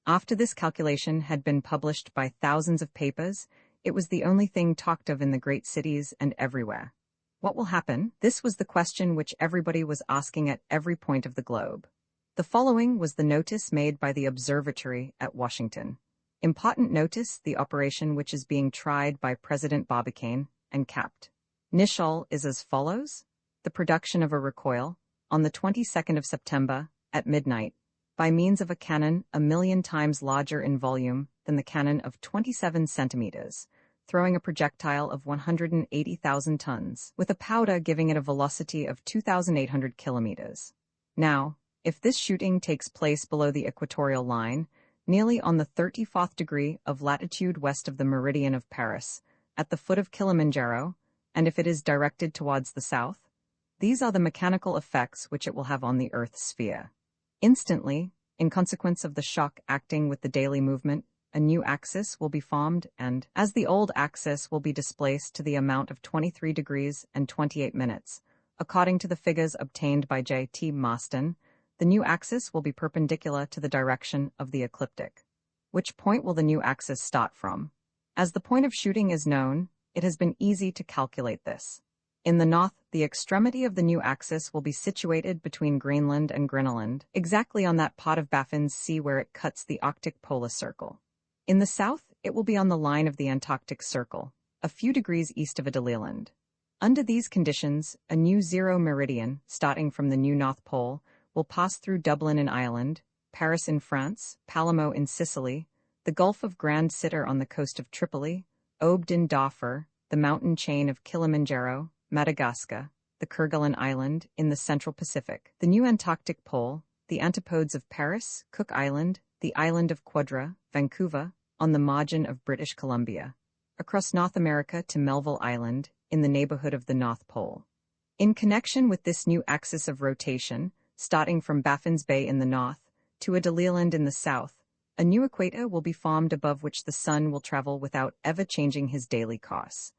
After this calculation had been published by thousands of papers, it was the only thing talked of in the great cities and everywhere. What will happen? This was the question which everybody was asking at every point of the globe. The following was the notice made by the observatory at Washington. Important notice, the operation which is being tried by President Barbicane and Capt. Nicholl is as follows. The production of a recoil, on the 22nd of September, at midnight, by means of a cannon 1,000,000 times larger in volume than the cannon of 27 centimeters, throwing a projectile of 180,000 tons, with a powder giving it a velocity of 2,800 kilometers. Now, if this shooting takes place below the equatorial line, nearly on the 34th degree of latitude west of the meridian of Paris, at the foot of Kilimanjaro, and if it is directed towards the south, these are the mechanical effects which it will have on the Earth's sphere. Instantly, in consequence of the shock acting with the daily movement, a new axis will be formed and, as the old axis will be displaced to the amount of 23 degrees and 28 minutes, according to the figures obtained by J.T. Marston, the new axis will be perpendicular to the direction of the ecliptic. Which point will the new axis start from? As the point of shooting is known, it has been easy to calculate this. In the north, the extremity of the new axis will be situated between Greenland and Grinnelland, exactly on that part of Baffin's Sea where it cuts the Arctic polar circle. In the south, it will be on the line of the Antarctic Circle, a few degrees east of Adeliland. Under these conditions, a new zero meridian, starting from the new North Pole, will pass through Dublin in Ireland, Paris in France, Palermo in Sicily, the Gulf of Grand Sitter on the coast of Tripoli, Obed in Darfur, the mountain chain of Kilimanjaro, Madagascar, the Kerguelen Island in the Central Pacific, the new Antarctic Pole, the antipodes of Paris, Cook Island, the island of Quadra, Vancouver, on the margin of British Columbia, across North America to Melville Island, in the neighborhood of the North Pole. In connection with this new axis of rotation, starting from Baffin's Bay in the north to Adeliland in the south, a new equator will be formed above which the sun will travel without ever changing his daily course.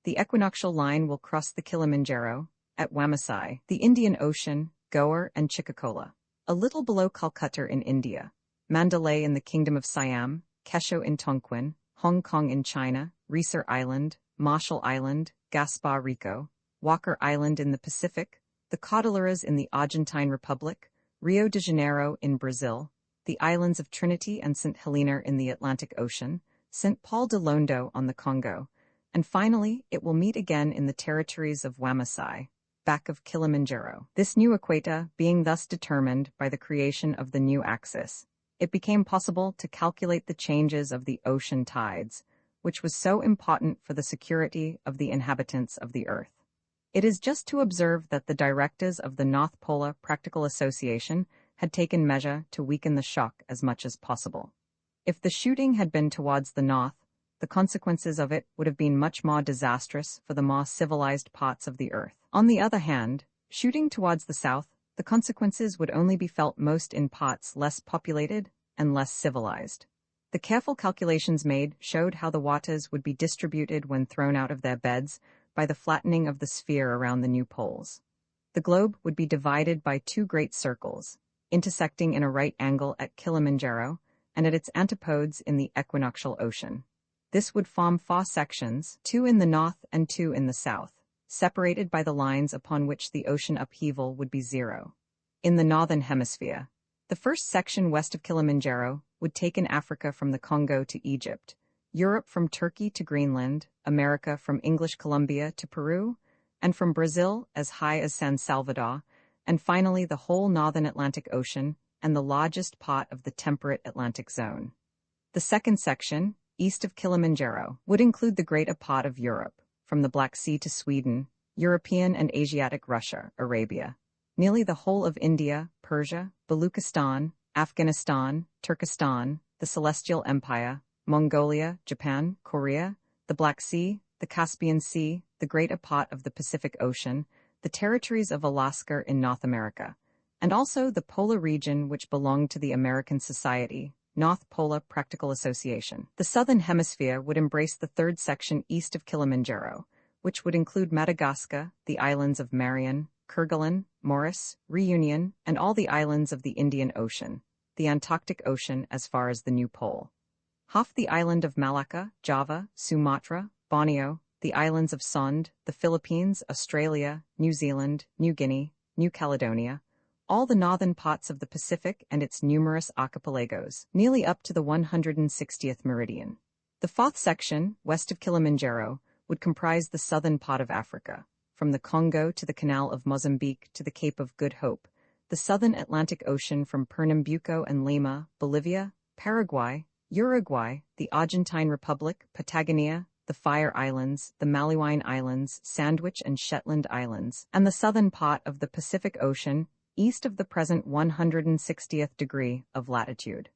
The equinoctial line will cross the Kilimanjaro, at Wamasai, the Indian Ocean, Goa and Chicacola, a little below Calcutta in India, Mandalay in the Kingdom of Siam, Kesho in Tonquin, Hong Kong in China, Reser Island, Marshall Island, Gaspar Rico, Walker Island in the Pacific, the Cordilleras in the Argentine Republic, Rio de Janeiro in Brazil, the islands of Trinity and St. Helena in the Atlantic Ocean, St. Paul de Londo on the Congo, and finally it will meet again in the territories of Wamasai, back of Kilimanjaro. This new equator being thus determined by the creation of the new axis, it became possible to calculate the changes of the ocean tides, which was so important for the security of the inhabitants of the earth. It is just to observe that the directors of the North Polar Practical Association had taken measure to weaken the shock as much as possible. If the shooting had been towards the north, the consequences of it would have been much more disastrous for the more civilized parts of the earth. On the other hand, shooting towards the south, the consequences would only be felt most in parts less populated and less civilized. The careful calculations made showed how the waters would be distributed when thrown out of their beds by the flattening of the sphere around the new poles. The globe would be divided by two great circles, intersecting in a right angle at Kilimanjaro and at its antipodes in the equinoctial ocean. This would form 4 sections, 2 in the north and 2 in the south, separated by the lines upon which the ocean upheaval would be 0. In the northern hemisphere, the first section west of Kilimanjaro would take in Africa from the Congo to Egypt, Europe from Turkey to Greenland, America from English Columbia to Peru, and from Brazil as high as San Salvador, and finally the whole northern Atlantic Ocean and the largest part of the temperate Atlantic zone. The second section, east of Kilimanjaro, would include the greater part of Europe, from the Black Sea to Sweden, European and Asiatic Russia, Arabia, nearly the whole of India, Persia, Baluchistan, Afghanistan, Turkestan, the Celestial Empire, Mongolia, Japan, Korea, the Black Sea, the Caspian Sea, the greater part of the Pacific Ocean, the territories of Alaska in North America, and also the polar region which belonged to the American Society, North Polar Practical Association. The southern hemisphere would embrace the third section east of Kilimanjaro, which would include Madagascar, the islands of Marion, Kerguelen, Maurice, Reunion, and all the islands of the Indian Ocean, the Antarctic Ocean as far as the New Pole. Half the island of Malacca, Java, Sumatra, Borneo, the islands of Sonde, the Philippines, Australia, New Zealand, New Guinea, New Caledonia, all the northern parts of the Pacific and its numerous archipelagos, nearly up to the 160th meridian. The fourth section, west of Kilimanjaro, would comprise the southern part of Africa, from the Congo to the Canal of Mozambique to the Cape of Good Hope, the southern Atlantic Ocean from Pernambuco and Lima, Bolivia, Paraguay, Uruguay, the Argentine Republic, Patagonia, the Fire Islands, the Malouine Islands, Sandwich and Shetland Islands, and the southern part of the Pacific Ocean, east of the present 160th degree of latitude.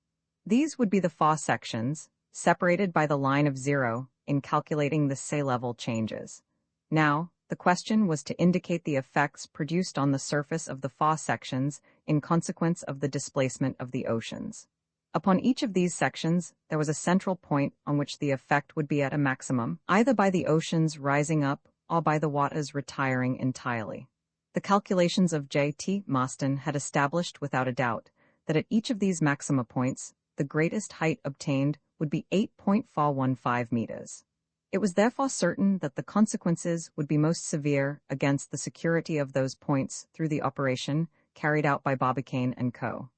These would be the 4 sections, separated by the line of 0 in calculating the sea level changes. Now, The question was to indicate the effects produced on the surface of the far sections in consequence of the displacement of the oceans. Upon each of these sections, there was a central point on which the effect would be at a maximum, either by the oceans rising up or by the waters retiring entirely. The calculations of J.T. Maston had established without a doubt that at each of these maxima points, the greatest height obtained would be 8.415 meters. It was therefore certain that the consequences would be most severe against the security of those points through the operation carried out by Barbicane and Co.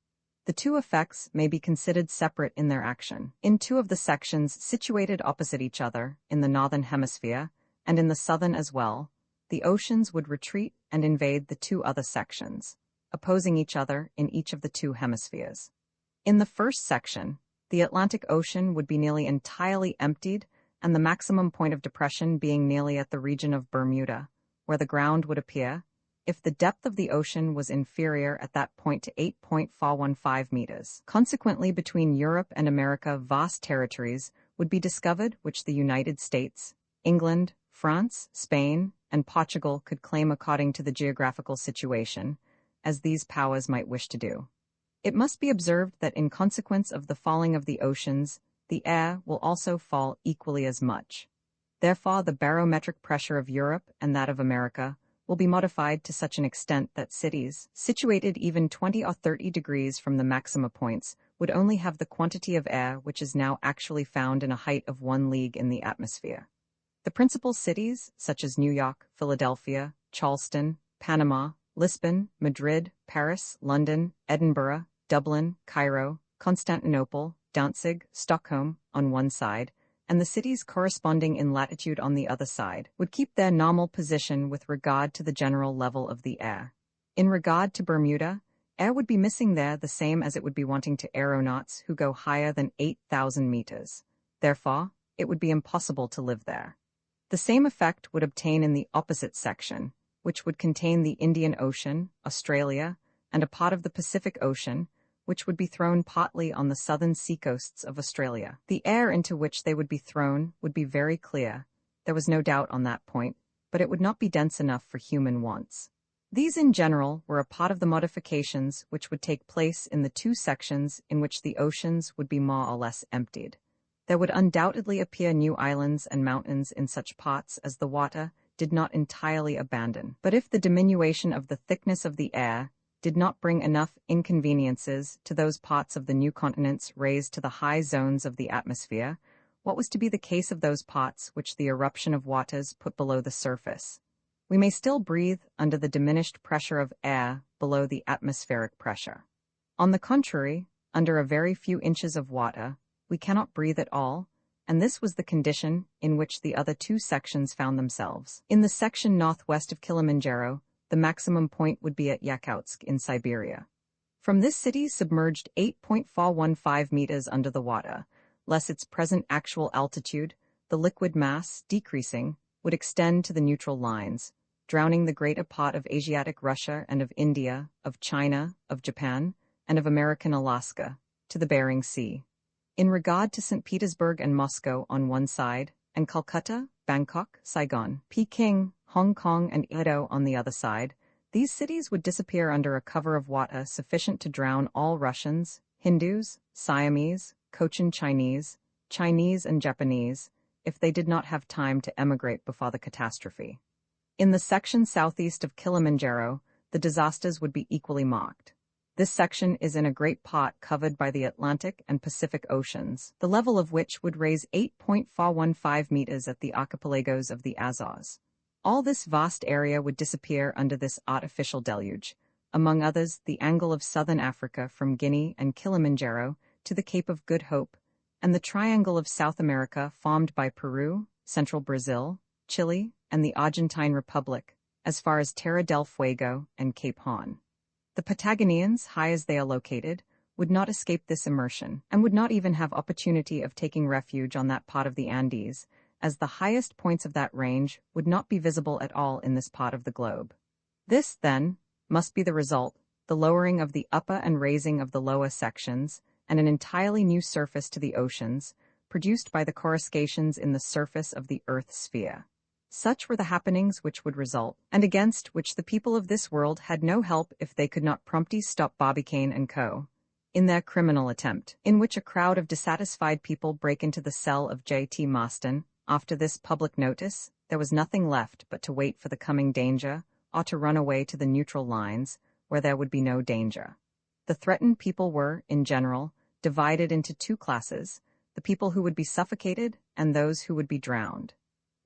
The two effects may be considered separate in their action. In two of the sections situated opposite each other, in the northern hemisphere, and in the southern as well, the oceans would retreat and invade the two other sections, opposing each other in each of the two hemispheres. In the first section, the Atlantic Ocean would be nearly entirely emptied, and the maximum point of depression being nearly at the region of Bermuda, where the ground would appear, if the depth of the ocean was inferior at that point to 8.415 meters. Consequently, between Europe and America, vast territories would be discovered which the United States, England, France, Spain, and Portugal could claim according to the geographical situation, as these powers might wish to do. It must be observed that in consequence of the falling of the oceans, the air will also fall equally as much. Therefore, the barometric pressure of Europe and that of America will be modified to such an extent that cities, situated even 20 or 30 degrees from the maxima points, would only have the quantity of air which is now actually found in a height of 1 league in the atmosphere. The principal cities, such as New York, Philadelphia, Charleston, Panama, Lisbon, Madrid, Paris, London, Edinburgh, Dublin, Cairo, Constantinople, Danzig, Stockholm, on one side, and the cities corresponding in latitude on the other side, would keep their normal position with regard to the general level of the air. In regard to Bermuda, air would be missing there the same as it would be wanting to aeronauts who go higher than 8,000 meters. Therefore, it would be impossible to live there. The same effect would obtain in the opposite section, which would contain the Indian Ocean, Australia, and a part of the Pacific Ocean, which would be thrown partly on the southern seacoasts of Australia. The air into which they would be thrown would be very clear, there was no doubt on that point, but it would not be dense enough for human wants. These in general were a part of the modifications which would take place in the two sections in which the oceans would be more or less emptied. There would undoubtedly appear new islands and mountains in such parts as the water did not entirely abandon. But if the diminution of the thickness of the air did not bring enough inconveniences to those parts of the new continents raised to the high zones of the atmosphere, what was to be the case of those parts which the eruption of waters put below the surface? We may still breathe under the diminished pressure of air below the atmospheric pressure. On the contrary, under a very few inches of water, we cannot breathe at all, and this was the condition in which the other two sections found themselves. In the section northwest of Kilimanjaro, the maximum point would be at Yakutsk in Siberia. From this city submerged 8.415 meters under the water, less its present actual altitude, the liquid mass, decreasing, would extend to the neutral lines, drowning the greater part of Asiatic Russia and of India, of China, of Japan, and of American Alaska, to the Bering Sea. In regard to St. Petersburg and Moscow on one side, and Calcutta, Bangkok, Saigon, Peking, Hong Kong, and Edo on the other side, these cities would disappear under a cover of water sufficient to drown all Russians, Hindus, Siamese, Cochin Chinese, Chinese and Japanese, if they did not have time to emigrate before the catastrophe. In the section southeast of Kilimanjaro, the disasters would be equally marked. This section is in a great part covered by the Atlantic and Pacific Oceans, the level of which would raise 8.415 meters at the archipelagos of the Azores. All this vast area would disappear under this artificial deluge, among others the angle of southern Africa from Guinea and Kilimanjaro to the Cape of Good Hope, and the triangle of South America formed by Peru, central Brazil, Chile, and the Argentine Republic, as far as Terra del Fuego and Cape Horn. The Patagonians, high as they are located, would not escape this immersion, and would not even have opportunity of taking refuge on that part of the Andes, as the highest points of that range would not be visible at all in this part of the globe. This, then, must be the result, the lowering of the upper and raising of the lower sections, and an entirely new surface to the oceans, produced by the coruscations in the surface of the Earth's sphere. Such were the happenings which would result, and against which the people of this world had no help if they could not promptly stop Barbicane and Co. in their criminal attempt, in which a crowd of dissatisfied people break into the cell of J.T. Maston. After this public notice, there was nothing left but to wait for the coming danger, or to run away to the neutral lines, where there would be no danger. The threatened people were, in general, divided into two classes, the people who would be suffocated and those who would be drowned.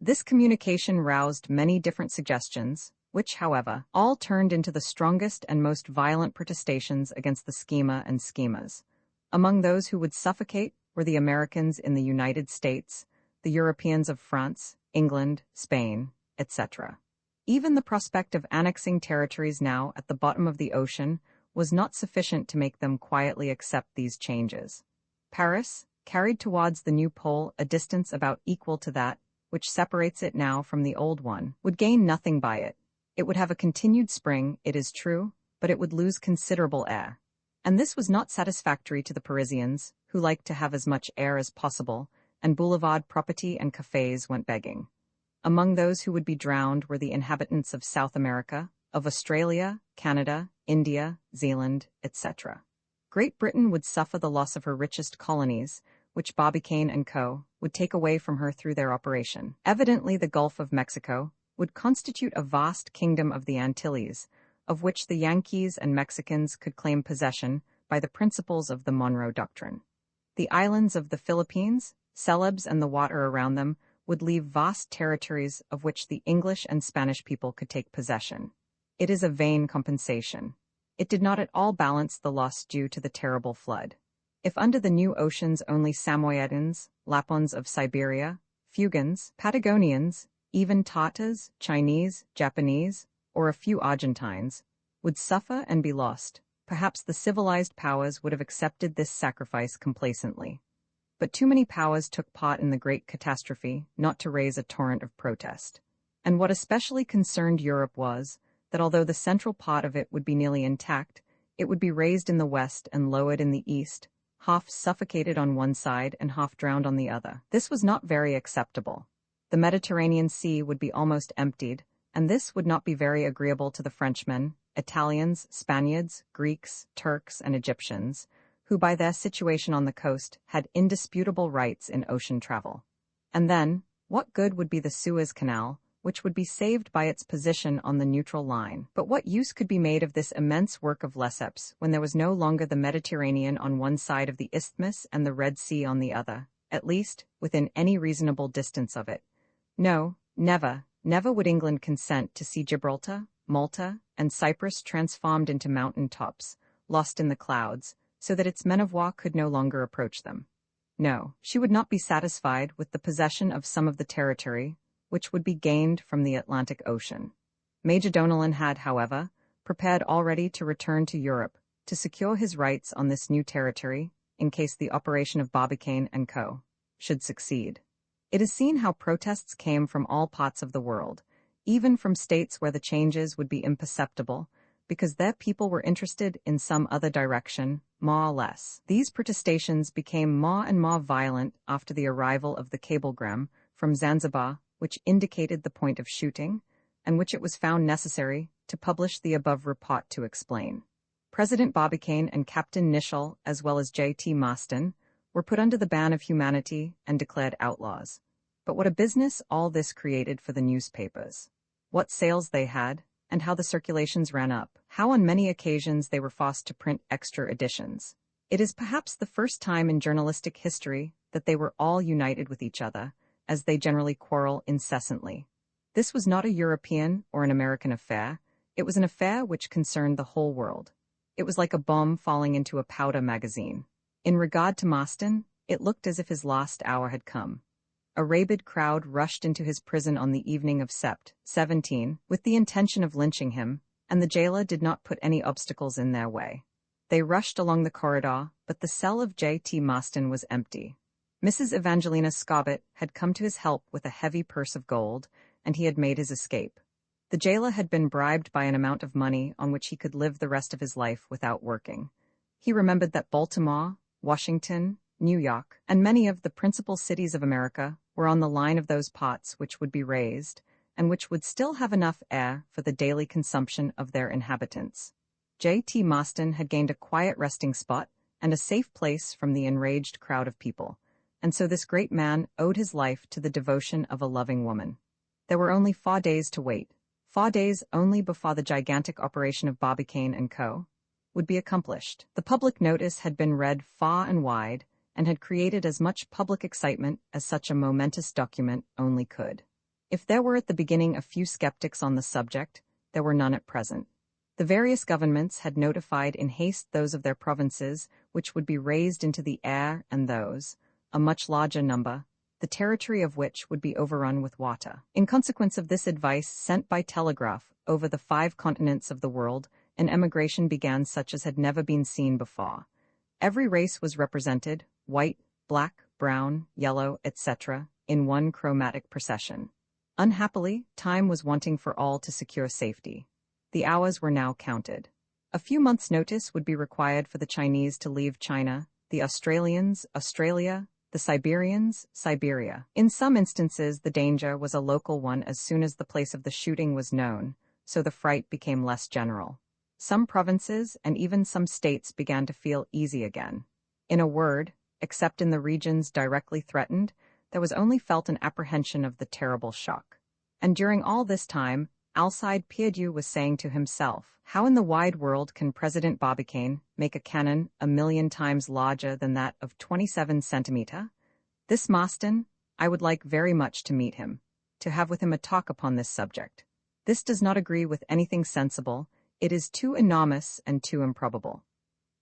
This communication roused many different suggestions, which, however, all turned into the strongest and most violent protestations against the schema and schemas. Among those who would suffocate were the Americans in the United States, the Europeans of France, England, Spain, etc. Even the prospect of annexing territories now at the bottom of the ocean was not sufficient to make them quietly accept these changes. Paris, carried towards the new pole a distance about equal to that which separates it now from the old one, would gain nothing by it. It would have a continued spring, it is true, but it would lose considerable air. And this was not satisfactory to the Parisians, who liked to have as much air as possible, and boulevard property and cafés went begging. Among those who would be drowned were the inhabitants of South America, of Australia, Canada, India, Zealand, etc. Great Britain would suffer the loss of her richest colonies, which Barbicane and Co. would take away from her through their operation. Evidently the Gulf of Mexico would constitute a vast kingdom of the Antilles, of which the Yankees and Mexicans could claim possession by the principles of the Monroe Doctrine. The islands of the Philippines, Celebes and the water around them would leave vast territories of which the English and Spanish people could take possession. It is a vain compensation. It did not at all balance the loss due to the terrible flood. If under the new oceans only Samoyedans, Lapons of Siberia, Fugans, Patagonians, even Tatars, Chinese, Japanese, or a few Argentines, would suffer and be lost, perhaps the civilized powers would have accepted this sacrifice complacently. But too many powers took part in the great catastrophe not to raise a torrent of protest. And what especially concerned Europe was, that although the central part of it would be nearly intact, it would be raised in the west and lowered in the east, half suffocated on one side and half drowned on the other. This was not very acceptable. The Mediterranean Sea would be almost emptied, and this would not be very agreeable to the Frenchmen, Italians, Spaniards, Greeks, Turks, and Egyptians, who by their situation on the coast had indisputable rights in ocean travel. And then, what good would be the Suez Canal, which would be saved by its position on the neutral line? But what use could be made of this immense work of Lesseps when there was no longer the Mediterranean on one side of the Isthmus and the Red Sea on the other, at least, within any reasonable distance of it? No, never, never would England consent to see Gibraltar, Malta, and Cyprus transformed into mountain tops, lost in the clouds, so that its men of war could no longer approach them. No, she would not be satisfied with the possession of some of the territory which would be gained from the Atlantic Ocean. Major Donellan had, however, prepared already to return to Europe to secure his rights on this new territory in case the operation of Barbicane and Co. should succeed. It is seen how protests came from all parts of the world, even from states where the changes would be imperceptible, because their people were interested in some other direction, more or less. These protestations became more and more violent after the arrival of the cablegram from Zanzibar, which indicated the point of shooting, and which it was found necessary to publish the above report to explain. President Barbicane and Captain Nicholl, as well as J.T. Maston, were put under the ban of humanity and declared outlaws. But what a business all this created for the newspapers! What sales they had, and how the circulations ran up, how on many occasions they were forced to print extra editions. It is perhaps the first time in journalistic history that they were all united with each other, as they generally quarrel incessantly. This was not a European or an American affair, it was an affair which concerned the whole world. It was like a bomb falling into a powder magazine. In regard to Maston, it looked as if his last hour had come. A rabid crowd rushed into his prison on the evening of Sept. 17, with the intention of lynching him, and the jailer did not put any obstacles in their way. They rushed along the corridor, but the cell of J.T. Maston was empty. Mrs. Evangelina Scobbit had come to his help with a heavy purse of gold, and he had made his escape. The jailer had been bribed by an amount of money on which he could live the rest of his life without working. He remembered that Baltimore, Washington, New York, and many of the principal cities of America were on the line of those pots which would be raised, and which would still have enough air for the daily consumption of their inhabitants. J.T. Maston had gained a quiet resting spot and a safe place from the enraged crowd of people, and so this great man owed his life to the devotion of a loving woman. There were only 4 days to wait, 4 days only before the gigantic operation of Barbicane and Co. would be accomplished. The public notice had been read far and wide and had created as much public excitement as such a momentous document only could. If there were at the beginning a few skeptics on the subject, there were none at present. The various governments had notified in haste those of their provinces which would be raised into the air and those, a much larger number, the territory of which would be overrun with water. In consequence of this advice sent by telegraph over the 5 continents of the world, an emigration began such as had never been seen before. Every race was represented, white, black, brown, yellow, etc., in one chromatic procession. Unhappily, time was wanting for all to secure safety. The hours were now counted. A few months' notice would be required for the Chinese to leave China, the Australians, Australia, the Siberians, Siberia. In some instances, the danger was a local one as soon as the place of the shooting was known, so the fright became less general. Some provinces and even some states began to feel easy again. In a word, except in the regions directly threatened, there was only felt an apprehension of the terrible shock. And during all this time, Alcide Pierdeux was saying to himself, how in the wide world can President Barbicane make a cannon 1,000,000 times larger than that of 27 centimeter? This Maston, I would like very much to meet him, to have with him a talk upon this subject. This does not agree with anything sensible, it is too enormous and too improbable.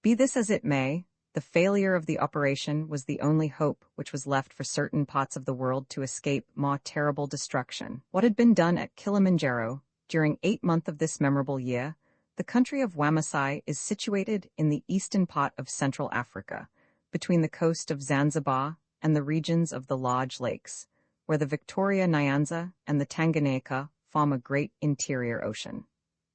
Be this as it may, the failure of the operation was the only hope which was left for certain parts of the world to escape more terrible destruction. What had been done at Kilimanjaro during 8 months of this memorable year, the country of Wamasai is situated in the eastern part of Central Africa, between the coast of Zanzibar and the regions of the large lakes, where the Victoria Nyanza and the Tanganyika form a great interior ocean.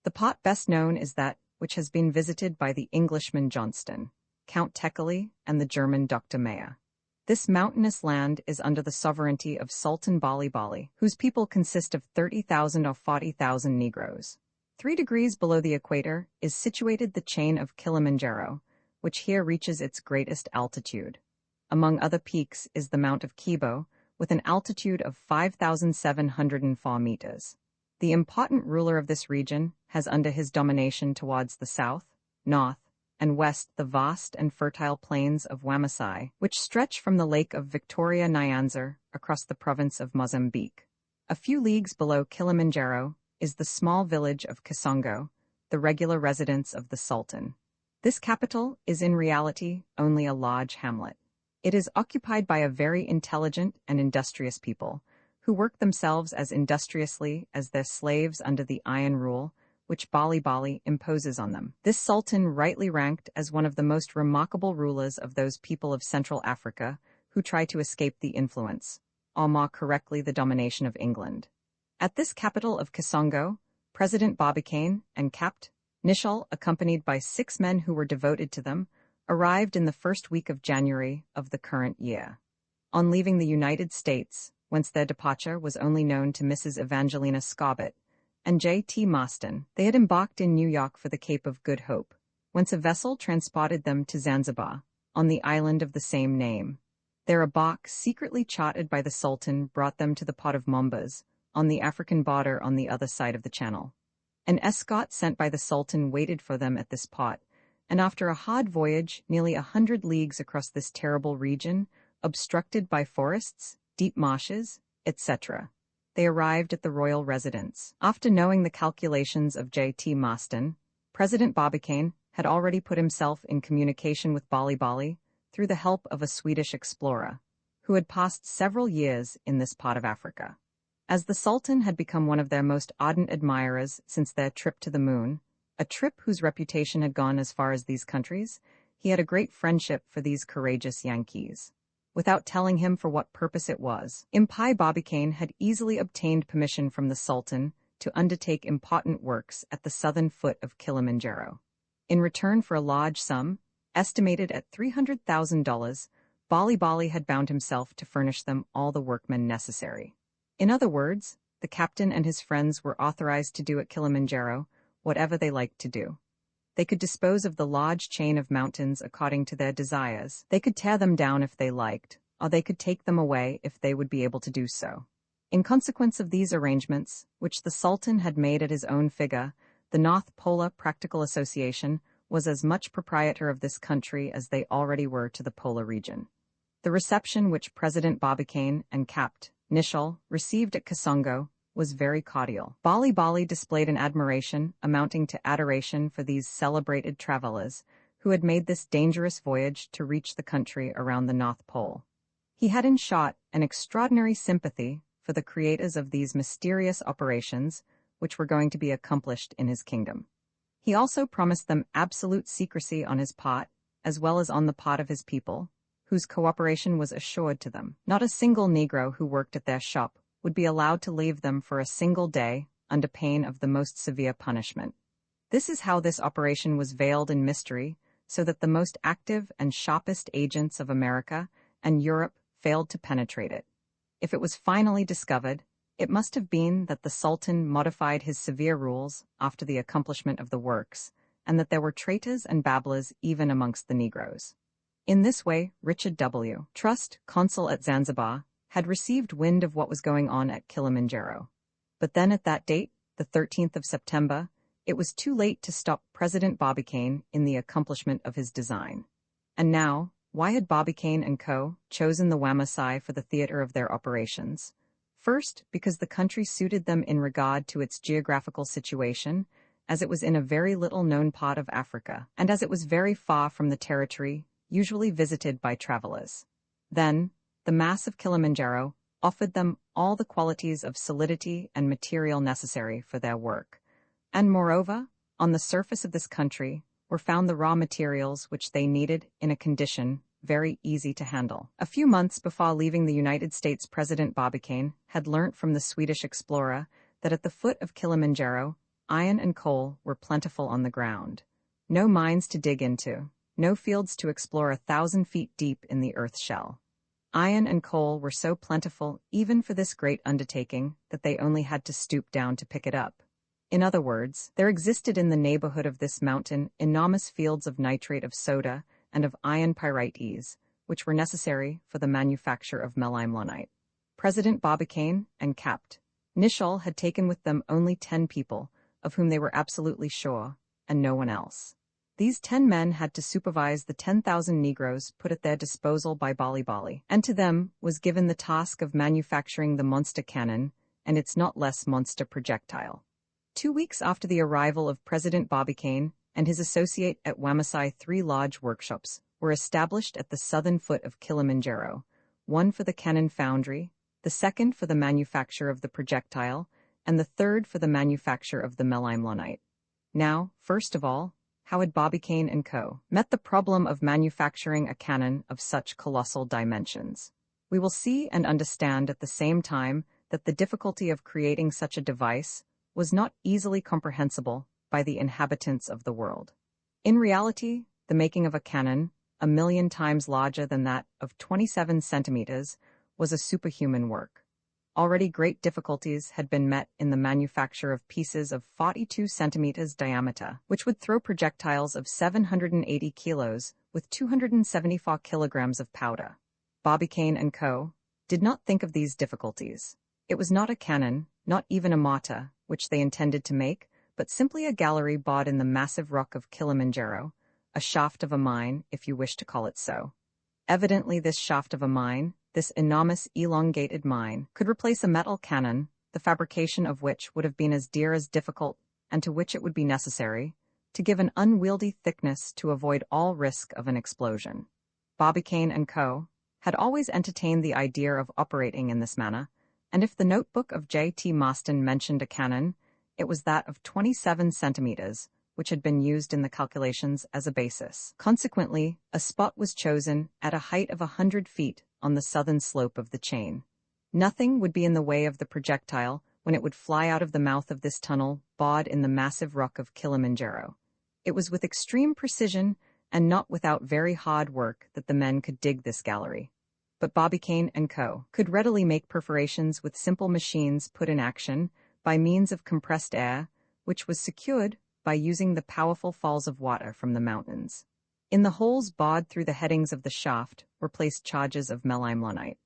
The part best known is that which has been visited by the Englishman Johnston, Count Tekeli, and the German Dr. Meyer. This mountainous land is under the sovereignty of Sultan Bali Bali, whose people consist of 30,000 or 40,000 Negroes. 3 degrees below the equator is situated the chain of Kilimanjaro, which here reaches its greatest altitude. Among other peaks is the Mount of Kibo, with an altitude of 5,704 meters. The important ruler of this region has under his domination towards the south, north, and west the vast and fertile plains of Wamasai, which stretch from the lake of Victoria Nyanza across the province of Mozambique. A few leagues below Kilimanjaro is the small village of Kisongo, the regular residence of the Sultan. This capital is in reality only a large hamlet. It is occupied by a very intelligent and industrious people, who work themselves as industriously as their slaves under the iron rule which Bali Bali imposes on them. This Sultan rightly ranked as one of the most remarkable rulers of those people of Central Africa who try to escape the influence, or more correctly the domination of England. At this capital of Kisongo, President Barbicane and Capt. Nicholl, accompanied by 6 men who were devoted to them, arrived in the first week of January of the current year. On leaving the United States, whence their departure was only known to Mrs. Evangelina Scobbett and J.T. Maston, they had embarked in New York for the Cape of Good Hope, whence a vessel transported them to Zanzibar, on the island of the same name. There a bark secretly chartered by the Sultan brought them to the port of Mombas, on the African border on the other side of the channel. An escort sent by the Sultan waited for them at this port, and after a hard voyage nearly 100 leagues across this terrible region, obstructed by forests, deep marshes, etc., they arrived at the royal residence. After knowing the calculations of J.T. Maston, President Barbicane had already put himself in communication with Bali Bali through the help of a Swedish explorer, who had passed several years in this part of Africa. As the Sultan had become one of their most ardent admirers since their trip to the moon, a trip whose reputation had gone as far as these countries, he had a great friendship for these courageous Yankees. Without telling him for what purpose it was, Impai Barbicane had easily obtained permission from the Sultan to undertake important works at the southern foot of Kilimanjaro. In return for a large sum, estimated at $300,000, Bali Bali had bound himself to furnish them all the workmen necessary. In other words, the captain and his friends were authorized to do at Kilimanjaro whatever they liked to do. They could dispose of the large chain of mountains according to their desires. They could tear them down if they liked, or they could take them away if they would be able to do so. In consequence of these arrangements, which the Sultan had made at his own figure, the North Polar Practical Association was as much proprietor of this country as they already were to the polar region. The reception which President Barbicane and Capt. Nicholl received at Kasongo was very cordial. Bali displayed an admiration amounting to adoration for these celebrated travelers who had made this dangerous voyage to reach the country around the North Pole. He had in short an extraordinary sympathy for the creators of these mysterious operations which were going to be accomplished in his kingdom. He also promised them absolute secrecy on his part, as well as on the part of his people, whose cooperation was assured to them. Not a single Negro who worked at their shop would be allowed to leave them for a single day under pain of the most severe punishment. This is how this operation was veiled in mystery, so that the most active and sharpest agents of America and Europe failed to penetrate it. If it was finally discovered, it must have been that the Sultan modified his severe rules after the accomplishment of the works, and that there were traitors and babblers even amongst the Negroes. In this way, Richard W. Trust, consul at Zanzibar, had received wind of what was going on at Kilimanjaro. But then at that date, the 13th of September, it was too late to stop President Barbicane in the accomplishment of his design. And now, why had Barbicane and Co. chosen the Wamasai for the theater of their operations? First, because the country suited them in regard to its geographical situation, as it was in a very little-known part of Africa, and as it was very far from the territory usually visited by travelers. Then, the mass of Kilimanjaro offered them all the qualities of solidity and material necessary for their work. And moreover, on the surface of this country were found the raw materials which they needed in a condition very easy to handle. A few months before leaving the United States, President Barbicane had learnt from the Swedish explorer that at the foot of Kilimanjaro, iron and coal were plentiful on the ground. No mines to dig into, no fields to explore 1,000 feet deep in the earth's shell. Iron and coal were so plentiful even for this great undertaking that they only had to stoop down to pick it up. In other words, there existed in the neighborhood of this mountain enormous fields of nitrate of soda and of iron pyrites, which were necessary for the manufacture of melimmonite. President Barbicane and Capt. Nicholl had taken with them only 10 people, of whom they were absolutely sure, and no one else. These 10 men had to supervise the 10,000 Negroes put at their disposal by Bali, and to them was given the task of manufacturing the monster cannon and its not less monster projectile. 2 weeks after the arrival of President Barbicane and his associate at Wamasai, 3 large workshops were established at the southern foot of Kilimanjaro, one for the cannon foundry, the second for the manufacture of the projectile, and the third for the manufacture of the melimmonite. Now, first of all, how had Barbicane and Co. met the problem of manufacturing a cannon of such colossal dimensions? We will see and understand at the same time that the difficulty of creating such a device was not easily comprehensible by the inhabitants of the world. In reality, the making of a cannon, 1,000,000 times larger than that of 27 centimeters, was a superhuman work. Already great difficulties had been met in the manufacture of pieces of 42 centimeters diameter, which would throw projectiles of 780 kilos with 274 kilograms of powder. Barbicane and Co. did not think of these difficulties. It was not a cannon, not even a mortar, which they intended to make, but simply a gallery bored in the massive rock of Kilimanjaro, a shaft of a mine, if you wish to call it so. Evidently this shaft of a mine, this enormous elongated mine, could replace a metal cannon, the fabrication of which would have been as dear as difficult, and to which it would be necessary to give an unwieldy thickness to avoid all risk of an explosion. Barbicane and Co. had always entertained the idea of operating in this manner, and if the notebook of J.T. Maston mentioned a cannon, it was that of 27 centimeters, which had been used in the calculations as a basis. Consequently, a spot was chosen at a height of 100 feet on the southern slope of the chain. Nothing would be in the way of the projectile when it would fly out of the mouth of this tunnel bored in the massive rock of Kilimanjaro. It was with extreme precision and not without very hard work that the men could dig this gallery. But Barbicane and Co. could readily make perforations with simple machines put in action by means of compressed air, which was secured by using the powerful falls of water from the mountains. In the holes bored through the headings of the shaft were placed charges of melimmonite,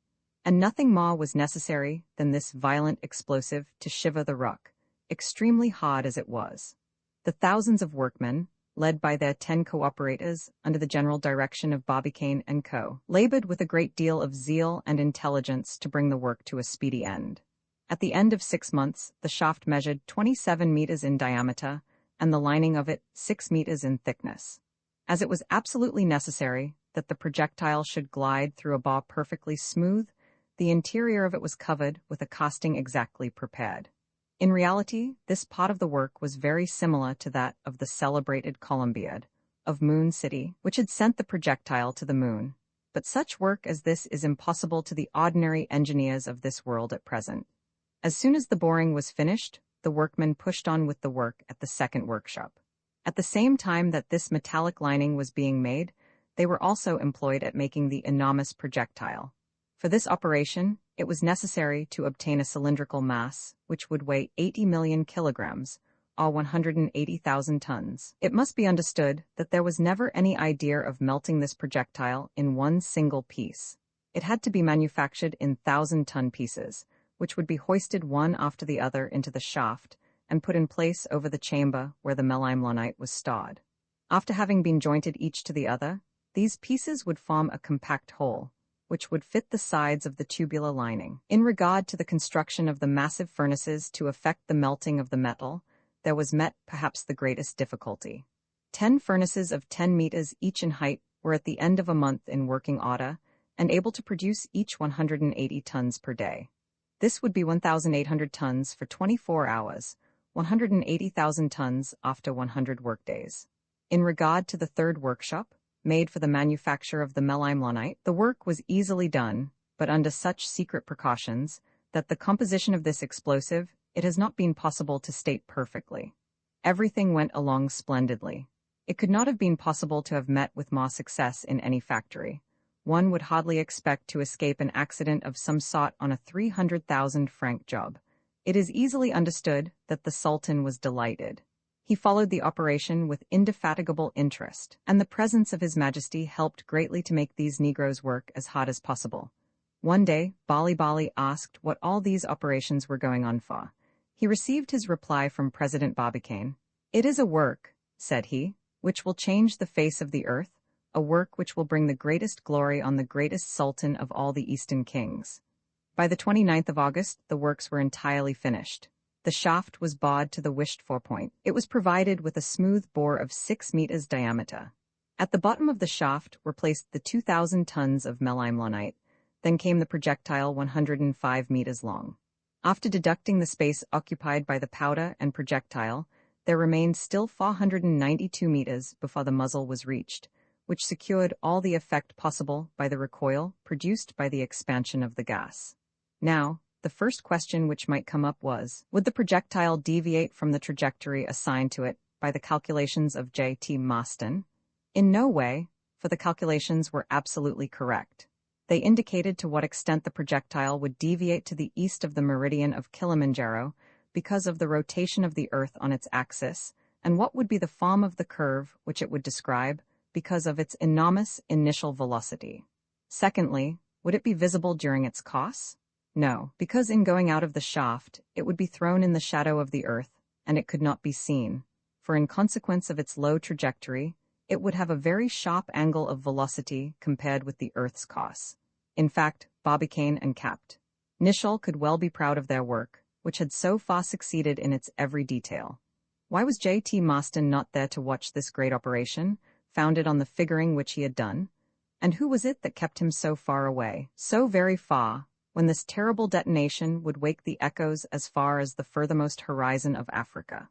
and nothing more was necessary than this violent explosive to shiver the rock, extremely hard as it was. The thousands of workmen, led by their 10 cooperators under the general direction of Barbicane and Co., labored with a great deal of zeal and intelligence to bring the work to a speedy end. At the end of 6 months, the shaft measured 27 meters in diameter, and the lining of it 6 meters in thickness. As it was absolutely necessary that the projectile should glide through a bar perfectly smooth, the interior of it was covered with a casting exactly prepared. In reality, this part of the work was very similar to that of the celebrated Columbiad of Moon City, which had sent the projectile to the moon. But such work as this is impossible to the ordinary engineers of this world at present. As soon as the boring was finished, the workmen pushed on with the work at the second workshop. At the same time that this metallic lining was being made, they were also employed at making the enormous projectile. For this operation, it was necessary to obtain a cylindrical mass, which would weigh 80 million kilograms, or 180,000 tons. It must be understood that there was never any idea of melting this projectile in one single piece. It had to be manufactured in 1,000-ton pieces, which would be hoisted one after the other into the shaft and put in place over the chamber where the melimmonite was stored. After having been jointed each to the other, these pieces would form a compact whole, which would fit the sides of the tubular lining. In regard to the construction of the massive furnaces to effect the melting of the metal, there was met perhaps the greatest difficulty. 10 furnaces of 10 meters each in height were at the end of a month in working order and able to produce each 180 tons per day. This would be 1,800 tons for 24 hours, 180,000 tons after 100 workdays. In regard to the third workshop, made for the manufacture of the melimmonite, the work was easily done, but under such secret precautions that the composition of this explosive it has not been possible to state perfectly. Everything went along splendidly. It could not have been possible to have met with more success in any factory. One would hardly expect to escape an accident of some sort on a 300,000 franc job. It is easily understood that the Sultan was delighted. He followed the operation with indefatigable interest, and the presence of His Majesty helped greatly to make these Negroes work as hard as possible. One day, Bali asked what all these operations were going on for. He received his reply from President Barbicane. "It is a work," said he, "which will change the face of the earth, a work which will bring the greatest glory on the greatest Sultan of all the Eastern kings." By the 29th of August, the works were entirely finished. The shaft was bored to the wished-for point. It was provided with a smooth bore of 6 meters diameter. At the bottom of the shaft were placed the 2,000 tons of melimmonite. Then came the projectile 105 meters long. After deducting the space occupied by the powder and projectile, there remained still 492 meters before the muzzle was reached, which secured all the effect possible by the recoil produced by the expansion of the gas. Now, the first question which might come up was, would the projectile deviate from the trajectory assigned to it by the calculations of J.T. Maston? In no way, for the calculations were absolutely correct. They indicated to what extent the projectile would deviate to the east of the meridian of Kilimanjaro because of the rotation of the Earth on its axis, and what would be the form of the curve which it would describe because of its enormous initial velocity. Secondly, would it be visible during its course? No, because in going out of the shaft, it would be thrown in the shadow of the Earth, and it could not be seen, for in consequence of its low trajectory, it would have a very sharp angle of velocity compared with the Earth's course. In fact, Barbicane and Capt. Nicholl could well be proud of their work, which had so far succeeded in its every detail. Why was J.T. Maston not there to watch this great operation, founded on the figuring which he had done? And who was it that kept him so far away, so very far, when this terrible detonation would wake the echoes as far as the furthermost horizon of Africa?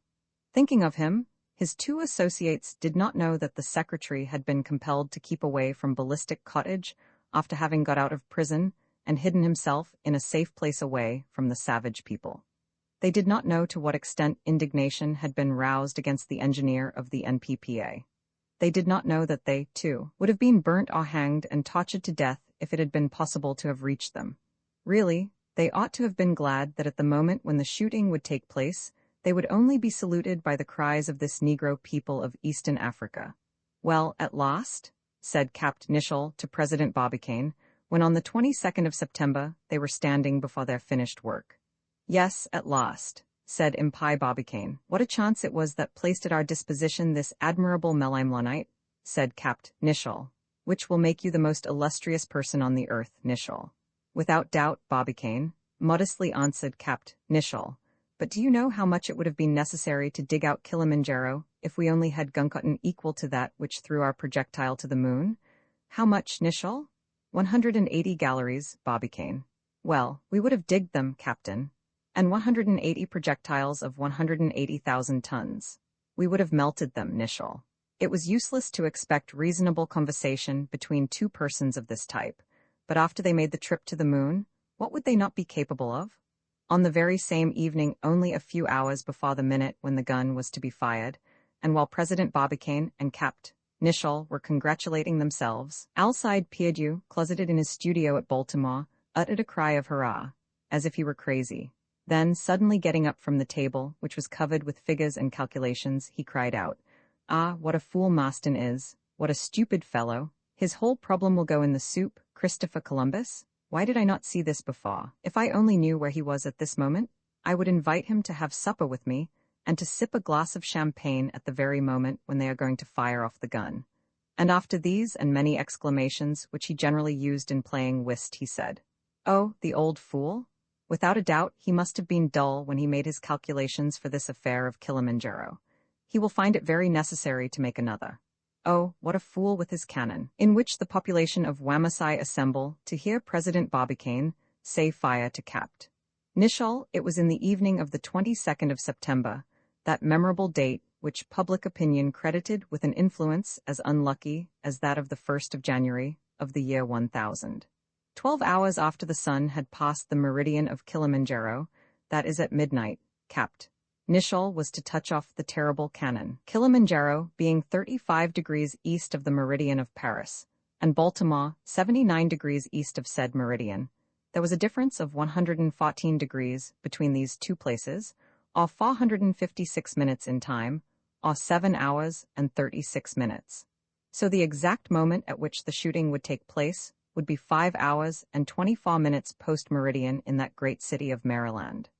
Thinking of him, his 2 associates did not know that the secretary had been compelled to keep away from Ballistic Cottage after having got out of prison and hidden himself in a safe place away from the savage people. They did not know to what extent indignation had been roused against the engineer of the NPPA. They did not know that they, too, would have been burnt or hanged and tortured to death if it had been possible to have reached them. Really, they ought to have been glad that at the moment when the shooting would take place, they would only be saluted by the cries of this Negro people of Eastern Africa. "Well, at last?" said Capt. Nicholl to President Barbicane, when on the 22nd of September they were standing before their finished work. "Yes, at last," said Impie Barbicane. "What a chance it was that placed at our disposition this admirable melimelonite," said Capt. Nicholl, "which will make you the most illustrious person on the earth, Nicholl." "Without doubt, Barbicane," modestly answered Capt. Nicholl. "But do you know how much it would have been necessary to dig out Kilimanjaro if we only had guncotton equal to that which threw our projectile to the moon?" "How much, Nicholl?" 180 galleries, Barbicane." "Well, we would have digged them, Captain. And 180 projectiles of 180,000 tons. We would have melted them, Nicholl." It was useless to expect reasonable conversation between two persons of this type, but after they made the trip to the moon, what would they not be capable of? On the very same evening, only a few hours before the minute when the gun was to be fired, and while President Barbicane and Capt. Nicholl were congratulating themselves, Alcide Pierdeux, closeted in his studio at Baltimore, uttered a cry of hurrah, as if he were crazy. Then, suddenly getting up from the table, which was covered with figures and calculations, he cried out, "Ah, what a fool Marston is! What a stupid fellow! His whole problem will go in the soup, Christopher Columbus! Why did I not see this before? If I only knew where he was at this moment, I would invite him to have supper with me, and to sip a glass of champagne at the very moment when they are going to fire off the gun." And after these and many exclamations which he generally used in playing whist, he said, "Oh, the old fool! Without a doubt, he must have been dull when he made his calculations for this affair of Kilimanjaro. He will find it very necessary to make another. Oh, what a fool with his cannon!" In which the population of Wamasai assemble to hear President Barbicane say fire to Capt. Nicholl. It was in the evening of the 22nd of September, that memorable date which public opinion credited with an influence as unlucky as that of the 1st of January of the year 1000. 12 hours after the sun had passed the meridian of Kilimanjaro, that is at midnight, Capt. Nicholl was to touch off the terrible cannon. Kilimanjaro being 35 degrees east of the meridian of Paris, and Baltimore 79 degrees east of said meridian, there was a difference of 114 degrees between these two places, or 456 minutes in time, or 7 hours and 36 minutes. So the exact moment at which the shooting would take place would be 5 hours and 24 minutes post-meridian in that great city of Maryland.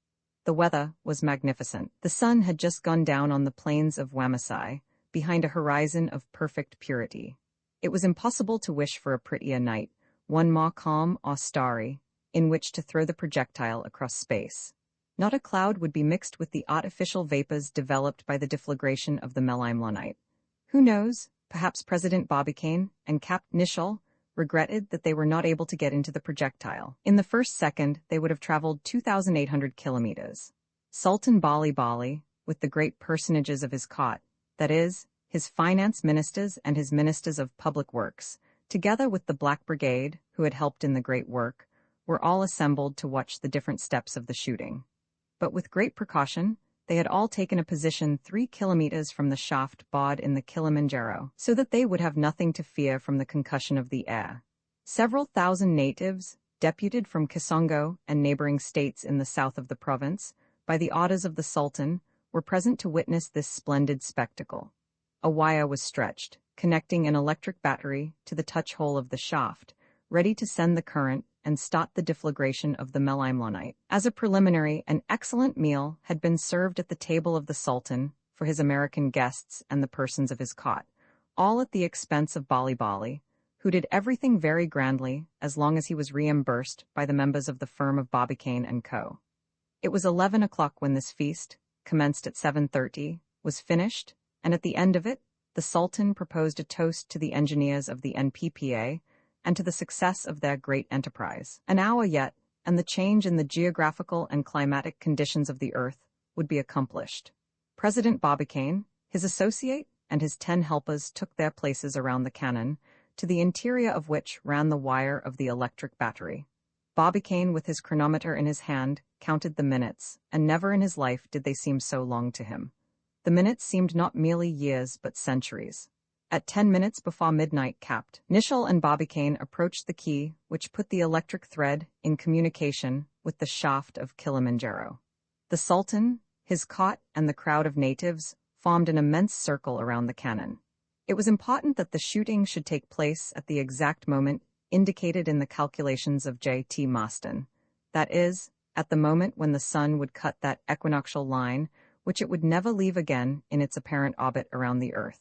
The weather was magnificent. The sun had just gone down on the plains of Wamasai, behind a horizon of perfect purity. It was impossible to wish for a prettier night, one more calm or starry, in which to throw the projectile across space. Not a cloud would be mixed with the artificial vapors developed by the deflagration of the melimelonite. Who knows, perhaps President Barbicane and Capt. Nicholl regretted that they were not able to get into the projectile. In the first second, they would have traveled 2,800 kilometers. Sultan Bali Bali, with the great personages of his court, that is, his finance ministers and his ministers of public works, together with the Black Brigade, who had helped in the great work, were all assembled to watch the different steps of the shooting. But with great precaution, they had all taken a position 3 kilometers from the shaft bored in the Kilimanjaro, so that they would have nothing to fear from the concussion of the air. Several thousand natives, deputed from Kisongo and neighboring states in the south of the province, by the orders of the Sultan, were present to witness this splendid spectacle. A wire was stretched, connecting an electric battery to the touch hole of the shaft, ready to send the current and stop the deflagration of the melimelonite. As a preliminary, an excellent meal had been served at the table of the Sultan for his American guests and the persons of his court, all at the expense of Bali Bali, who did everything very grandly as long as he was reimbursed by the members of the firm of Barbicane & Co. It was 11 o'clock when this feast, commenced at 7:30, was finished, and at the end of it, the Sultan proposed a toast to the engineers of the NPPA and to the success of their great enterprise. An hour yet, and the change in the geographical and climatic conditions of the earth would be accomplished. President Barbicane, his associate, and his 10 helpers took their places around the cannon, to the interior of which ran the wire of the electric battery. Barbicane, with his chronometer in his hand, counted the minutes, and never in his life did they seem so long to him. The minutes seemed not merely years but centuries. At 10 minutes before midnight capped, Nishal and Barbicane approached the key which put the electric thread in communication with the shaft of Kilimanjaro. The Sultan, his cot, and the crowd of natives formed an immense circle around the cannon. It was important that the shooting should take place at the exact moment indicated in the calculations of J.T. Maston, that is, at the moment when the sun would cut that equinoctial line which it would never leave again in its apparent orbit around the Earth.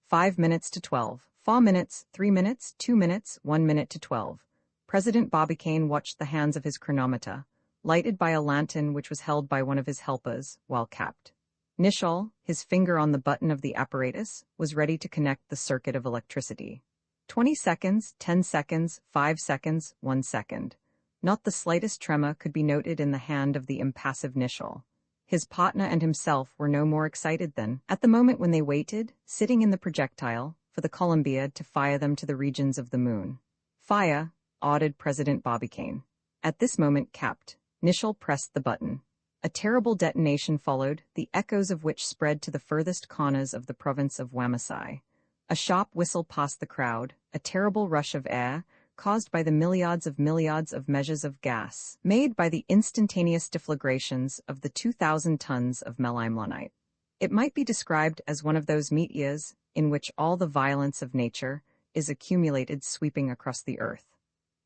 5 minutes to 12, 4 minutes, 3 minutes, 2 minutes, 1 minute to 12. President Barbicane watched the hands of his chronometer, lighted by a lantern which was held by one of his helpers, while capped. Nishal, his finger on the button of the apparatus, was ready to connect the circuit of electricity. 20 seconds, 10 seconds, 5 seconds, 1 second. Not the slightest tremor could be noted in the hand of the impassive Nishal. His partner and himself were no more excited than, at the moment when they waited, sitting in the projectile, for the Columbiad to fire them to the regions of the moon. Fire, ordered President Barbicane. At this moment capped, Nishal pressed the button. A terrible detonation followed, the echoes of which spread to the furthest corners of the province of Wamasai. A sharp whistle passed the crowd, a terrible rush of air, caused by the milliards of measures of gas, made by the instantaneous deflagrations of the 2,000 tons of melimmonite. It might be described as one of those meteors in which all the violence of nature is accumulated sweeping across the earth.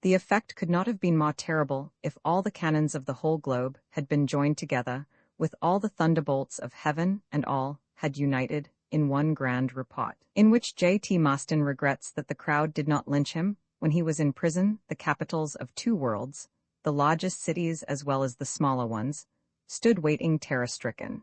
The effect could not have been more terrible if all the cannons of the whole globe had been joined together, with all the thunderbolts of heaven and all had united in one grand report, in which J.T. Maston regrets that the crowd did not lynch him when he was in prison. The capitals of two worlds, the largest cities as well as the smaller ones, stood waiting terror-stricken.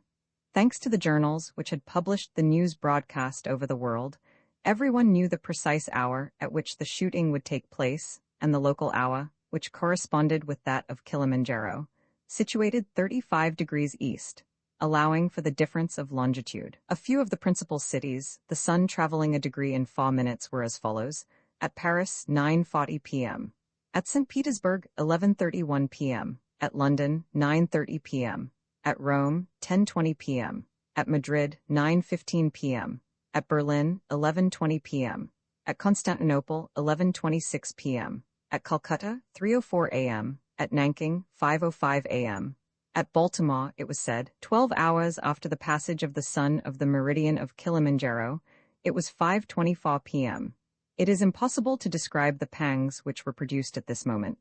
Thanks to the journals which had published the news broadcast over the world, everyone knew the precise hour at which the shooting would take place, and the local hour, which corresponded with that of Kilimanjaro, situated 35 degrees east, allowing for the difference of longitude. A few of the principal cities, the sun traveling a degree in 4 minutes, were as follows: at Paris, 9:40 p.m. At St. Petersburg, 11:31 p.m. At London, 9:30 p.m. At Rome, 10:20 p.m. At Madrid, 9:15 p.m. At Berlin, 11:20 p.m. At Constantinople, 11:26 p.m. At Calcutta, 3:04 a.m. At Nanking, 5:05 a.m. At Baltimore, it was said, 12 hours after the passage of the sun of the meridian of Kilimanjaro, it was 5:24 p.m. It is impossible to describe the pangs which were produced at this moment.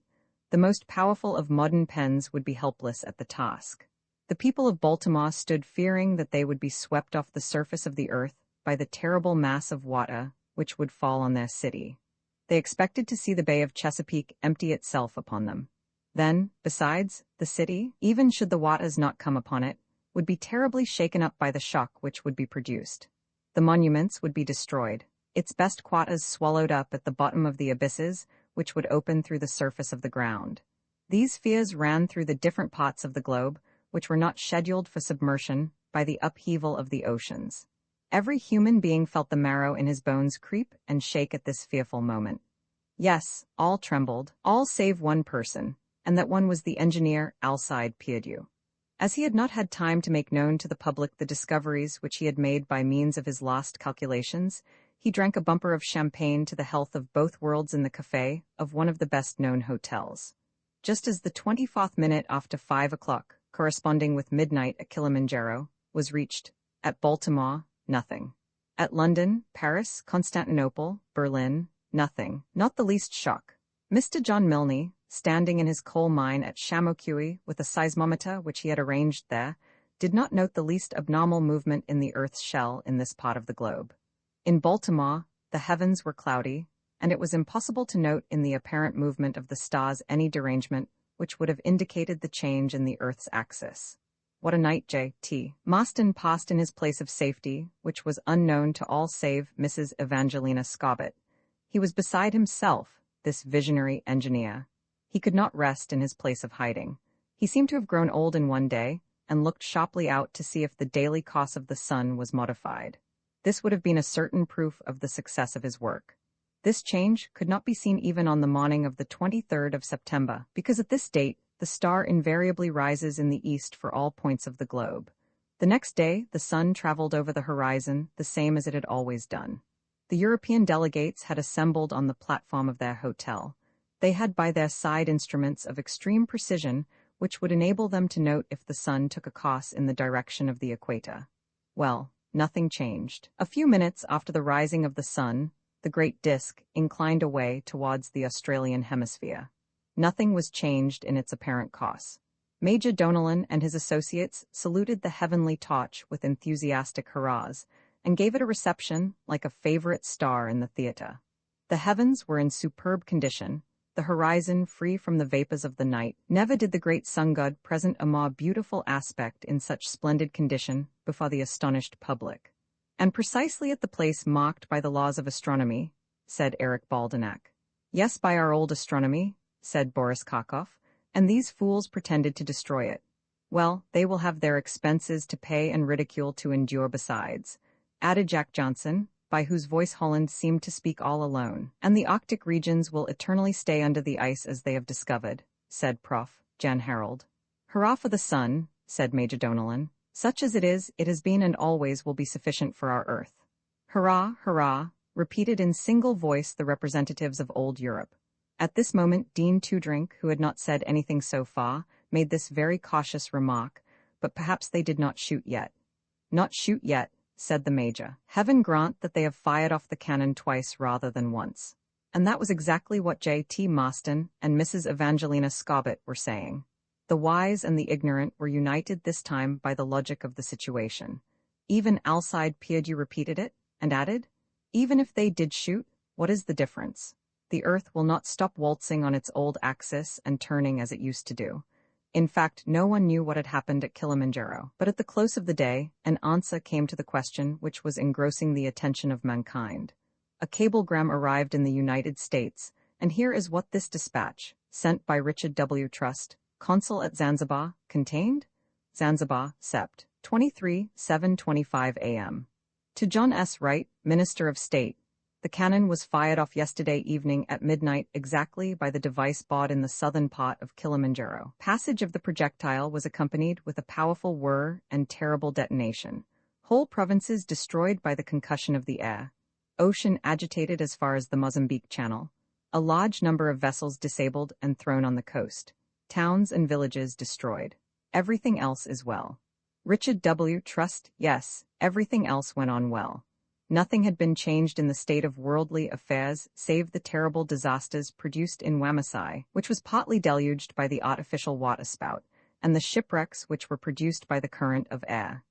The most powerful of modern pens would be helpless at the task. The people of Baltimore stood fearing that they would be swept off the surface of the earth by the terrible mass of water which would fall on their city. They expected to see the Bay of Chesapeake empty itself upon them. Then, besides, the city, even should the waters not come upon it, would be terribly shaken up by the shock which would be produced. The monuments would be destroyed, its best quarters swallowed up at the bottom of the abysses which would open through the surface of the ground. These fears ran through the different parts of the globe, which were not scheduled for submersion by the upheaval of the oceans. Every human being felt the marrow in his bones creep and shake at this fearful moment. Yes, all trembled, all save one person, and that one was the engineer Alcide Pierdeux. As he had not had time to make known to the public the discoveries which he had made by means of his last calculations, he drank a bumper of champagne to the health of both worlds in the café of one of the best-known hotels. Just as the 24th minute after 5 o'clock, corresponding with midnight at Kilimanjaro, was reached, at Baltimore, nothing. At London, Paris, Constantinople, Berlin, nothing, not the least shock. Mr. John Milne, standing in his coal mine at Chameauqui with a seismometer which he had arranged there, did not note the least abnormal movement in the earth's shell in this part of the globe. In Baltimore, the heavens were cloudy, and it was impossible to note in the apparent movement of the stars any derangement which would have indicated the change in the earth's axis. What a night J.T. Maston passed in his place of safety, which was unknown to all save Mrs. Evangelina Scobbit. He was beside himself, this visionary engineer. He could not rest in his place of hiding. He seemed to have grown old in one day, and looked sharply out to see if the daily course of the sun was modified. This would have been a certain proof of the success of his work. This change could not be seen even on the morning of the 23rd of September, because at this date the star invariably rises in the east for all points of the globe. The next day the sun traveled over the horizon the same as it had always done. The European delegates had assembled on the platform of their hotel. They had by their side instruments of extreme precision which would enable them to note if the sun took a course in the direction of the equator. Well, nothing changed. A few minutes after the rising of the sun, the great disk inclined away towards the Australian hemisphere. Nothing was changed in its apparent course. Major Donellan and his associates saluted the heavenly torch with enthusiastic hurrahs, and gave it a reception like a favorite star in the theater. The heavens were in superb condition, the horizon free from the vapors of the night. Never did the great sun god present a more beautiful aspect in such splendid condition before the astonished public. And precisely at the place marked by the laws of astronomy, said Eric Baldenak. Yes, by our old astronomy, said Boris Karkoff, and these fools pretended to destroy it. Well, they will have their expenses to pay and ridicule to endure besides, added Jack Johnson, by whose voice Holland seemed to speak all alone. And the Arctic regions will eternally stay under the ice as they have discovered, said Prof. Jan Harold. Hurrah for the sun, said Major Donellan. Such as it has been and always will be sufficient for our earth. Hurrah, hurrah, repeated in single voice the representatives of old Europe. At this moment Dean Toodrink, who had not said anything so far, made this very cautious remark, but perhaps they did not shoot yet. Not shoot yet, said the Major. Heaven grant that they have fired off the cannon twice rather than once. And that was exactly what J.T. Maston and Mrs. Evangelina Scobbit were saying. The wise and the ignorant were united this time by the logic of the situation. Even Alcide Pierdeux repeated it, and added, even if they did shoot, what is the difference? The earth will not stop waltzing on its old axis and turning as it used to do. In fact, no one knew what had happened at Kilimanjaro. But at the close of the day, an answer came to the question which was engrossing the attention of mankind. A cablegram arrived in the United States, and here is what this dispatch, sent by Richard W. Trust, consul at Zanzibar, contained. Zanzibar, Sept. 23, 7:25 a.m. To John S. Wright, Minister of State. The cannon was fired off yesterday evening at midnight exactly by the device bought in the southern part of Kilimanjaro. Passage of the projectile was accompanied with a powerful whir and terrible detonation. Whole provinces destroyed by the concussion of the air. Ocean agitated as far as the Mozambique Channel. A large number of vessels disabled and thrown on the coast. Towns and villages destroyed. Everything else is well. Richard W. Trust, yes, everything else went on well. Nothing had been changed in the state of worldly affairs save the terrible disasters produced in Wamasai, which was partly deluged by the artificial waterspout, and the shipwrecks which were produced by the current of air.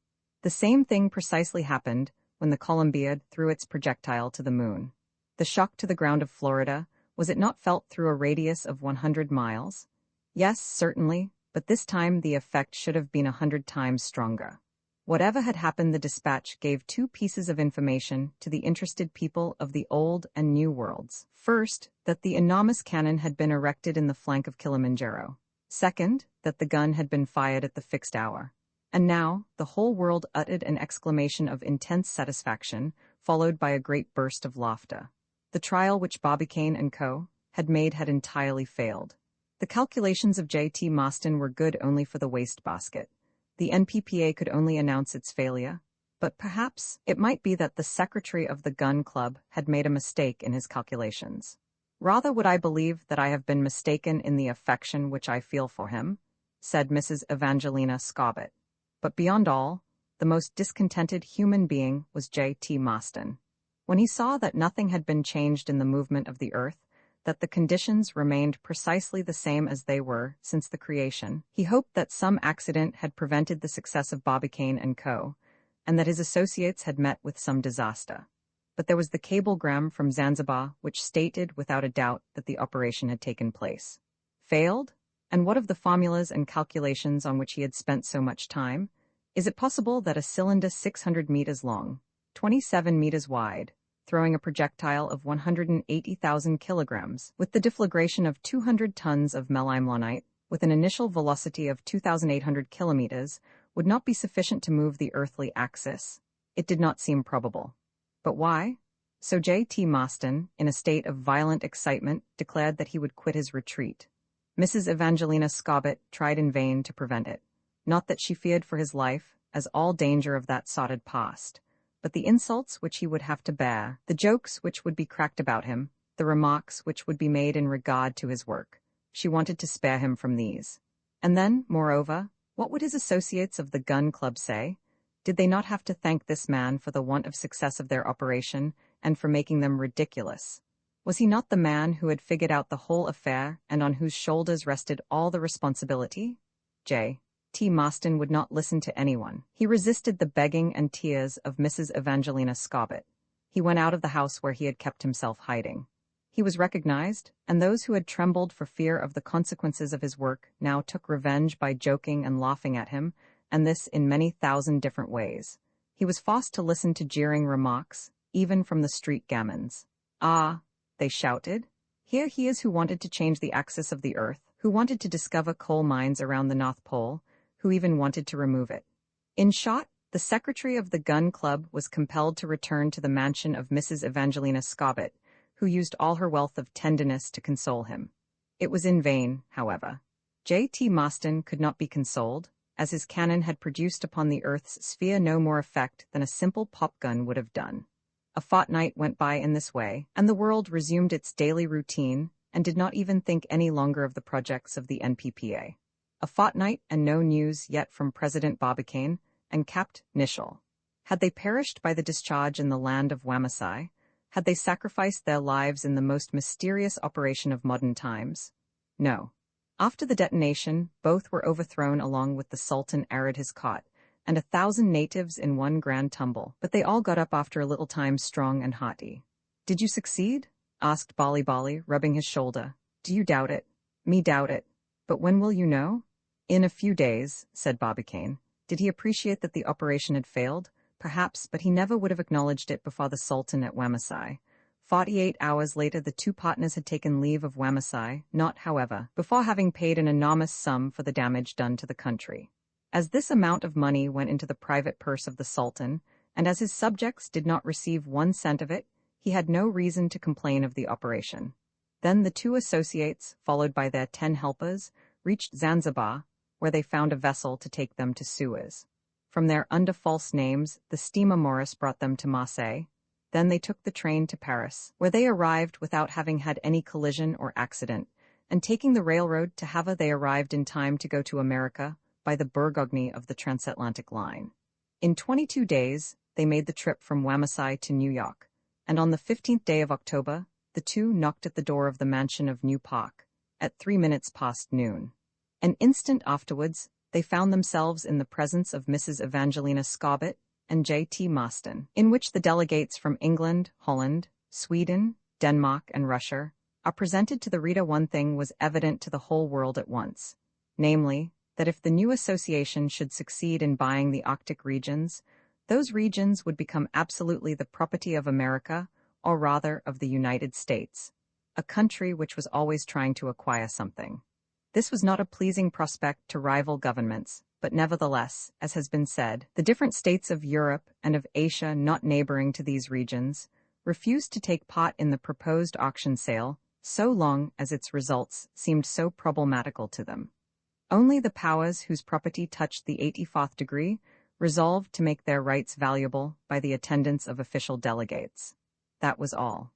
The same thing precisely happened when the Columbiad threw its projectile to the moon. The shock to the ground of Florida, was it not felt through a radius of 100 miles? Yes, certainly, but this time the effect should have been 100 times stronger. Whatever had happened, the dispatch gave two pieces of information to the interested people of the old and new worlds. First, that the enormous cannon had been erected in the flank of Kilimanjaro. Second, that the gun had been fired at the fixed hour. And now, the whole world uttered an exclamation of intense satisfaction, followed by a great burst of laughter. The trial which Barbicane and Co. had made had entirely failed. The calculations of J.T. Maston were good only for the wastebasket. The NPPA could only announce its failure, but perhaps it might be that the secretary of the gun club had made a mistake in his calculations. Rather would I believe that I have been mistaken in the affection which I feel for him, said Mrs. Evangelina Scobbit. But beyond all, the most discontented human being was J.T. Maston. When he saw that nothing had been changed in the movement of the earth, that the conditions remained precisely the same as they were since the creation, he hoped that some accident had prevented the success of Barbicane and Co., and that his associates had met with some disaster. But there was the cablegram from Zanzibar which stated without a doubt that the operation had taken place. Failed? And what of the formulas and calculations on which he had spent so much time? Is it possible that a cylinder 600 meters long, 27 meters wide, throwing a projectile of 180,000 kilograms, with the deflagration of 200 tons of melimlonite, with an initial velocity of 2,800 kilometers, would not be sufficient to move the earthly axis? It did not seem probable. But why? So J.T. Maston, in a state of violent excitement, declared that he would quit his retreat. Mrs. Evangelina Scobbit tried in vain to prevent it. Not that she feared for his life, as all danger of that sort had passed. but the insults which he would have to bear, the jokes which would be cracked about him, the remarks which would be made in regard to his work, she wanted to spare him from these. And then, moreover, what would his associates of the gun club say? Did they not have to thank this man for the want of success of their operation, and for making them ridiculous? Was he not the man who had figured out the whole affair, and on whose shoulders rested all the responsibility? J.T. Maston would not listen to anyone. He resisted the begging and tears of Mrs. Evangelina Scobbit. He went out of the house where he had kept himself hiding. He was recognized, and those who had trembled for fear of the consequences of his work now took revenge by joking and laughing at him, and this in many thousand different ways. He was forced to listen to jeering remarks, even from the street gamins. "Ah," they shouted, "here he is who wanted to change the axis of the earth, who wanted to discover coal mines around the North Pole, who even wanted to remove it." In short, the secretary of the gun club was compelled to return to the mansion of Mrs. Evangelina Scobbit, who used all her wealth of tenderness to console him. It was in vain, however. J.T. Maston could not be consoled, as his cannon had produced upon the earth's sphere no more effect than a simple pop-gun would have done. A fortnight went by in this way, and the world resumed its daily routine, and did not even think any longer of the projects of the NPPA. A fortnight and no news yet from President Barbicane and Capt. Nicholl. Had they perished by the discharge in the land of Wamasai? Had they sacrificed their lives in the most mysterious operation of modern times? No. After the detonation, both were overthrown along with the Sultan arid his cot, and 1,000 natives in one grand tumble, but they all got up after a little time strong and hearty. "Did you succeed?" asked Bali Bali, rubbing his shoulder. "Do you doubt it?" "Me doubt it. But when will you know?" "In a few days," said Barbicane. Did he appreciate that the operation had failed? Perhaps, but he never would have acknowledged it before the Sultan at Wamasai. 48 hours later the two partners had taken leave of Wamasai, not, however, before having paid an enormous sum for the damage done to the country. As this amount of money went into the private purse of the Sultan, and as his subjects did not receive 1 cent of it, he had no reason to complain of the operation. Then the two associates, followed by their 10 helpers, reached Zanzibar, where they found a vessel to take them to Suez. From there, under false names, the steamer Morris brought them to Marseille. Then they took the train to Paris, where they arrived without having had any collision or accident, and taking the railroad to Havre they arrived in time to go to America by the Bourgogne of the transatlantic line. In 22 days, they made the trip from Wamasai to New York, and on the 15th day of October, the two knocked at the door of the mansion of New Park, at 3 minutes past noon. An instant afterwards, they found themselves in the presence of Mrs. Evangelina Scobbit and J.T. Maston, in which the delegates from England, Holland, Sweden, Denmark, and Russia are presented to the reader. One thing was evident to the whole world at once, namely, that if the new association should succeed in buying the Arctic regions, those regions would become absolutely the property of America, or rather of the United States, a country which was always trying to acquire something. This was not a pleasing prospect to rival governments, but nevertheless, as has been said, the different states of Europe and of Asia not neighboring to these regions refused to take part in the proposed auction sale so long as its results seemed so problematical to them. Only the powers whose property touched the 84th degree resolved to make their rights valuable by the attendance of official delegates. That was all.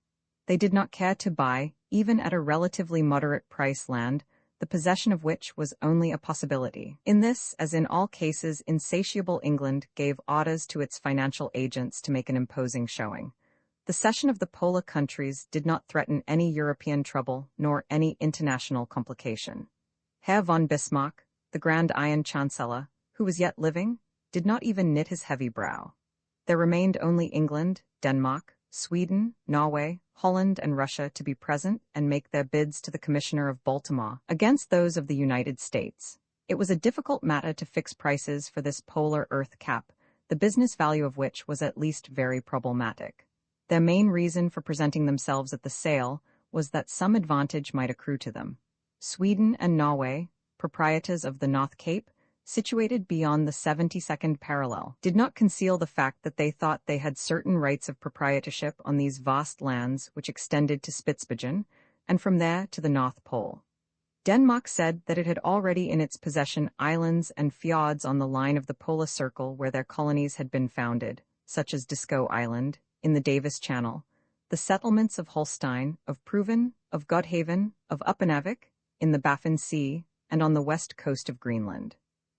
They did not care to buy, even at a relatively moderate price, land, the possession of which was only a possibility. In this, as in all cases, insatiable England gave orders to its financial agents to make an imposing showing. The cession of the Polar countries did not threaten any European trouble nor any international complication. Herr von Bismarck, the Grand Iron Chancellor, who was yet living, did not even knit his heavy brow. There remained only England, Denmark, Sweden, Norway, Holland, and Russia to be present and make their bids to the Commissioner of Baltimore against those of the United States. It was a difficult matter to fix prices for this polar earth cap, the business value of which was at least very problematic. Their main reason for presenting themselves at the sale was that some advantage might accrue to them. Sweden and Norway, proprietors of the North Cape, situated beyond the 72nd parallel, did not conceal the fact that they thought they had certain rights of proprietorship on these vast lands which extended to Spitzbergen, and from there to the North Pole. Denmark said that it had already in its possession islands and fjords on the line of the polar circle where their colonies had been founded, such as Disco Island, in the Davis Channel, the settlements of Holstein, of Proven, of Godhaven, of Upernavik, in the Baffin Sea, and on the west coast of Greenland.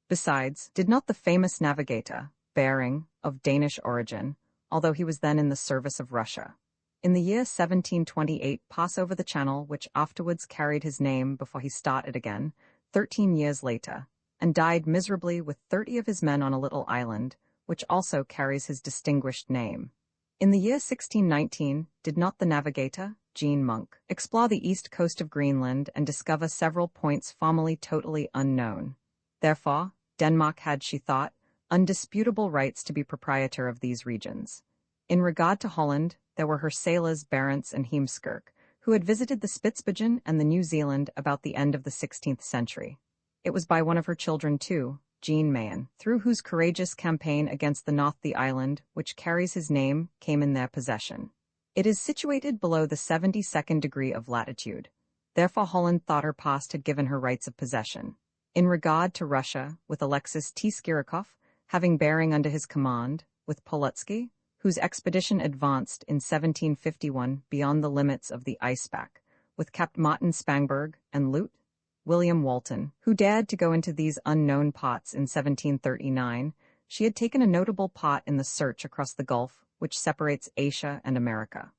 Besides, did not the famous navigator, Bering, of Danish origin, although he was then in the service of Russia, in the year 1728 pass over the channel which afterwards carried his name before he started again, 13 years later, and died miserably with 30 of his men on a little island, which also carries his distinguished name. In the year 1619, did not the navigator, Jean Monk, explore the east coast of Greenland and discover several points formerly totally unknown? Therefore, Denmark had, she thought, undisputable rights to be proprietor of these regions. In regard to Holland, there were her sailors Barentz and Heemskerk, who had visited the Spitzbergen and the New Zealand about the end of the 16th century. It was by one of her children, too, Jean Mayen, through whose courageous campaign against the North the island, which carries his name, came in their possession. It is situated below the 72nd degree of latitude. Therefore Holland thought her past had given her rights of possession. In regard to Russia, with Alexis T. Skirikov, having Bering under his command, with Polutsky, whose expedition advanced in 1751 beyond the limits of the icepack, with Captain Martin Spangberg and Lute, William Walton, who dared to go into these unknown parts in 1739, she had taken a notable part in the search across the Gulf, which separates Asia and America.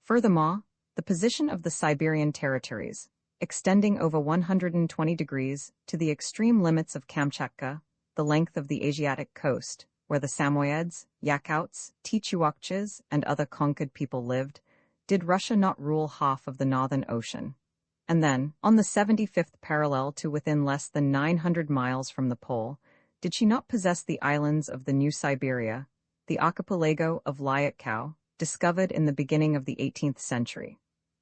Furthermore, the position of the Siberian territories, extending over 120 degrees to the extreme limits of Kamchatka, the length of the Asiatic coast, where the Samoyeds, Yakouts, Tichuakchas, and other conquered people lived, did Russia not rule half of the Northern Ocean? And then, on the 75th parallel to within less than 900 miles from the pole, did she not possess the islands of the New Siberia, the archipelago of Lyakau, discovered in the beginning of the 18th century?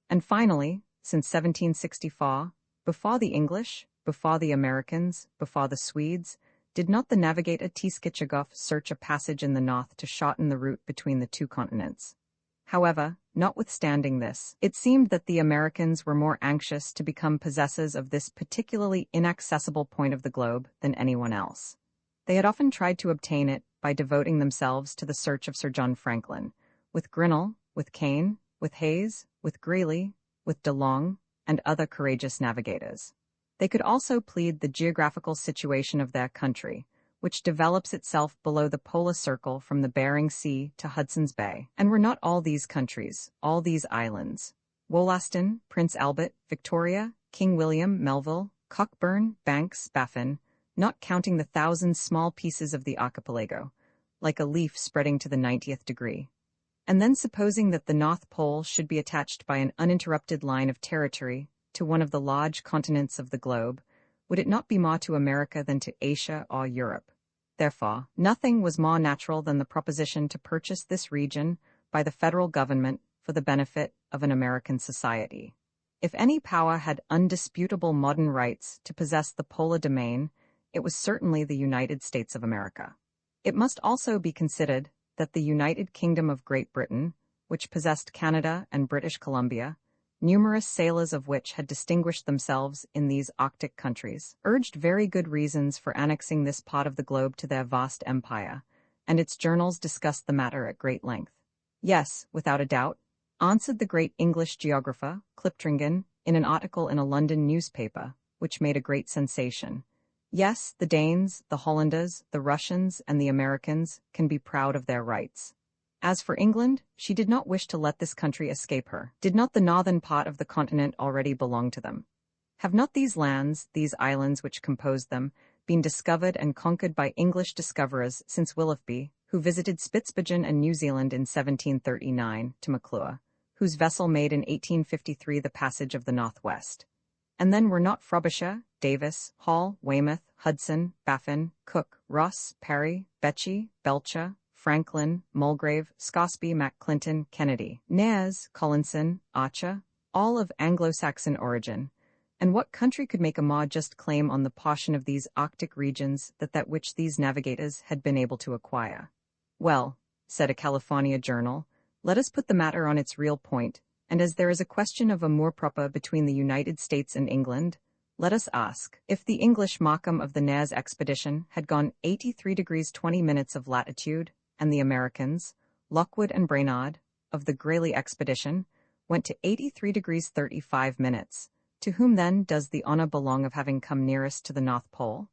And finally, since 1764, before the English, before the Americans, before the Swedes, did not the navigator Tiskitchagov search a passage in the north to shorten the route between the two continents? However, notwithstanding this, it seemed that the Americans were more anxious to become possessors of this particularly inaccessible point of the globe than anyone else. They had often tried to obtain it by devoting themselves to the search of Sir John Franklin, with Grinnell, with Kane, with Hayes, with Greeley, with De Long, and other courageous navigators. They could also plead the geographical situation of their country, which develops itself below the polar circle from the Bering Sea to Hudson's Bay. And were not all these countries, all these islands, Wollaston, Prince Albert, Victoria, King William, Melville, Cockburn, Banks, Baffin, not counting the 1,000 small pieces of the archipelago, like a leaf spreading to the 90th degree? And then supposing that the North Pole should be attached by an uninterrupted line of territory to one of the large continents of the globe, would it not be more to America than to Asia or Europe? Therefore, nothing was more natural than the proposition to purchase this region by the federal government for the benefit of an American society. If any power had undisputable modern rights to possess the polar domain, it was certainly the United States of America. It must also be considered that the United Kingdom of Great Britain, which possessed Canada and British Columbia, numerous sailors of which had distinguished themselves in these Arctic countries, urged very good reasons for annexing this part of the globe to their vast empire, and its journals discussed the matter at great length. Yes, without a doubt, answered the great English geographer, Cliptringen, in an article in a London newspaper, which made a great sensation. Yes, the Danes, the Hollanders, the Russians, and the Americans can be proud of their rights. As for England, she did not wish to let this country escape her. Did not the northern part of the continent already belong to them? Have not these lands, these islands which compose them, been discovered and conquered by English discoverers since Willoughby, who visited Spitzbergen and New Zealand in 1739, to McClure, whose vessel made in 1853 the passage of the Northwest? And then were not Frobisher, Davis, Hall, Weymouth, Hudson, Baffin, Cook, Ross, Parry, Betchy, Belcher, Franklin, Mulgrave, Scosby, McClinton, Kennedy, Nares, Collinson, Archer, all of Anglo-Saxon origin? And what country could make a more just claim on the portion of these Arctic regions that which these navigators had been able to acquire? Well, said a California journal, let us put the matter on its real point, and as there is a question of amour propre between the United States and England, let us ask, if the English Markham of the Nares expedition had gone 83 degrees 20 minutes of latitude, and the Americans, Lockwood and Brainard, of the Greely expedition, went to 83 degrees 35 minutes. To whom then does the honor belong of having come nearest to the North Pole?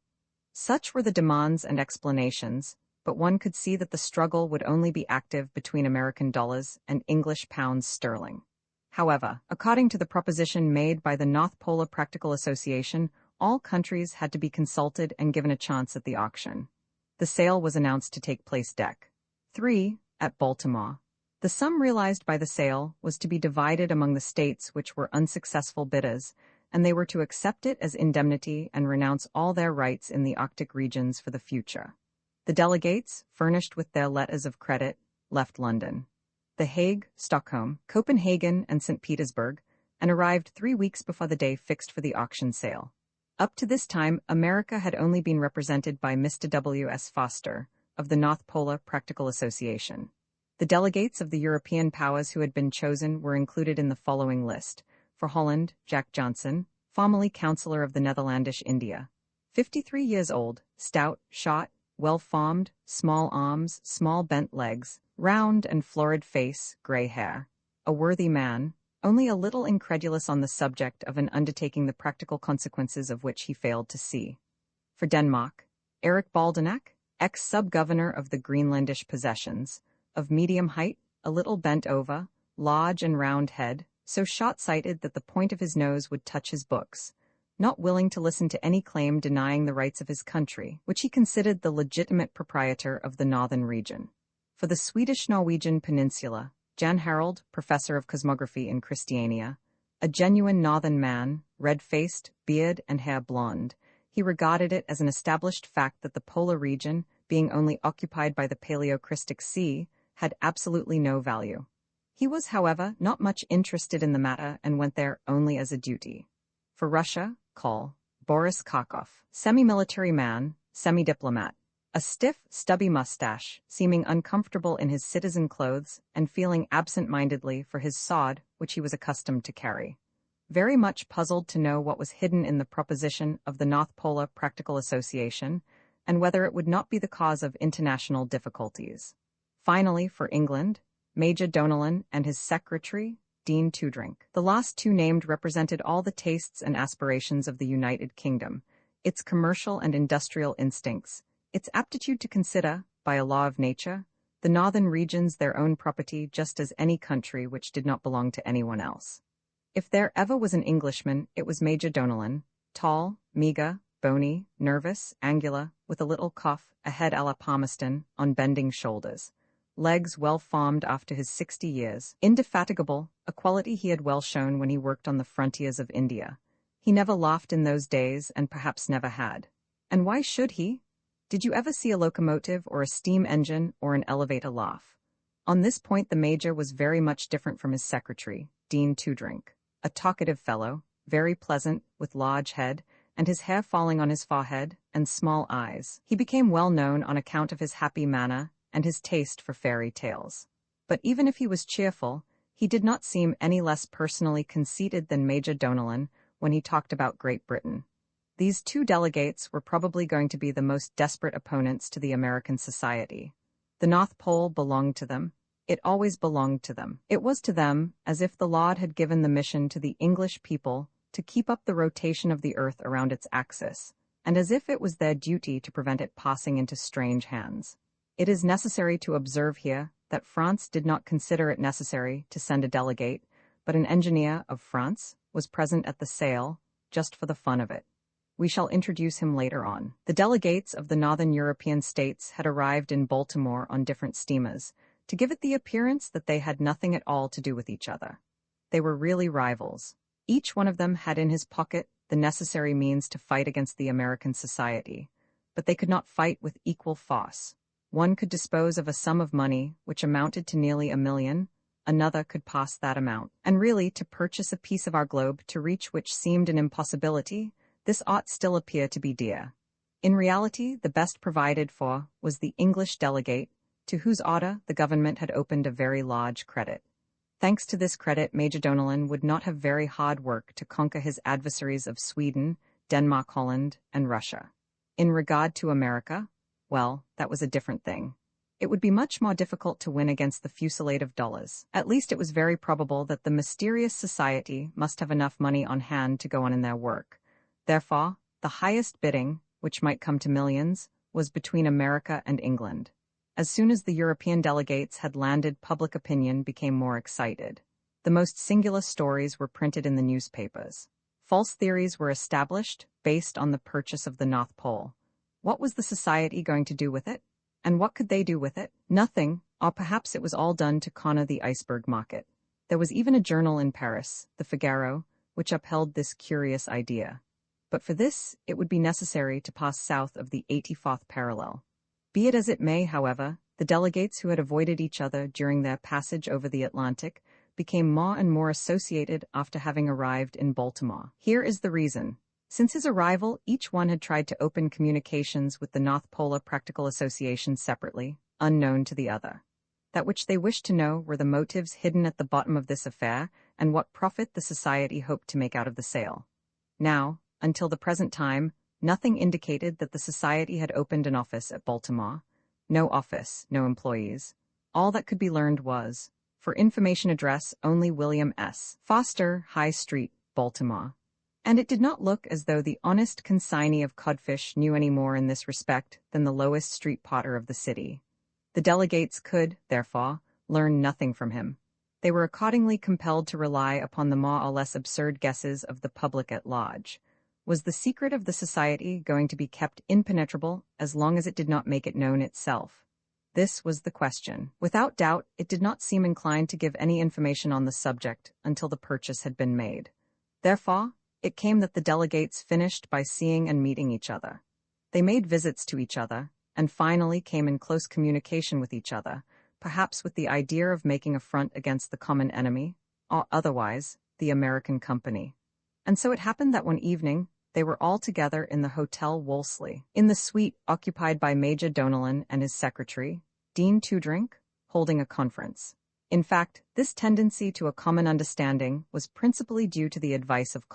Such were the demands and explanations, but one could see that the struggle would only be active between American dollars and English pounds sterling. However, according to the proposition made by the North Polar Practical Association, all countries had to be consulted and given a chance at the auction. The sale was announced to take place Dec. 3. At Baltimore. The sum realized by the sale was to be divided among the states which were unsuccessful bidders, and they were to accept it as indemnity and renounce all their rights in the Arctic regions for the future. The delegates, furnished with their letters of credit, left London, The Hague, Stockholm, Copenhagen, and St. Petersburg, and arrived 3 weeks before the day fixed for the auction sale. Up to this time, America had only been represented by Mr. W. S. Foster, of the North Polar Practical Association. The delegates of the European powers who had been chosen were included in the following list. For Holland, Jack Johnson, formerly Councillor of the Netherlandish India. 53 years old, stout, short, well-formed, small arms, small bent legs, round and florid face, grey hair. A worthy man, only a little incredulous on the subject of an undertaking the practical consequences of which he failed to see. For Denmark, Erik Baldenak, ex-sub-governor of the Greenlandish possessions, of medium height, a little bent over, large and round head, so short-sighted that the point of his nose would touch his books, not willing to listen to any claim denying the rights of his country, which he considered the legitimate proprietor of the northern region. For the Swedish-Norwegian peninsula, Jan Harald, professor of cosmography in Christiania, a genuine northern man, red-faced, beard and hair blonde, he regarded it as an established fact that the polar region, being only occupied by the Paleocrystic Sea, had absolutely no value. He was, however, not much interested in the matter and went there only as a duty. For Russia, Col. Boris Karkov, semi-military man, semi-diplomat, a stiff, stubby mustache, seeming uncomfortable in his citizen clothes and feeling absent-mindedly for his sword, which he was accustomed to carry. Very much puzzled to know what was hidden in the proposition of the North Polar Practical Association, and whether it would not be the cause of international difficulties. Finally, for England, Major Donellan and his secretary, Dean Toodrink. The last two named represented all the tastes and aspirations of the United Kingdom, its commercial and industrial instincts, its aptitude to consider, by a law of nature, the northern regions their own property just as any country which did not belong to anyone else. If there ever was an Englishman, it was Major Donellan, tall, meagre, bony, nervous, angular, with a little cough, a head a la Palmerston, on bending shoulders, legs well formed after his 60 years, indefatigable, a quality he had well shown when he worked on the frontiers of India. He never laughed in those days and perhaps never had. And why should he? Did you ever see a locomotive or a steam engine or an elevator laugh? On this point the major was very much different from his secretary, Dean Toodrink, a talkative fellow, very pleasant, with large head, and his hair falling on his forehead, and small eyes. He became well known on account of his happy manner and his taste for fairy tales. But even if he was cheerful, he did not seem any less personally conceited than Major Donellan when he talked about Great Britain. These two delegates were probably going to be the most desperate opponents to the American society. The North Pole belonged to them. It always belonged to them. It was to them as if the Lord had given the mission to the English people to keep up the rotation of the earth around its axis, and as if it was their duty to prevent it passing into strange hands. It is necessary to observe here that France did not consider it necessary to send a delegate, but an engineer of France was present at the sale just for the fun of it. We shall introduce him later on. The delegates of the northern European states had arrived in Baltimore on different steamers, to give it the appearance that they had nothing at all to do with each other. They were really rivals. Each one of them had in his pocket the necessary means to fight against the American society, but they could not fight with equal force. One could dispose of a sum of money which amounted to nearly $1 million, another could pass that amount. And really, to purchase a piece of our globe to reach which seemed an impossibility, this ought still appear to be dear. In reality, the best provided for was the English delegate, to whose order the government had opened a very large credit. Thanks to this credit, Major Donellan would not have very hard work to conquer his adversaries of Sweden, Denmark, Holland, and Russia. In regard to America, well, that was a different thing. it would be much more difficult to win against the fusillade of dollars. At least it was very probable that the mysterious society must have enough money on hand to go on in their work. Therefore, the highest bidding, which might come to millions, was between America and England. As soon as the European delegates had landed, public opinion became more excited. The most singular stories were printed in the newspapers. False theories were established based on the purchase of the North Pole. What was the society going to do with it? And what could they do with it? Nothing, or perhaps it was all done to corner the iceberg market. There was even a journal in Paris, the Figaro, which upheld this curious idea. But for this, it would be necessary to pass south of the 84th parallel. Be it as it may, however, the delegates who had avoided each other during their passage over the Atlantic became more and more associated after having arrived in Baltimore. Here is the reason. Since his arrival, each one had tried to open communications with the North Polar Practical Association separately, unknown to the other. That which they wished to know were the motives hidden at the bottom of this affair and what profit the society hoped to make out of the sale. Now, until the present time, nothing indicated that the society had opened an office at Baltimore. No office, no employees. All that could be learned was, for information address, only William S. Foster, High Street, Baltimore. And it did not look as though the honest consignee of codfish knew any more in this respect than the lowest street potter of the city. The delegates could, therefore, learn nothing from him. They were accordingly compelled to rely upon the more or less absurd guesses of the public at large. Was the secret of the society going to be kept impenetrable as long as it did not make it known itself? This was the question. Without doubt, it did not seem inclined to give any information on the subject until the purchase had been made. Therefore, it came that the delegates finished by seeing and meeting each other. They made visits to each other, and finally came in close communication with each other, perhaps with the idea of making a front against the common enemy, or otherwise, the American company. And so it happened that one evening, they were all together in the Hotel Wolseley, in the suite occupied by Major Donellan and his secretary, Dean Toodrink, holding a conference. In fact, this tendency to a common understanding was principally due to the advice of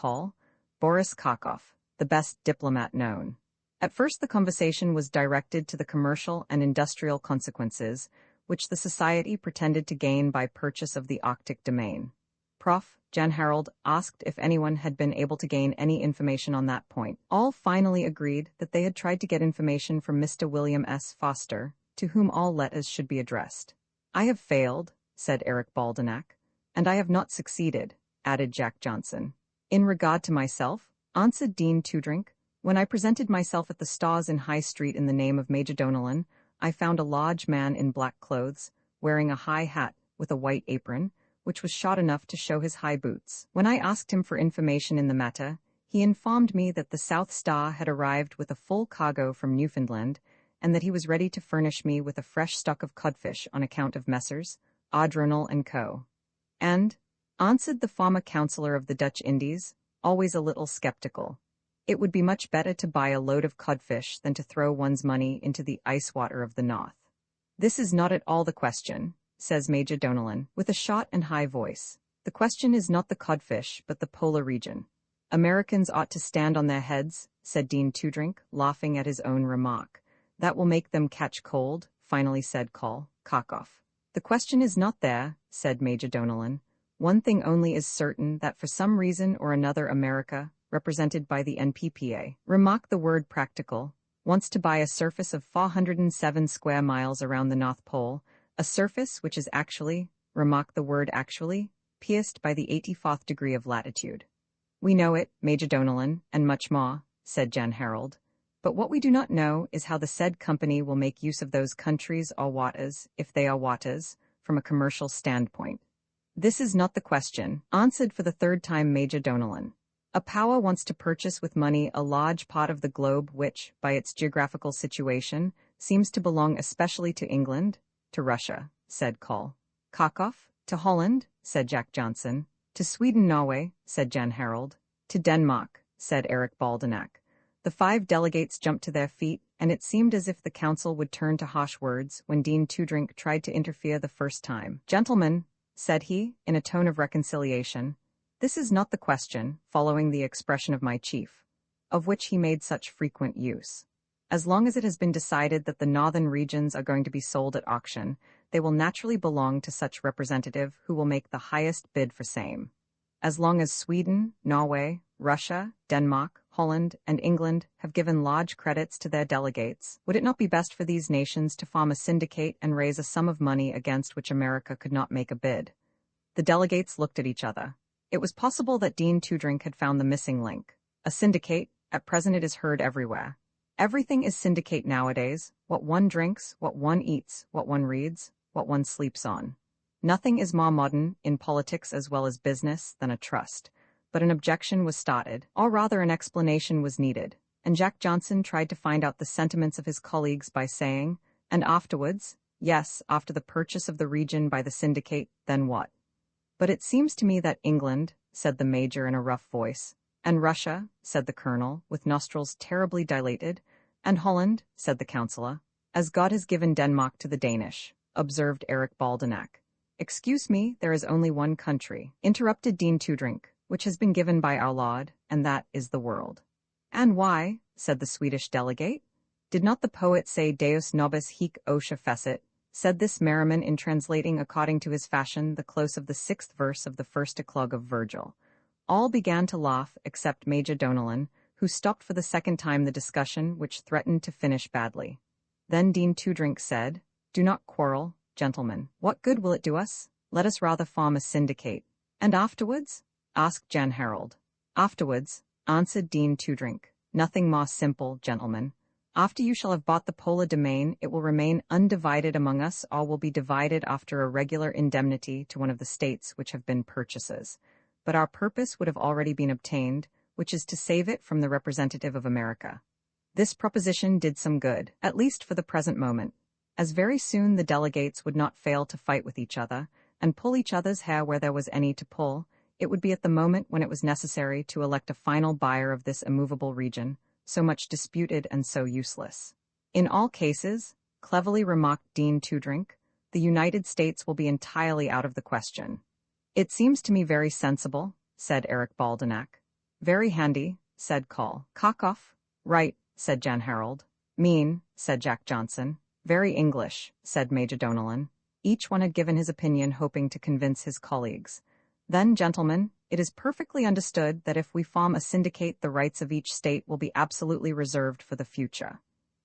Boris Karkof, the best diplomat known. At first the conversation was directed to the commercial and industrial consequences, which the society pretended to gain by purchase of the Arctic domain. Prof. Jan Harold asked if anyone had been able to gain any information on that point. All finally agreed that they had tried to get information from Mr. William S. Foster, to whom all letters should be addressed. "I have failed," said Eric Baldenak. "And I have not succeeded," added Jack Johnson. "In regard to myself," answered Dean Toodrink, "when I presented myself at the Stars in High Street in the name of Major Donellan, I found a large man in black clothes, wearing a high hat with a white apron, which was short enough to show his high boots. When I asked him for information in the matter, he informed me that the South Star had arrived with a full cargo from Newfoundland, and that he was ready to furnish me with a fresh stock of codfish on account of Messrs. Ardronal and Co. And, answered the former councillor of the Dutch Indies, always a little skeptical, it would be much better to buy a load of codfish than to throw one's money into the ice water of the north. This is not at all the question, says Major Donellan, with a short and high voice. The question is not the codfish, but the polar region. Americans ought to stand on their heads, said Dean Toodrink, laughing at his own remark. That will make them catch cold, finally said Karkof. The question is not there, said Major Donellan. One thing only is certain, that for some reason or another America, represented by the NPPA, remark the word practical, wants to buy a surface of 407 square miles around the North Pole, a surface which is actually, remark the word actually, pierced by the 84th degree of latitude. We know it, Major Donellan, and much more, said Jan Harold. But what we do not know is how the said company will make use of those countries or waters, if they are waters, from a commercial standpoint. This is not the question, answered for the third time Major Donellan. A power wants to purchase with money a large part of the globe which, by its geographical situation, seems to belong especially to England, to Russia, said Karkof, to Holland, said Jack Johnson, to Sweden, Norway, said Jan Harold, to Denmark, said Eric Baldenak. The 5 delegates jumped to their feet, and it seemed as if the council would turn to harsh words when Dean Toodrink tried to interfere the first time. "Gentlemen," said he, in a tone of reconciliation, "this is not the question," following the expression of my chief, of which he made such frequent use. As long as it has been decided that the northern regions are going to be sold at auction, they will naturally belong to such representative who will make the highest bid for same. As long as Sweden, Norway, Russia, Denmark, Holland, and England have given large credits to their delegates, would it not be best for these nations to form a syndicate and raise a sum of money against which America could not make a bid? The delegates looked at each other. It was possible that Dean Toodrink had found the missing link. A syndicate, at present it is heard everywhere. Everything is syndicate nowadays, what one drinks, what one eats, what one reads, what one sleeps on. Nothing is more modern, in politics as well as business, than a trust. But an objection was started, or rather an explanation was needed, and Jack Johnson tried to find out the sentiments of his colleagues by saying, "And afterwards? Yes, after the purchase of the region by the syndicate, then what?" "But it seems to me that England," said the major in a rough voice, "and Russia," said the colonel, with nostrils terribly dilated, "and Holland," said the councillor. "As God has given Denmark to the Danish," observed Eric Baldenak. "Excuse me, there is only one country," interrupted Dean Toodrink, "which has been given by our Lord, and that is the world." "And why?" said the Swedish delegate. "Did not the poet say Deus nobis hic otia fecit?" said this merriman in translating according to his fashion the close of the 6th verse of the first eclogue of Virgil. All began to laugh except Major Donellan, who stopped for the second time the discussion which threatened to finish badly. Then Dean Toodrink said, "Do not quarrel, gentlemen. What good will it do us? Let us rather form a syndicate." "And afterwards?" asked Jan Harold. "Afterwards," answered Dean Toodrink, "nothing more simple, gentlemen. After you shall have bought the Polar domain, it will remain undivided among us, or will be divided after a regular indemnity to one of the states which have been purchasers. But our purpose would have already been obtained, which is to save it from the representative of America." This proposition did some good, at least for the present moment, as very soon the delegates would not fail to fight with each other, and pull each other's hair where there was any to pull. It would be at the moment when it was necessary to elect a final buyer of this immovable region, so much disputed and so useless. "In all cases," cleverly remarked Dean Toodrink, "the United States will be entirely out of the question." "It seems to me very sensible," said Eric Baldenak. "Very handy," said Col. Cockhoff. "Right," said Jan Harold. "Mean," said Jack Johnson. "Very English," said Major Donellan. Each one had given his opinion, hoping to convince his colleagues. "Then, gentlemen, it is perfectly understood that if we form a syndicate, the rights of each state will be absolutely reserved for the future."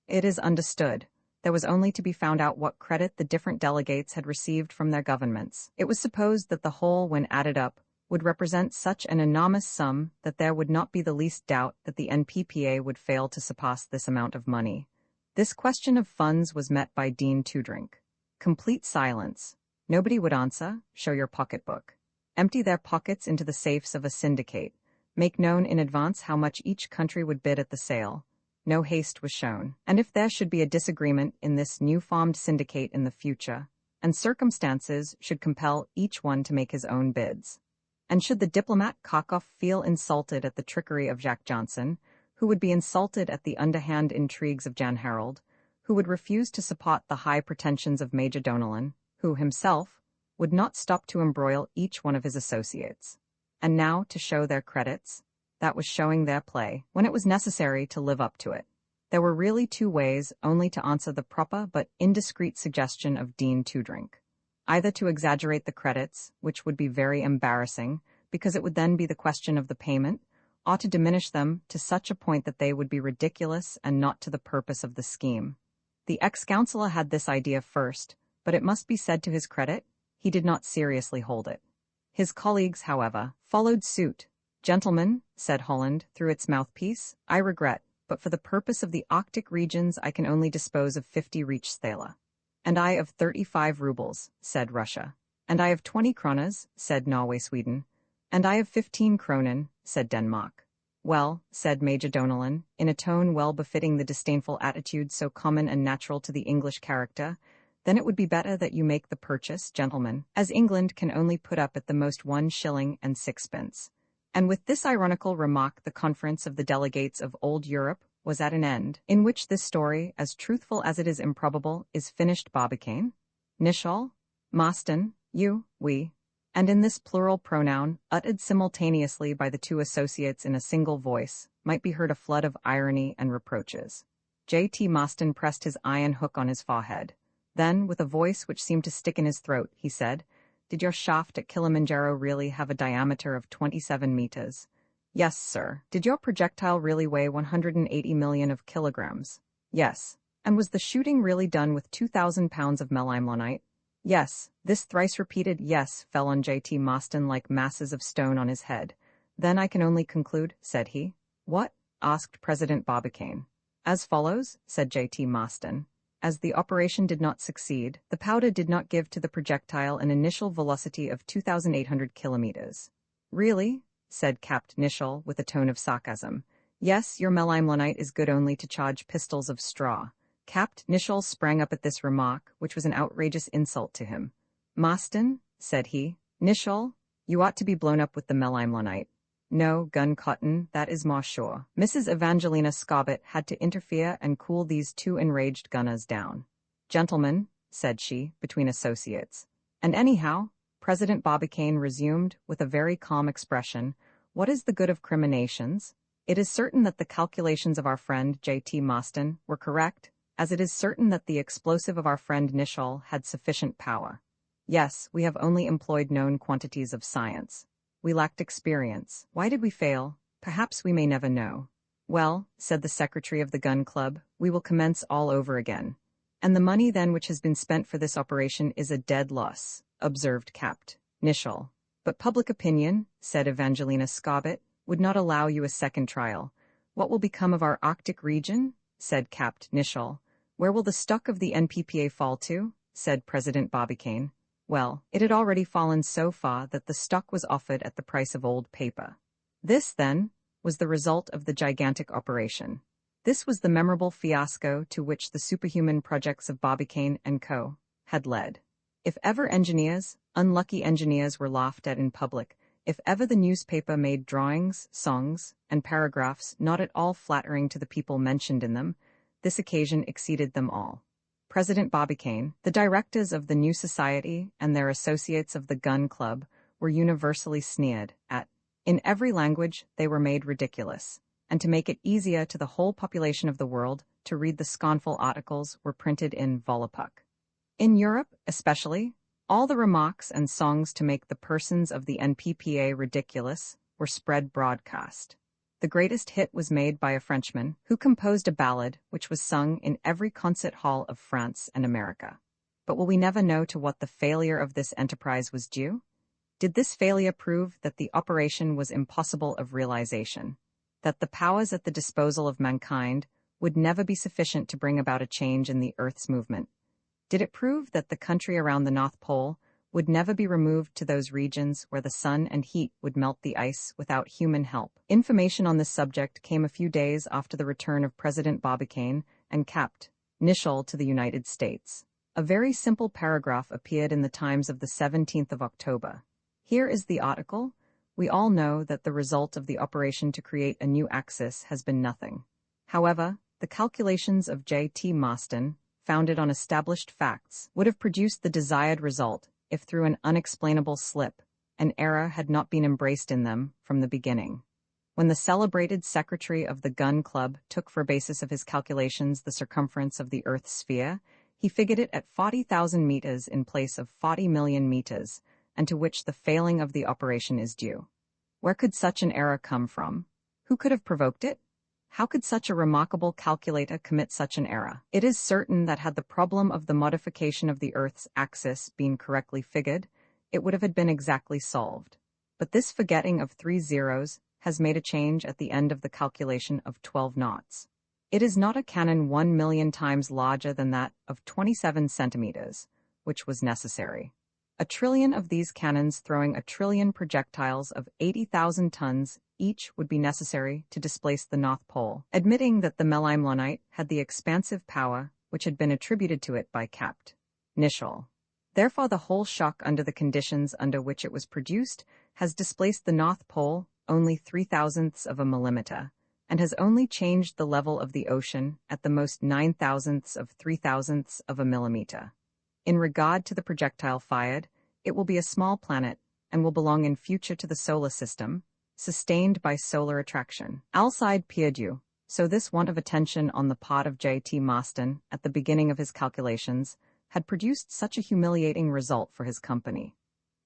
It is understood. There was only to be found out what credit the different delegates had received from their governments. It was supposed that the whole, when added up, would represent such an enormous sum that there would not be the least doubt that the NPPA would fail to surpass this amount of money. This question of funds was met by Dean Toodrink. Complete silence. Nobody would answer. Show your pocketbook. Empty their pockets into the safes of a syndicate. Make known in advance how much each country would bid at the sale. No haste was shown. And if there should be a disagreement in this new-formed syndicate in the future, and circumstances should compel each one to make his own bids, and should the diplomat Cockhoff feel insulted at the trickery of Jack Johnson, who would be insulted at the underhand intrigues of Jan Harold, who would refuse to support the high pretensions of Major Donellan, who himself would not stop to embroil each one of his associates. And now, to show their credits, that was showing their play, when it was necessary to live up to it. There were really two ways only to answer the proper but indiscreet suggestion of Dean Toodrink. Either to exaggerate the credits, which would be very embarrassing, because it would then be the question of the payment, or to diminish them to such a point that they would be ridiculous and not to the purpose of the scheme. The ex-councillor had this idea first, but it must be said to his credit, he did not seriously hold it. His colleagues, however, followed suit. "Gentlemen," said Holland through its mouthpiece, "I regret, but for the purpose of the Arctic regions I can only dispose of 50 Reichsthaler." "And I of 35 rubles," said Russia. "And I of 20 kronas," said Norway-Sweden. "And I of 15 kronen," said Denmark. "Well," said Major Donellan, in a tone well befitting the disdainful attitude so common and natural to the English character, "then it would be better that you make the purchase, gentlemen, as England can only put up at the most 1 shilling and 6 pence. And with this ironical remark the conference of the delegates of old Europe was at an end, in which this story, as truthful as it is improbable, is finished. Barbicane, Nishal, Marston, you, we, and in this plural pronoun, uttered simultaneously by the two associates in a single voice, might be heard a flood of irony and reproaches. J.T. Maston pressed his iron hook on his forehead. Then, with a voice which seemed to stick in his throat, he said, "Did your shaft at Kilimanjaro really have a diameter of 27 meters?" "Yes, sir." "Did your projectile really weigh 180 million of kilograms?" "Yes." "And was the shooting really done with 2,000 pounds of melimmonite?" "Yes." This thrice repeated "yes" fell on J.T. Maston like masses of stone on his head. "Then I can only conclude," said he. "What?" asked President Barbicane. "As follows," said J.T. Maston. "As the operation did not succeed, the powder did not give to the projectile an initial velocity of 2,800 kilometers." "Really?" said Capt. Nicholl with a tone of sarcasm. "Yes, your melimmonite is good only to charge pistols of straw." Capt. Nicholl sprang up at this remark, which was an outrageous insult to him. "Maston," said he, "Nicholl, you ought to be blown up with the melimmonite." "No, gun cotton, that is more sure." Mrs. Evangelina Scarlett had to interfere and cool these two enraged gunners down. "Gentlemen," said she, between associates. "And anyhow," President Barbicane resumed, with a very calm expression, "what is the good of criminations? It is certain that the calculations of our friend J.T. Maston were correct, as it is certain that the explosive of our friend Nicholl had sufficient power. Yes, we have only employed known quantities of science. We lacked experience. Why did we fail? Perhaps we may never know." "Well," said the secretary of the gun club, "we will commence all over again." "And the money then which has been spent for this operation is a dead loss," observed Capt. Nicholl. "But public opinion," said Evangelina Scarlett, "would not allow you a second trial." "What will become of our Arctic region?" said Capt. Nicholl. "Where will the stock of the NPPA fall to?" said President Barbicane. Well, it had already fallen so far that the stock was offered at the price of old paper. This, then, was the result of the gigantic operation. This was the memorable fiasco to which the superhuman projects of Barbicane and Co. had led. If ever engineers, unlucky engineers, were laughed at in public, if ever the newspaper made drawings, songs, and paragraphs not at all flattering to the people mentioned in them, this occasion exceeded them all. President Barbicane, the directors of the new society, and their associates of the Gun Club were universally sneered at. In every language they were made ridiculous, and to make it easier to the whole population of the world to read the scornful articles were printed in Volapük. In Europe, especially, all the remarks and songs to make the persons of the NPPA ridiculous were spread broadcast. The greatest hit was made by a Frenchman who composed a ballad which was sung in every concert hall of France and America. But will we never know to what the failure of this enterprise was due? Did this failure prove that the operation was impossible of realization, that the powers at the disposal of mankind would never be sufficient to bring about a change in the Earth's movement? Did it prove that the country around the North Pole would never be removed to those regions where the sun and heat would melt the ice without human help? Information on this subject came a few days after the return of President Barbicane and Capt. Nicholl to the United States. A very simple paragraph appeared in the Times of the 17th of October. Here is the article. We all know that the result of the operation to create a new axis has been nothing. However, the calculations of J.T. Maston, founded on established facts, would have produced the desired result if through an unexplainable slip, an error had not been embraced in them from the beginning. When the celebrated secretary of the Gun Club took for basis of his calculations the circumference of the Earth's sphere, he figured it at 40,000 meters in place of 40 million meters, and to which the failing of the operation is due. Where could such an error come from? Who could have provoked it? How could such a remarkable calculator commit such an error? It is certain that had the problem of the modification of the Earth's axis been correctly figured, it would have been exactly solved. But this forgetting of 3 zeros has made a change at the end of the calculation of 12 knots. It is not a cannon 1,000,000 times larger than that of 27 centimeters, which was necessary. A trillion of these cannons throwing a trillion projectiles of 80,000 tons each would be necessary to displace the North Pole, admitting that the melimmonite had the expansive power which had been attributed to it by Capt. Nicholl. Therefore the whole shock under the conditions under which it was produced has displaced the North Pole only 0.003 of a millimeter, and has only changed the level of the ocean at the most 0.009 of 0.003 of a millimeter. In regard to the projectile fired, it will be a small planet and will belong in future to the solar system, sustained by solar attraction. Alcide Pierdeux, So this want of attention on the part of J.T. Maston at the beginning of his calculations had produced such a humiliating result for his company.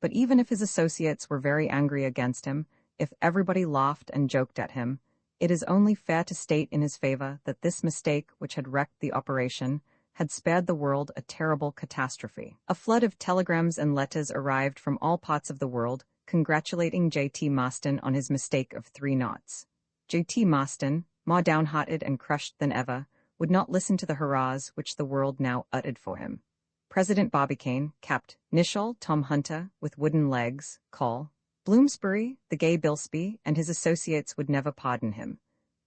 But even if his associates were very angry against him, if everybody laughed and joked at him, it is only fair to state in his favor that this mistake which had wrecked the operation had spared the world a terrible catastrophe. A flood of telegrams and letters arrived from all parts of the world, congratulating J.T. Maston on his mistake of 3 knots. J.T. Maston, more downhearted and crushed than ever, would not listen to the hurrahs which the world now uttered for him. President Barbicane, capped Nicholl, Tom Hunter, with wooden legs, Call, Bloomsbury, the gay Bilsby, and his associates would never pardon him.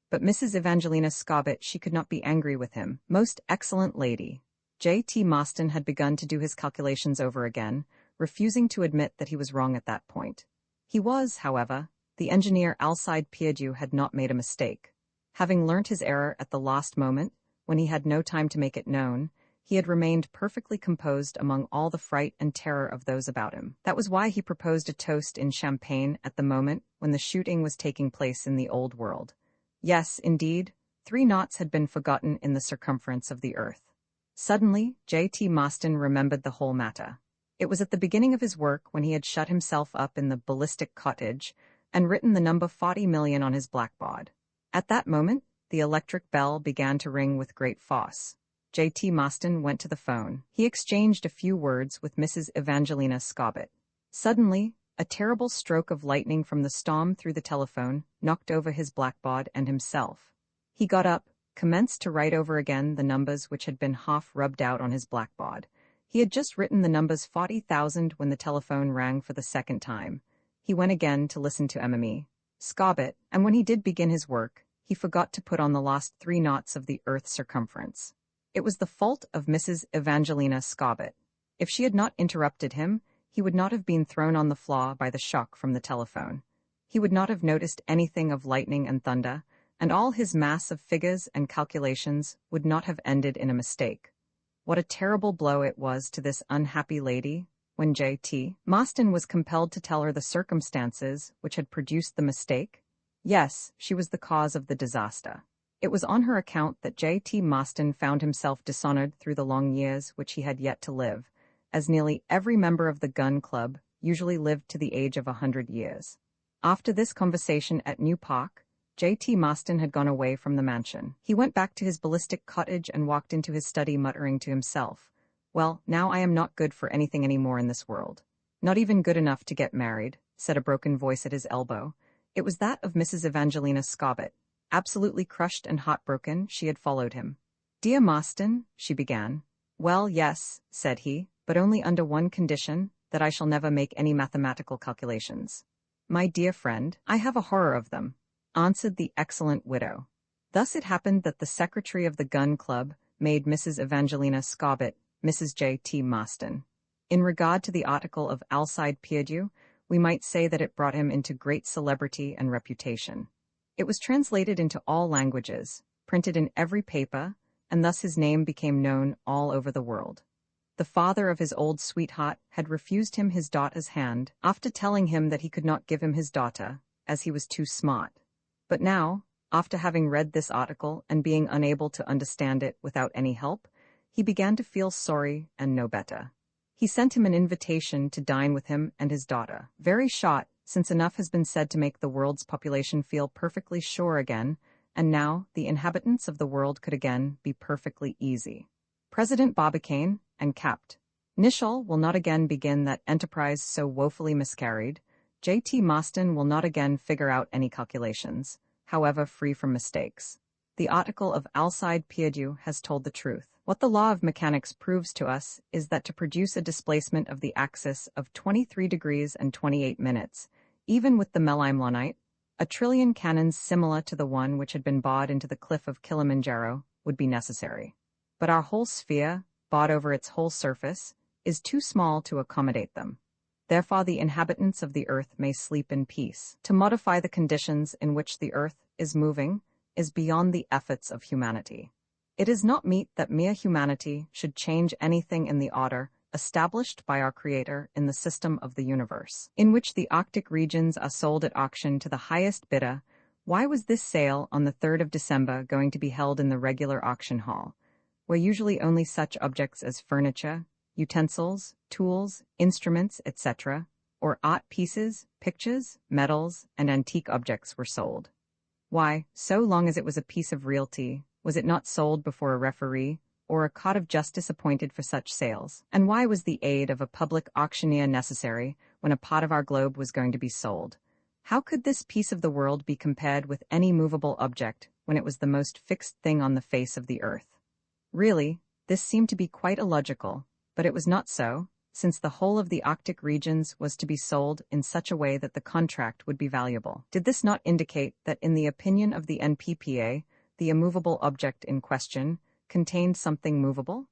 But Mrs. Evangelina Scobbit, she could not be angry with him. Most excellent lady. J.T. Maston had begun to do his calculations over again, refusing to admit that he was wrong at that point. He was, however, the engineer Alcide Pierdeux had not made a mistake. Having learnt his error at the last moment, when he had no time to make it known, he had remained perfectly composed among all the fright and terror of those about him. That was why he proposed a toast in champagne at the moment when the shooting was taking place in the Old World. Yes, indeed, 3 knots had been forgotten in the circumference of the earth. Suddenly, J.T. Maston remembered the whole matter. It was at the beginning of his work when he had shut himself up in the ballistic cottage and written the number 40 million on his blackboard. At that moment, the electric bell began to ring with great force. J.T. Maston went to the phone. He exchanged a few words with Mrs. Evangelina Scobbit. Suddenly, a terrible stroke of lightning from the storm through the telephone knocked over his blackboard and himself. He got up, commenced to write over again the numbers which had been half rubbed out on his blackboard. He had just written the numbers 40,000 when the telephone rang for the second time. He went again to listen to Mme. Scobbit, and when he did begin his work, he forgot to put on the last 3 knots of the earth's circumference. It was the fault of Mrs. Evangelina Scobbit. If she had not interrupted him, he would not have been thrown on the floor by the shock from the telephone. He would not have noticed anything of lightning and thunder, and all his mass of figures and calculations would not have ended in a mistake. What a terrible blow it was to this unhappy lady when J.T. Maston was compelled to tell her the circumstances which had produced the mistake. Yes, she was the cause of the disaster. It was on her account that J.T. Maston found himself dishonored through the long years which he had yet to live, as nearly every member of the gun club usually lived to the age of 100 years. After this conversation at New Park, J.T. Maston had gone away from the mansion. He went back to his ballistic cottage and walked into his study muttering to himself, "Well, now I am not good for anything any more in this world. Not even good enough to get married," said a broken voice at his elbow. It was that of Mrs. Evangelina Scobbit. Absolutely crushed and heartbroken, she had followed him. "Dear Maston," she began. "Well, yes," said he, "but only under one condition, that I shall never make any mathematical calculations." "My dear friend, I have a horror of them," answered the excellent widow. Thus it happened that the secretary of the gun club made Mrs. Evangelina Scobbit Mrs. J.T. Maston. In regard to the article of Alcide Pierdeux, we might say that it brought him into great celebrity and reputation. It was translated into all languages, printed in every paper, and thus his name became known all over the world. The father of his old sweetheart had refused him his daughter's hand, after telling him that he could not give him his daughter, as he was too smart. But now, after having read this article and being unable to understand it without any help, he began to feel sorry and no better. He sent him an invitation to dine with him and his daughter. Very short, since enough has been said to make the world's population feel perfectly sure again, and now the inhabitants of the world could again be perfectly easy. President Barbicane and Capt. Nicholl will not again begin that enterprise so woefully miscarried. J.T. Maston will not again figure out any calculations, however free from mistakes. The article of Alcide Pierdeux has told the truth. What the law of mechanics proves to us is that to produce a displacement of the axis of 23 degrees and 28 minutes, even with the Melimlanite, a trillion cannons similar to the one which had been bored into the cliff of Kilimanjaro would be necessary. But our whole sphere, bored over its whole surface, is too small to accommodate them. Therefore the inhabitants of the earth may sleep in peace. To modify the conditions in which the earth is moving is beyond the efforts of humanity. It is not meet that mere humanity should change anything in the order established by our Creator in the system of the universe, in which the Arctic regions are sold at auction to the highest bidder, Why was this sale on the 3rd of December going to be held in the regular auction hall, where usually only such objects as furniture, utensils, tools, instruments, etc., or art pieces, pictures, medals, and antique objects were sold? Why, so long as it was a piece of realty, was it not sold before a referee or a court of justice appointed for such sales? And why was the aid of a public auctioneer necessary when a part of our globe was going to be sold? How could this piece of the world be compared with any movable object when it was the most fixed thing on the face of the earth? Really, this seemed to be quite illogical, but it was not so, since the whole of the Arctic regions was to be sold in such a way that the contract would be valuable. Did this not indicate that, in the opinion of the NPPA, the immovable object in question contained something movable?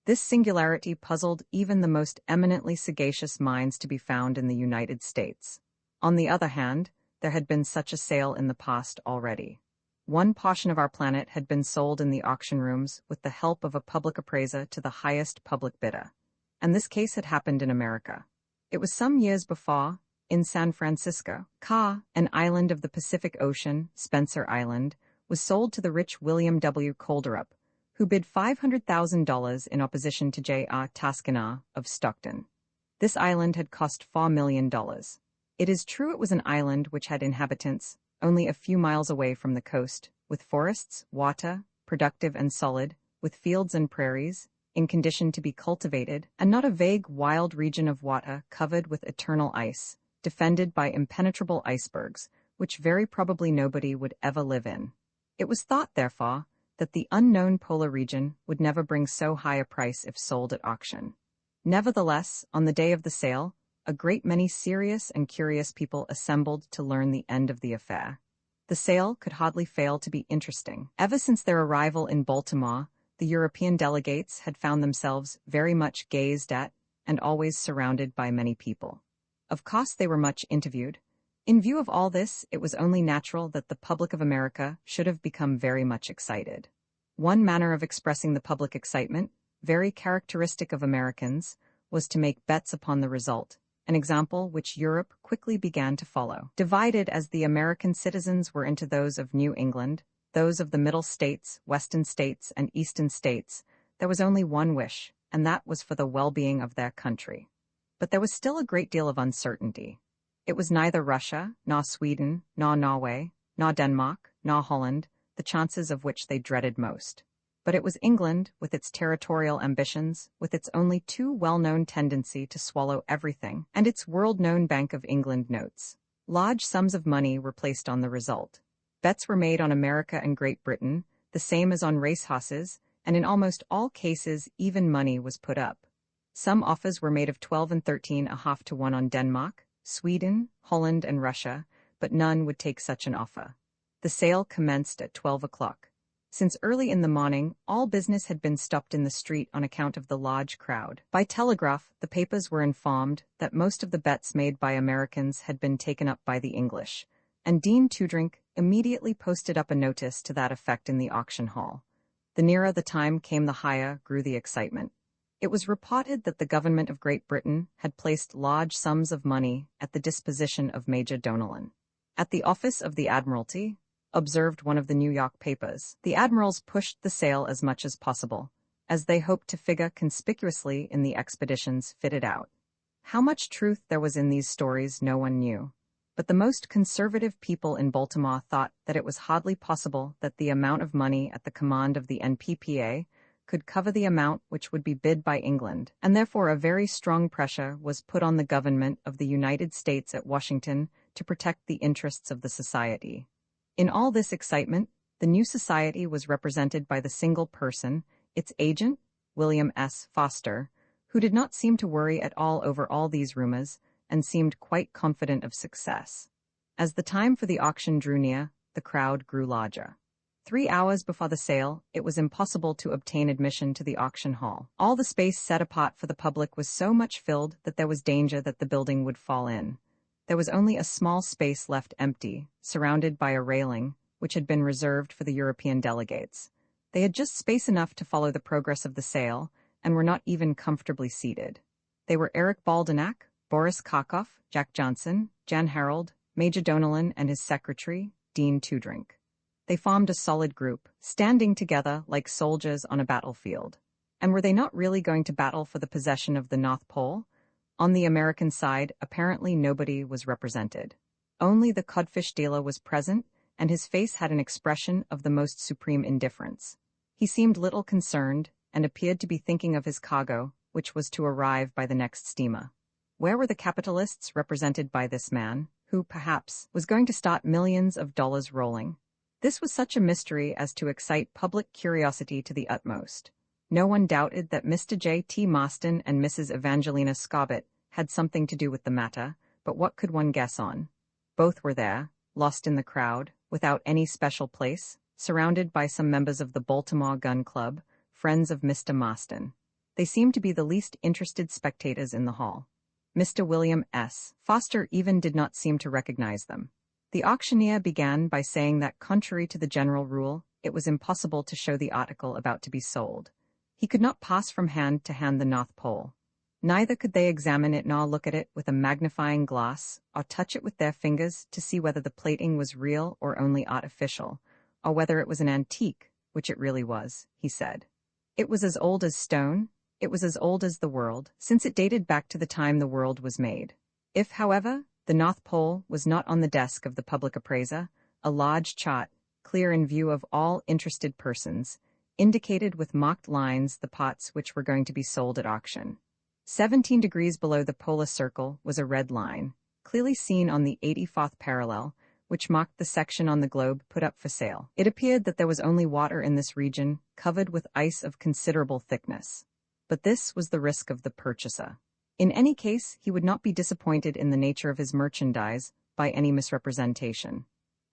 This singularity puzzled even the most eminently sagacious minds to be found in the United States. On the other hand, there had been such a sale in the past already. One portion of our planet had been sold in the auction rooms with the help of a public appraiser to the highest public bidder. And this case had happened in America. It was some years before, in San Francisco, an island of the Pacific Ocean, Spencer Island, was sold to the rich William W. Kolderup, who bid $500,000 in opposition to J.R. Taskiner of Stockton. This island had cost $4 million. It is true it was an island which had inhabitants, only a few miles away from the coast, with forests, water, productive and solid, with fields and prairies, in condition to be cultivated, and not a vague, wild region of water covered with eternal ice, defended by impenetrable icebergs, which very probably nobody would ever live in. It was thought, therefore, that the unknown polar region would never bring so high a price if sold at auction. Nevertheless, on the day of the sale, a great many serious and curious people assembled to learn the end of the affair. The sale could hardly fail to be interesting. Ever since their arrival in Baltimore, the European delegates had found themselves very much gazed at and always surrounded by many people. Of course, they were much interviewed. In view of all this, it was only natural that the public of America should have become very much excited. One manner of expressing the public excitement, very characteristic of Americans, was to make bets upon the result, an example which Europe quickly began to follow. Divided as the American citizens were into those of New England, those of the Middle States, Western States, and Eastern States, there was only one wish, and that was for the well-being of their country. But there was still a great deal of uncertainty. It was neither Russia, nor Sweden, nor Norway, nor Denmark, nor Holland, the chances of which they dreaded most. But it was England, with its territorial ambitions, with its only too well-known tendency to swallow everything, and its world-known Bank of England notes. Large sums of money were placed on the result. Bets were made on America and Great Britain, the same as on racehorses, and in almost all cases even money was put up. Some offers were made of 12 and 13.5 to 1 on Denmark, Sweden, Holland, and Russia, but none would take such an offer. The sale commenced at 12 o'clock. Since early in the morning, all business had been stopped in the street on account of the large crowd. By telegraph, the papers were informed that most of the bets made by Americans had been taken up by the English, and Dean Toodrink immediately posted up a notice to that effect in the auction hall. The nearer the time came, the higher grew the excitement. It was reported that the government of Great Britain had placed large sums of money at the disposition of Major Donellan. At the office of the Admiralty, observed one of the New York papers, the admirals pushed the sale as much as possible, as they hoped to figure conspicuously in the expeditions fitted out. How much truth there was in these stories no one knew, but the most conservative people in Baltimore thought that it was hardly possible that the amount of money at the command of the NPPA could cover the amount which would be bid by England, and therefore a very strong pressure was put on the government of the United States at Washington to protect the interests of the society. In all this excitement, the new society was represented by the single person, its agent, William S. Foster, who did not seem to worry at all over all these rumors and seemed quite confident of success. As the time for the auction drew near, the crowd grew larger. 3 hours before the sale, it was impossible to obtain admission to the auction hall. All the space set apart for the public was so much filled that there was danger that the building would fall in. There was only a small space left empty, surrounded by a railing, which had been reserved for the European delegates. They had just space enough to follow the progress of the sale, and were not even comfortably seated. They were Eric Baldenak, Boris Karkoff, Jack Johnson, Jan Harold, Major Donellan and his secretary, Dean Toodrink. They formed a solid group, standing together like soldiers on a battlefield. And were they not really going to battle for the possession of the North Pole? On the American side, apparently nobody was represented. Only the codfish dealer was present, and his face had an expression of the most supreme indifference. He seemed little concerned, and appeared to be thinking of his cargo, which was to arrive by the next steamer. Where were the capitalists represented by this man, who, perhaps, was going to start millions of dollars rolling? This was such a mystery as to excite public curiosity to the utmost. No one doubted that Mr. J. T. Marston and Mrs. Evangelina Scobbit had something to do with the matter, but what could one guess on? Both were there, lost in the crowd, without any special place, surrounded by some members of the Baltimore Gun Club, friends of Mr. Marston. They seemed to be the least interested spectators in the hall. Mr. William S. Foster even did not seem to recognize them. The auctioneer began by saying that, contrary to the general rule, it was impossible to show the article about to be sold. He could not pass from hand to hand the North Pole. Neither could they examine it nor look at it with a magnifying glass, or touch it with their fingers to see whether the plating was real or only artificial, or whether it was an antique, which it really was, he said. It was as old as stone, it was as old as the world, since it dated back to the time the world was made. If, however, the North Pole was not on the desk of the public appraiser, a large chart, clear in view of all interested persons, indicated with marked lines the parts which were going to be sold at auction. 17 degrees below the polar circle was a red line, clearly seen on the 84th parallel, which marked the section on the globe put up for sale. It appeared that there was only water in this region, covered with ice of considerable thickness. But this was the risk of the purchaser. In any case, he would not be disappointed in the nature of his merchandise by any misrepresentation.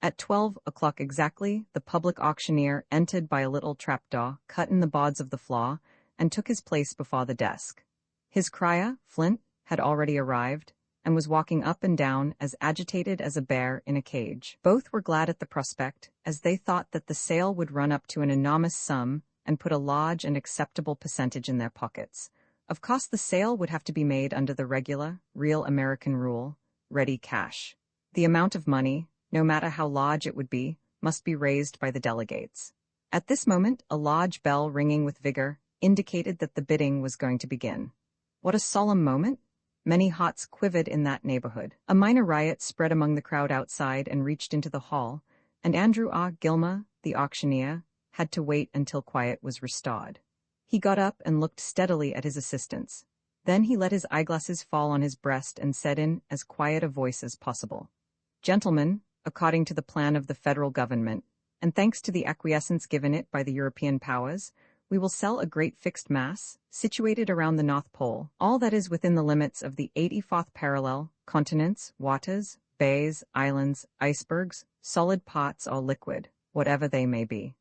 At 12 o'clock exactly, the public auctioneer entered by a little trapdoor cut in the boards of the floor and took his place before the desk. His crier, Flint, had already arrived and was walking up and down as agitated as a bear in a cage. Both were glad at the prospect, as they thought that the sale would run up to an enormous sum and put a large and acceptable percentage in their pockets. Of course, the sale would have to be made under the regular, real American rule, ready cash. The amount of money, no matter how large it would be, must be raised by the delegates. At this moment, a large bell ringing with vigor indicated that the bidding was going to begin. What a solemn moment! Many hearts quivered in that neighborhood. A minor riot spread among the crowd outside and reached into the hall, and Andrew R. Gilmer, the auctioneer, had to wait until quiet was restored. He got up and looked steadily at his assistants. Then he let his eyeglasses fall on his breast and said in as quiet a voice as possible, "Gentlemen, according to the plan of the federal government, and thanks to the acquiescence given it by the European powers, we will sell a great fixed mass, situated around the North Pole, all that is within the limits of the 84th parallel, continents, waters, bays, islands, icebergs, solid parts or liquid, whatever they may be."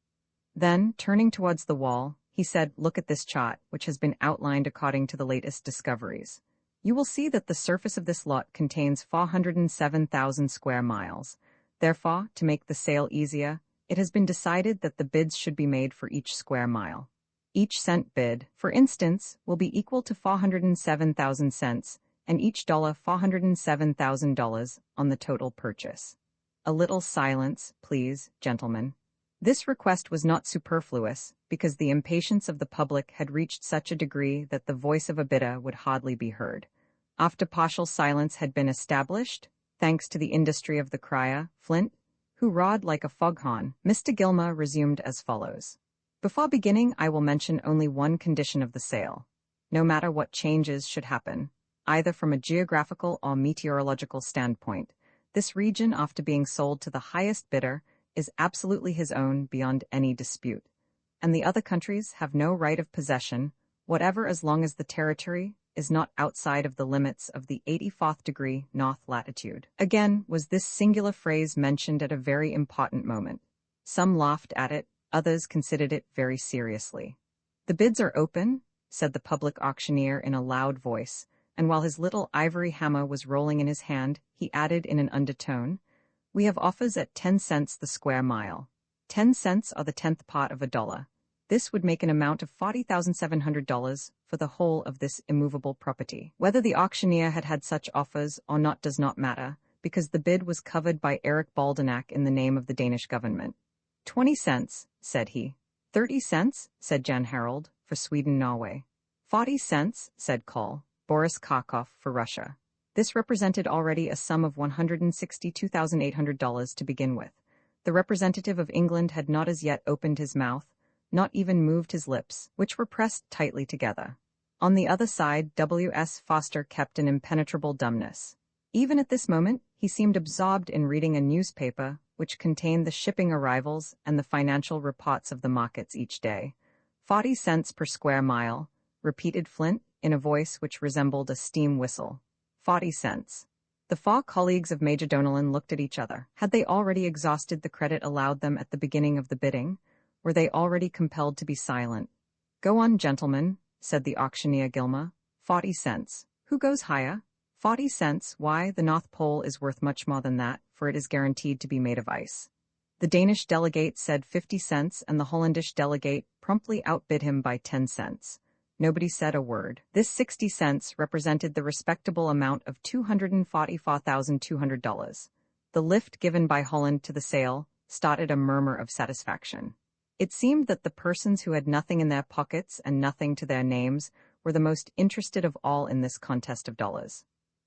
Then, turning towards the wall, he said, "Look at this chart, which has been outlined according to the latest discoveries. You will see that the surface of this lot contains 407,000 square miles. Therefore, to make the sale easier, it has been decided that the bids should be made for each square mile. Each cent bid, for instance, will be equal to 407,000 cents, and each dollar $407,000 on the total purchase. A little silence, please, gentlemen." This request was not superfluous, because the impatience of the public had reached such a degree that the voice of a bidder would hardly be heard. After partial silence had been established, thanks to the industry of the crier, Flint, who roared like a foghorn, Mr. Gilmer resumed as follows. "Before beginning, I will mention only one condition of the sale. No matter what changes should happen, either from a geographical or meteorological standpoint, this region, after being sold to the highest bidder, is absolutely his own beyond any dispute, and the other countries have no right of possession, whatever, as long as the territory is not outside of the limits of the 84th degree north latitude." Again was this singular phrase mentioned at a very important moment. Some laughed at it, others considered it very seriously. "The bids are open," said the public auctioneer in a loud voice, and while his little ivory hammer was rolling in his hand, he added in an undertone, "We have offers at 10 cents the square mile. 10 cents are the 10th part of a dollar. This would make an amount of $40,700 for the whole of this immovable property." Whether the auctioneer had had such offers or not does not matter, because the bid was covered by Eric Baldenak in the name of the Danish government. 20 cents, said he. 30 cents, said Jan Harald, for Sweden-Norway. 40 cents, said Karl Boris Karkov, for Russia. This represented already a sum of $162,800 to begin with. The representative of England had not as yet opened his mouth, not even moved his lips, which were pressed tightly together. On the other side, W.S. Foster kept an impenetrable dumbness. Even at this moment, he seemed absorbed in reading a newspaper which contained the shipping arrivals and the financial reports of the markets each day. 40 cents per square mile, repeated Flint, in a voice which resembled a steam whistle. 40 cents. The four colleagues of Major Donellan looked at each other. Had they already exhausted the credit allowed them at the beginning of the bidding? Were they already compelled to be silent? Go on, gentlemen, said the auctioneer Gilmer. 40 cents. Who goes higher? 40 cents. Why, the North Pole is worth much more than that, for it is guaranteed to be made of ice. The Danish delegate said 50 cents, and the Hollandish delegate promptly outbid him by 10 cents. Nobody said a word. This 60 cents represented the respectable amount of $244,200. The lift given by Holland to the sale started a murmur of satisfaction. It seemed that the persons who had nothing in their pockets and nothing to their names were the most interested of all in this contest of dollars.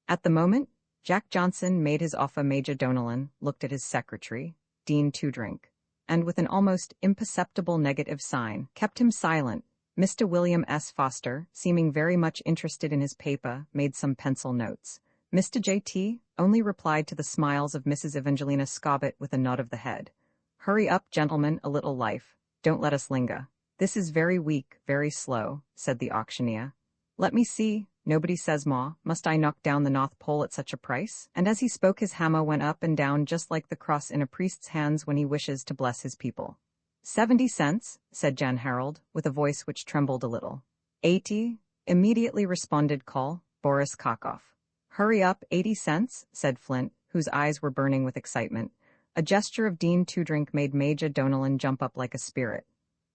At the moment, Jack Johnson made his offer. Major Donellan looked at his secretary, Dean Toodrink, and with an almost imperceptible negative sign, kept him silent. Mr. William S. Foster, seeming very much interested in his paper, made some pencil notes. Mr. J.T. only replied to the smiles of Mrs. Evangelina Scobbit with a nod of the head. Hurry up, gentlemen, a little life. Don't let us linger. This is very weak, very slow, said the auctioneer. Let me see. Nobody says more. Must I knock down the North Pole at such a price? And as he spoke his hammer went up and down just like the cross in a priest's hands when he wishes to bless his people. 70 cents, said Jan Harald, with a voice which trembled a little. 80, immediately responded Karl Boris Karkov. Hurry up, 80 cents, said Flint, whose eyes were burning with excitement. A gesture of Dean Toodrink made Major Donellan jump up like a spirit.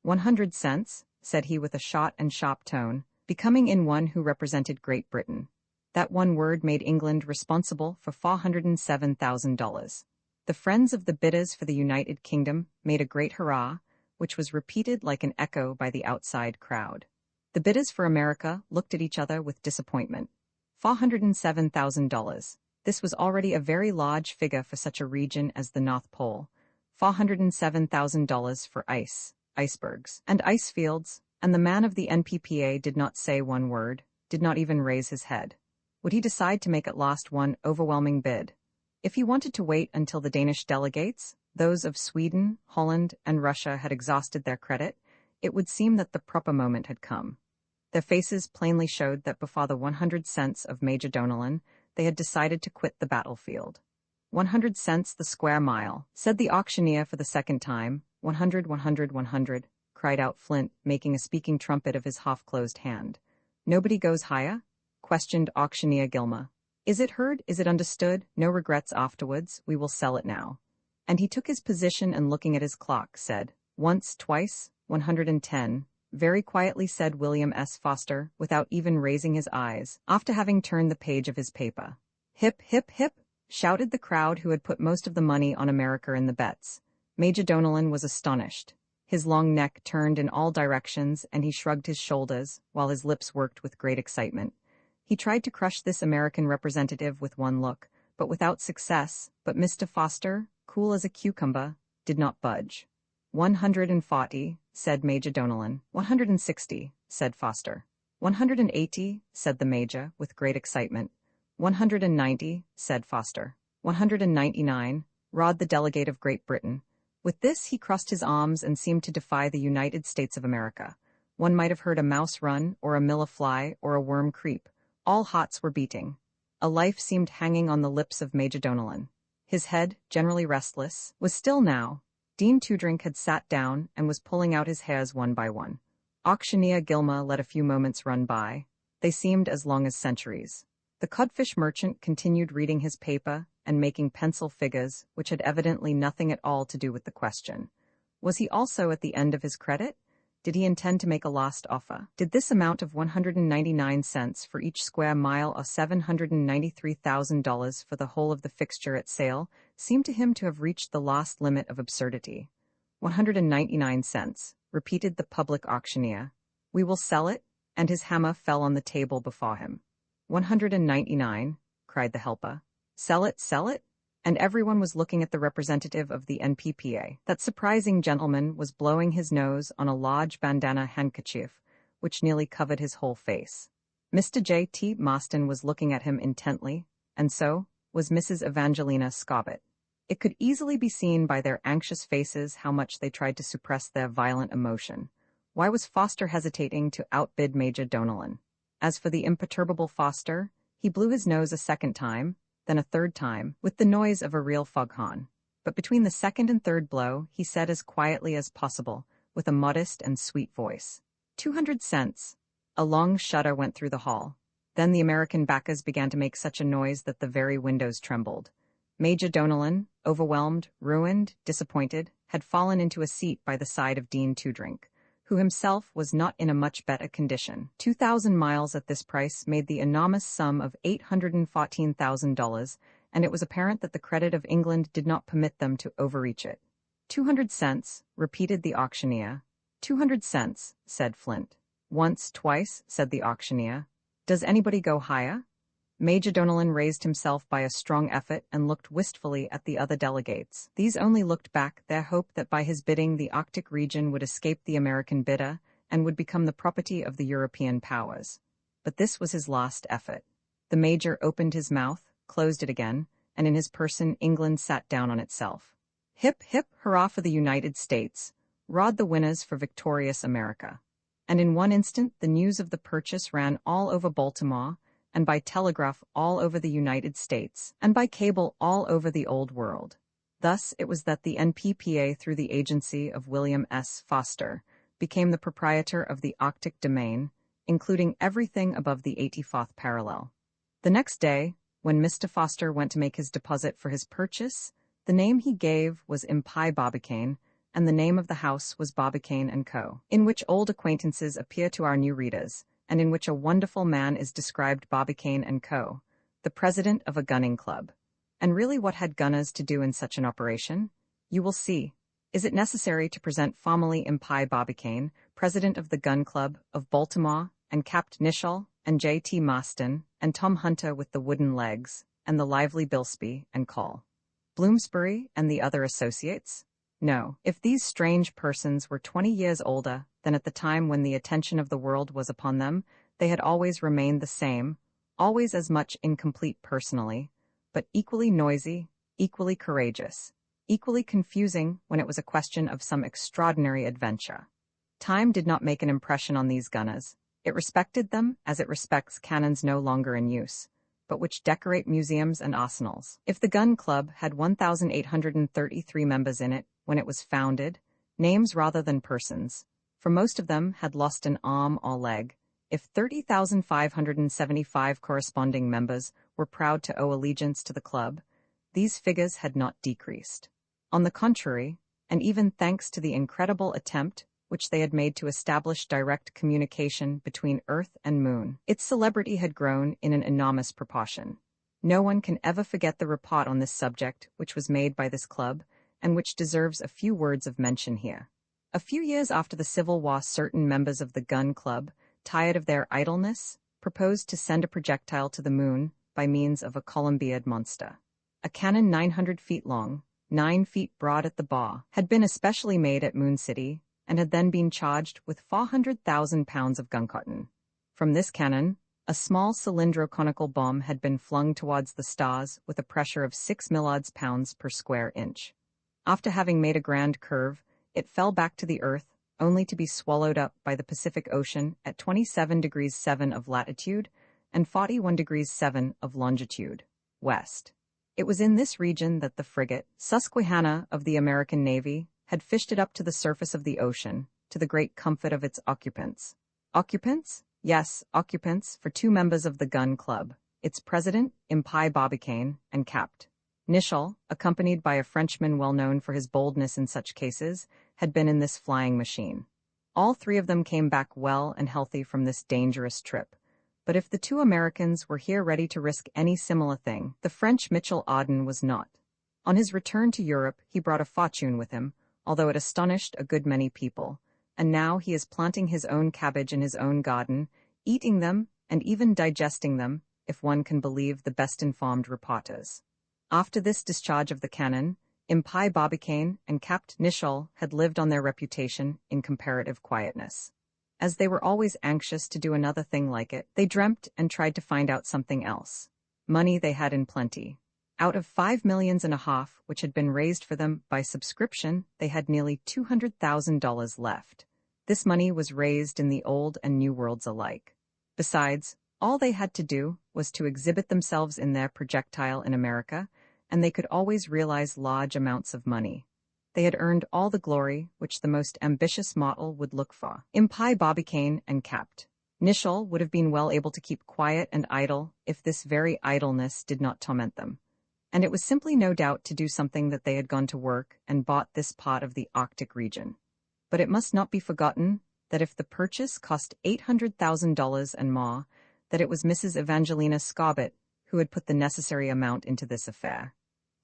100 cents, said he with a short and sharp tone, becoming in one who represented Great Britain. That one word made England responsible for $407,000. The friends of the bidders for the United Kingdom made a great hurrah, which was repeated like an echo by the outside crowd. The bidders for America looked at each other with disappointment. $407,000. This was already a very large figure for such a region as the North Pole. $407,000 for ice, icebergs, and ice fields, and the man of the NPPA did not say one word, did not even raise his head. Would he decide to make at last one overwhelming bid? If he wanted to wait until the Danish delegates, those of Sweden, Holland, and Russia, had exhausted their credit, it would seem that the proper moment had come. Their faces plainly showed that before the 100 cents of Major Donellan, they had decided to quit the battlefield. 100 cents the square mile, said the auctioneer for the second time. 100, 100, 100, cried out Flint, making a speaking trumpet of his half-closed hand. Nobody goes higher? Questioned auctioneer Gilmer. Is it heard? Is it understood? No regrets afterwards. We will sell it now. And he took his position and looking at his clock said, once, twice, 110. Very quietly said William S. Foster, without even raising his eyes, after having turned the page of his paper. Hip, hip, hip, shouted the crowd who had put most of the money on America in the bets. Major Donellan was astonished. His long neck turned in all directions and he shrugged his shoulders, while his lips worked with great excitement. He tried to crush this American representative with one look, but without success. But Mr. Foster, cool as a cucumber, did not budge. 140, said Major Donellan. 160, said Foster. 180, said the Major, with great excitement. 190, said Foster. 199, roared the delegate of Great Britain. With this he crossed his arms and seemed to defy the United States of America. One might have heard a mouse run, or a mill fly, or a worm creep. All hearts were beating. A life seemed hanging on the lips of Major Donellan. His head, generally restless, was still now. Dean Toodrink had sat down and was pulling out his hairs one by one. Auctioneer Gilmer let a few moments run by. They seemed as long as centuries. The codfish merchant continued reading his paper and making pencil figures which had evidently nothing at all to do with the question. Was he also at the end of his credit? Did he intend to make a last offer? Did this amount of 199 cents for each square mile or $793,000 for the whole of the fixture at sale seem to him to have reached the last limit of absurdity? 199 cents, repeated the public auctioneer. We will sell it, and his hammer fell on the table before him. 199, cried the helper. Sell it, sell it? And everyone was looking at the representative of the NPPA. That surprising gentleman was blowing his nose on a large bandana handkerchief, which nearly covered his whole face. Mr. J.T. Maston was looking at him intently, and so was Mrs. Evangelina Scobbit. It could easily be seen by their anxious faces how much they tried to suppress their violent emotion. Why was Foster hesitating to outbid Major Donellan? As for the imperturbable Foster, he blew his nose a second time, then a third time, with the noise of a real foghorn. But between the second and third blow, he said as quietly as possible, with a modest and sweet voice, 200 cents. A long shudder went through the hall. Then the American backers began to make such a noise that the very windows trembled. Major Donellan, overwhelmed, ruined, disappointed, had fallen into a seat by the side of Dean Toodrink, who himself was not in a much better condition. 2,000 miles at this price made the enormous sum of $814,000, and it was apparent that the credit of England did not permit them to overreach it. 200 cents, repeated the auctioneer. 200 cents, said Flint. Once, twice, said the auctioneer. Does anybody go higher? Major Donellan raised himself by a strong effort and looked wistfully at the other delegates. These only looked back their hope that by his bidding the Arctic region would escape the American bidder and would become the property of the European powers. But this was his last effort. The Major opened his mouth, closed it again, and in his person England sat down on itself. Hip, hip, hurrah for the United States! Roared the winners for victorious America. And in one instant the news of the purchase ran all over Baltimore, and by telegraph all over the United States, and by cable all over the Old World. Thus it was that the NPPA, through the agency of William S. Foster, became the proprietor of the Arctic domain, including everything above the 84th parallel. The next day, when Mr. Foster went to make his deposit for his purchase, the name he gave was Impai Barbicane, and the name of the house was Barbicane & Co., in which old acquaintances appear to our new readers, and in which a wonderful man is described, Barbicane & Co., the president of a gunning club. And really what had gunners to do in such an operation? You will see. Is it necessary to present formally Impai Barbicane, president of the Gun Club of Baltimore, and Capt. Nichol, and J.T. Maston, and Tom Hunter with the wooden legs, and the lively Bilsby and Call Bloomsbury and the other associates? No, if these strange persons were 20 years older than at the time when the attention of the world was upon them, they had always remained the same, always as much incomplete personally, but equally noisy, equally courageous, equally confusing when it was a question of some extraordinary adventure. Time did not make an impression on these gunners. It respected them as it respects cannons no longer in use, but which decorate museums and arsenals. If the Gun Club had 1,833 members in it when it was founded, names rather than persons, for most of them had lost an arm or leg, if 30,575 corresponding members were proud to owe allegiance to the club, these figures had not decreased. On the contrary, and even thanks to the incredible attempt which they had made to establish direct communication between Earth and Moon, its celebrity had grown in an enormous proportion. No one can ever forget the report on this subject which was made by this club, and which deserves a few words of mention here. A few years after the Civil War, certain members of the Gun Club, tired of their idleness, proposed to send a projectile to the moon by means of a Columbiad monster. A cannon 900 feet long, 9 feet broad at the bow, had been especially made at Moon City, and had then been charged with 400,000 pounds of guncotton. From this cannon, a small cylindro-conical bomb had been flung towards the stars with a pressure of 6 milliards pounds per square inch. After having made a grand curve, it fell back to the earth, only to be swallowed up by the Pacific Ocean at 27 degrees 7 of latitude and 41 degrees 7 of longitude, west. It was in this region that the frigate Susquehanna of the American Navy had fished it up to the surface of the ocean, to the great comfort of its occupants. Occupants? Yes, occupants for 2 members of the Gun Club, its president, Impai Barbicane, and Capt. Nichol, accompanied by a Frenchman well known for his boldness in such cases, had been in this flying machine. All three of them came back well and healthy from this dangerous trip. But if the two Americans were here ready to risk any similar thing, the French Mitchell Auden was not. On his return to Europe, he brought a fortune with him, although it astonished a good many people, and now he is planting his own cabbage in his own garden, eating them, and even digesting them, if one can believe the best-informed reporters. After this discharge of the cannon, Impai Barbicane and Capt. Nicholl had lived on their reputation in comparative quietness. As they were always anxious to do another thing like it, they dreamt and tried to find out something else. Money they had in plenty. Out of $5.5 million, which had been raised for them by subscription, they had nearly $200,000 left. This money was raised in the Old and New Worlds alike. Besides, all they had to do was to exhibit themselves in their projectile in America, and they could always realize large amounts of money. They had earned all the glory which the most ambitious mortal would look for. Impai Barbicane and Capt. Nicholl would have been well able to keep quiet and idle if this very idleness did not torment them. And it was simply no doubt to do something that they had gone to work and bought this part of the Arctic region. But it must not be forgotten that if the purchase cost $800,000 and more, that it was Mrs. Evangelina Scobbit who had put the necessary amount into this affair.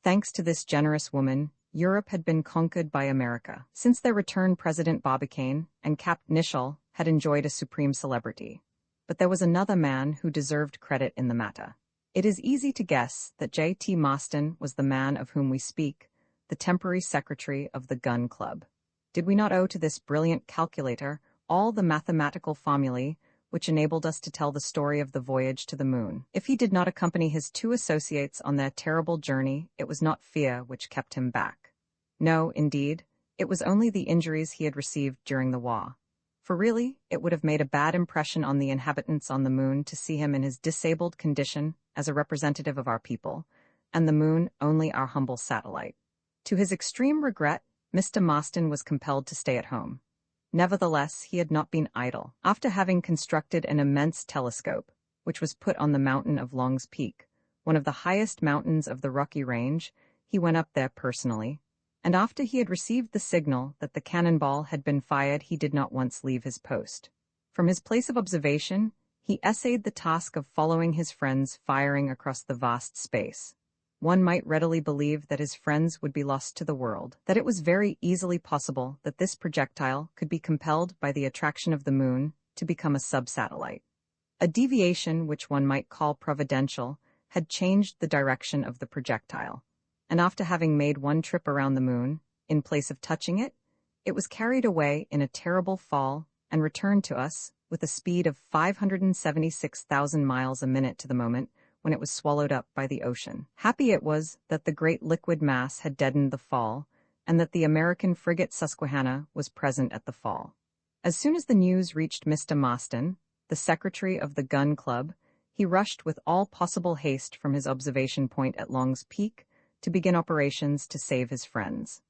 Thanks to this generous woman, Europe had been conquered by America. Since their return, President Barbicane and Capt. Nicholl had enjoyed a supreme celebrity. But there was another man who deserved credit in the matter. It is easy to guess that J.T. Maston was the man of whom we speak, the temporary secretary of the Gun Club. Did we not owe to this brilliant calculator all the mathematical formulae which enabled us to tell the story of the voyage to the moon? If he did not accompany his two associates on their terrible journey, it was not fear which kept him back. No, indeed, it was only the injuries he had received during the war. For really, it would have made a bad impression on the inhabitants on the moon to see him in his disabled condition as a representative of our people, and the moon only our humble satellite. To his extreme regret, Mr. Maston was compelled to stay at home. Nevertheless, he had not been idle. After having constructed an immense telescope, which was put on the mountain of Long's Peak, one of the highest mountains of the Rocky Range, he went up there personally, and after he had received the signal that the cannonball had been fired, he did not once leave his post. From his place of observation, he essayed the task of following his friends firing across the vast space. One might readily believe that his friends would be lost to the world, that it was very easily possible that this projectile could be compelled by the attraction of the moon to become a sub-satellite. A deviation which one might call providential had changed the direction of the projectile, and after having made one trip around the moon, in place of touching it, it was carried away in a terrible fall and returned to us with a speed of 576,000 miles a minute to the moment when it was swallowed up by the ocean. Happy it was that the great liquid mass had deadened the fall, and that the American frigate Susquehanna was present at the fall. As soon as the news reached Mr. Maston, the secretary of the Gun Club, he rushed with all possible haste from his observation point at Long's Peak to begin operations to save his friends.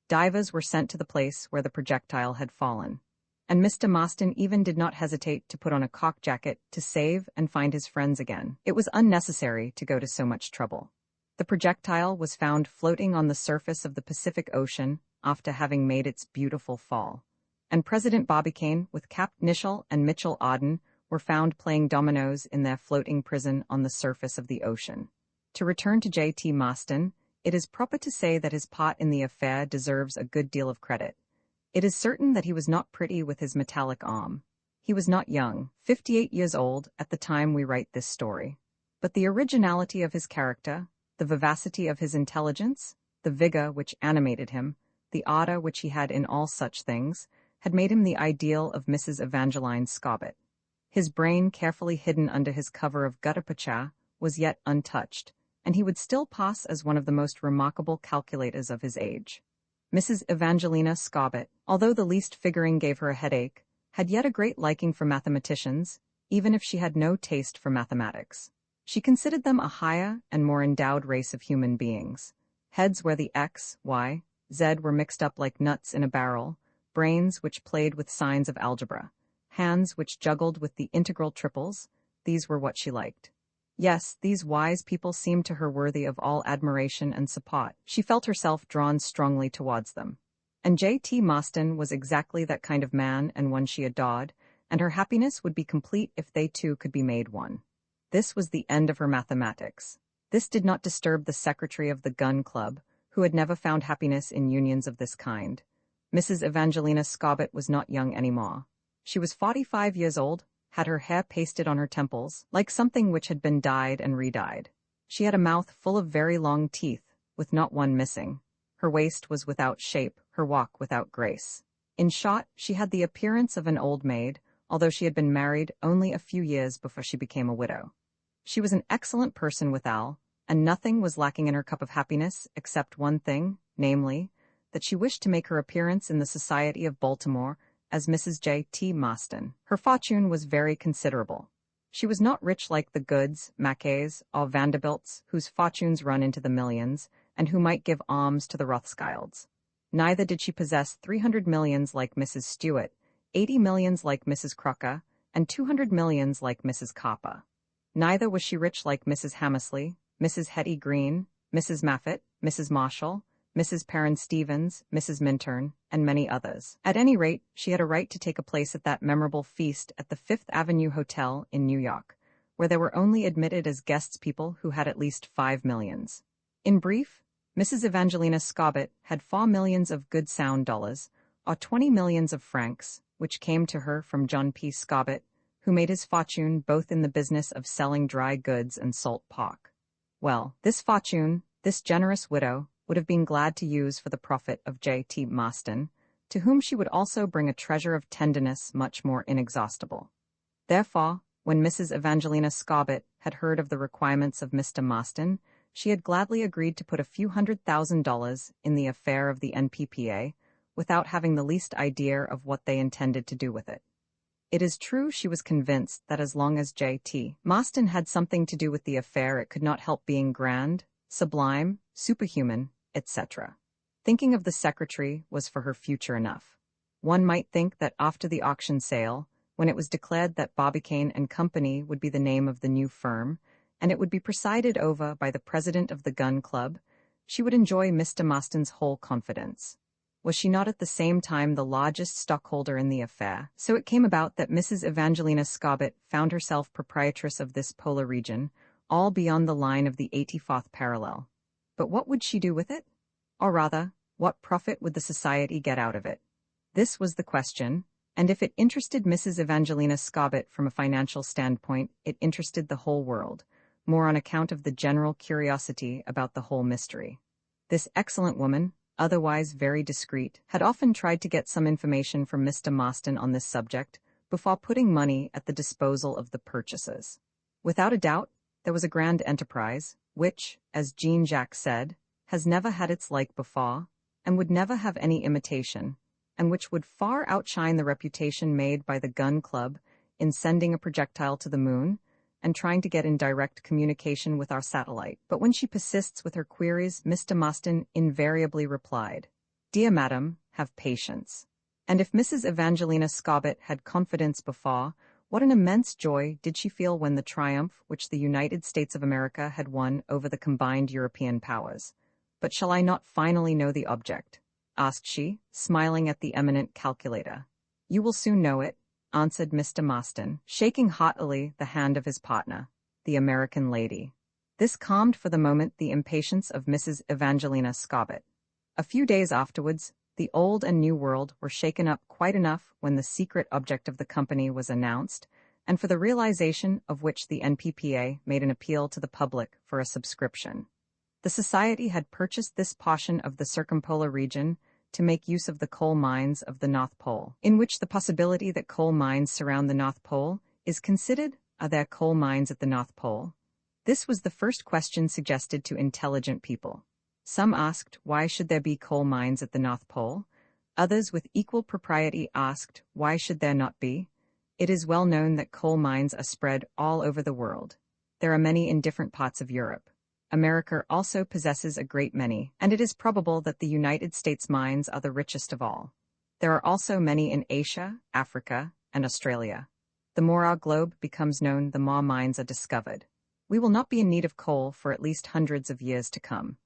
Divers were sent to the place where the projectile had fallen, and Mr. Maston even did not hesitate to put on a cock jacket to save and find his friends again. It was unnecessary to go to so much trouble. The projectile was found floating on the surface of the Pacific Ocean after having made its beautiful fall, and President Barbicane with Capt. Nicholl and Mitchell Auden were found playing dominoes in their floating prison on the surface of the ocean. To return to J.T. Maston, it is proper to say that his part in the affair deserves a good deal of credit. It is certain that he was not pretty with his metallic arm. He was not young, 58 years old at the time we write this story. But the originality of his character, the vivacity of his intelligence, the vigor which animated him, the ardor which he had in all such things, had made him the ideal of Mrs. Evangeline Scobbit. His brain, carefully hidden under his cover of gutta-percha, was yet untouched, and he would still pass as one of the most remarkable calculators of his age. Mrs. Evangelina Scobbit, although the least figuring gave her a headache, had yet a great liking for mathematicians, even if she had no taste for mathematics. She considered them a higher and more endowed race of human beings, heads where the X, Y, Z were mixed up like nuts in a barrel, brains which played with signs of algebra, hands which juggled with the integral triples. These were what she liked. Yes, these wise people seemed to her worthy of all admiration and support. She felt herself drawn strongly towards them. And J.T. Maston was exactly that kind of man and one she adored, and her happiness would be complete if they two could be made one. This was the end of her mathematics. This did not disturb the secretary of the gun club, who had never found happiness in unions of this kind. Mrs. Evangelina Scobbit was not young anymore. She was 45 years old, had her hair pasted on her temples, like something which had been dyed and re-dyed. She had a mouth full of very long teeth, with not one missing. Her waist was without shape, her walk without grace. In short, she had the appearance of an old maid, although she had been married only a few years before she became a widow. She was an excellent person withal, and nothing was lacking in her cup of happiness except one thing, namely, that she wished to make her appearance in the society of Baltimore as Mrs. J.T. Maston. Her fortune was very considerable. She was not rich like the Goods, Mackays, or Vanderbilts, whose fortunes run into the millions, and who might give alms to the Rothschilds. Neither did she possess 300 millions like Mrs. Stewart, 80 millions like Mrs. Crocker, and 200 millions like Mrs. Copper. Neither was she rich like Mrs. Hammersley, Mrs. Hetty Green, Mrs. Maffett, Mrs. Marshall, Mrs. Perrin Stevens, Mrs. Minturn, and many others. At any rate, she had a right to take a place at that memorable feast at the Fifth Avenue Hotel in New York, where there were only admitted as guests people who had at least 5 millions. In brief, Mrs. Evangelina Scobbit had 4 millions of good sound dollars, or 20 millions of francs, which came to her from John P. Scobbit, who made his fortune both in the business of selling dry goods and salt pork. Well, this fortune, this generous widow, would have been glad to use for the profit of J.T. Maston, to whom she would also bring a treasure of tenderness much more inexhaustible. Therefore, when Mrs. Evangelina Scobbit had heard of the requirements of Mr. Maston, she had gladly agreed to put a few $100,000 in the affair of the NPPA, without having the least idea of what they intended to do with it. It is true she was convinced that as long as J.T. Maston had something to do with the affair it could not help being grand, sublime, superhuman, etc. Thinking of the secretary was for her future enough. One might think that after the auction sale, when it was declared that Barbicane and Company would be the name of the new firm, and it would be presided over by the president of the gun club, she would enjoy Mr. Maston's whole confidence. Was she not at the same time the largest stockholder in the affair? So it came about that Mrs. Evangelina Scobbit found herself proprietress of this polar region, all beyond the line of the 84th parallel. But what would she do with it? Or rather, what profit would the society get out of it? This was the question, and if it interested Mrs. Evangelina Scobbit from a financial standpoint, it interested the whole world, more on account of the general curiosity about the whole mystery. This excellent woman, otherwise very discreet, had often tried to get some information from Mr. Maston on this subject before putting money at the disposal of the purchasers. Without a doubt, there was a grand enterprise, which, as Jean-Jacques said, has never had its like before, and would never have any imitation, and which would far outshine the reputation made by the gun club in sending a projectile to the moon and trying to get in direct communication with our satellite. But when she persists with her queries, Mr. Maston invariably replied, "Dear madam, have patience." And if Mrs. Evangelina Scobbit had confidence before, what an immense joy did she feel when the triumph which the United States of America had won over the combined European powers. "But shall I not finally know the object?" asked she, smiling at the eminent calculator. "You will soon know it," answered Mr. Maston, shaking heartily the hand of his partner, the American lady. This calmed for the moment the impatience of Mrs. Evangelina Scobbit. A few days afterwards, the old and new world were shaken up quite enough when the secret object of the company was announced, and for the realization of which the NPPA made an appeal to the public for a subscription. The society had purchased this portion of the circumpolar region to make use of the coal mines of the North Pole, in which the possibility that coal mines surround the North Pole is considered. Are there coal mines at the North Pole? This was the first question suggested to intelligent people. Some asked, why should there be coal mines at the North Pole? Others with equal propriety asked, why should there not be? It is well known that coal mines are spread all over the world. There are many in different parts of Europe. America also possesses a great many, and it is probable that the United States mines are the richest of all. There are also many in Asia, Africa, and Australia. The more our globe becomes known, the more mines are discovered. We will not be in need of coal for at least hundreds of years to come.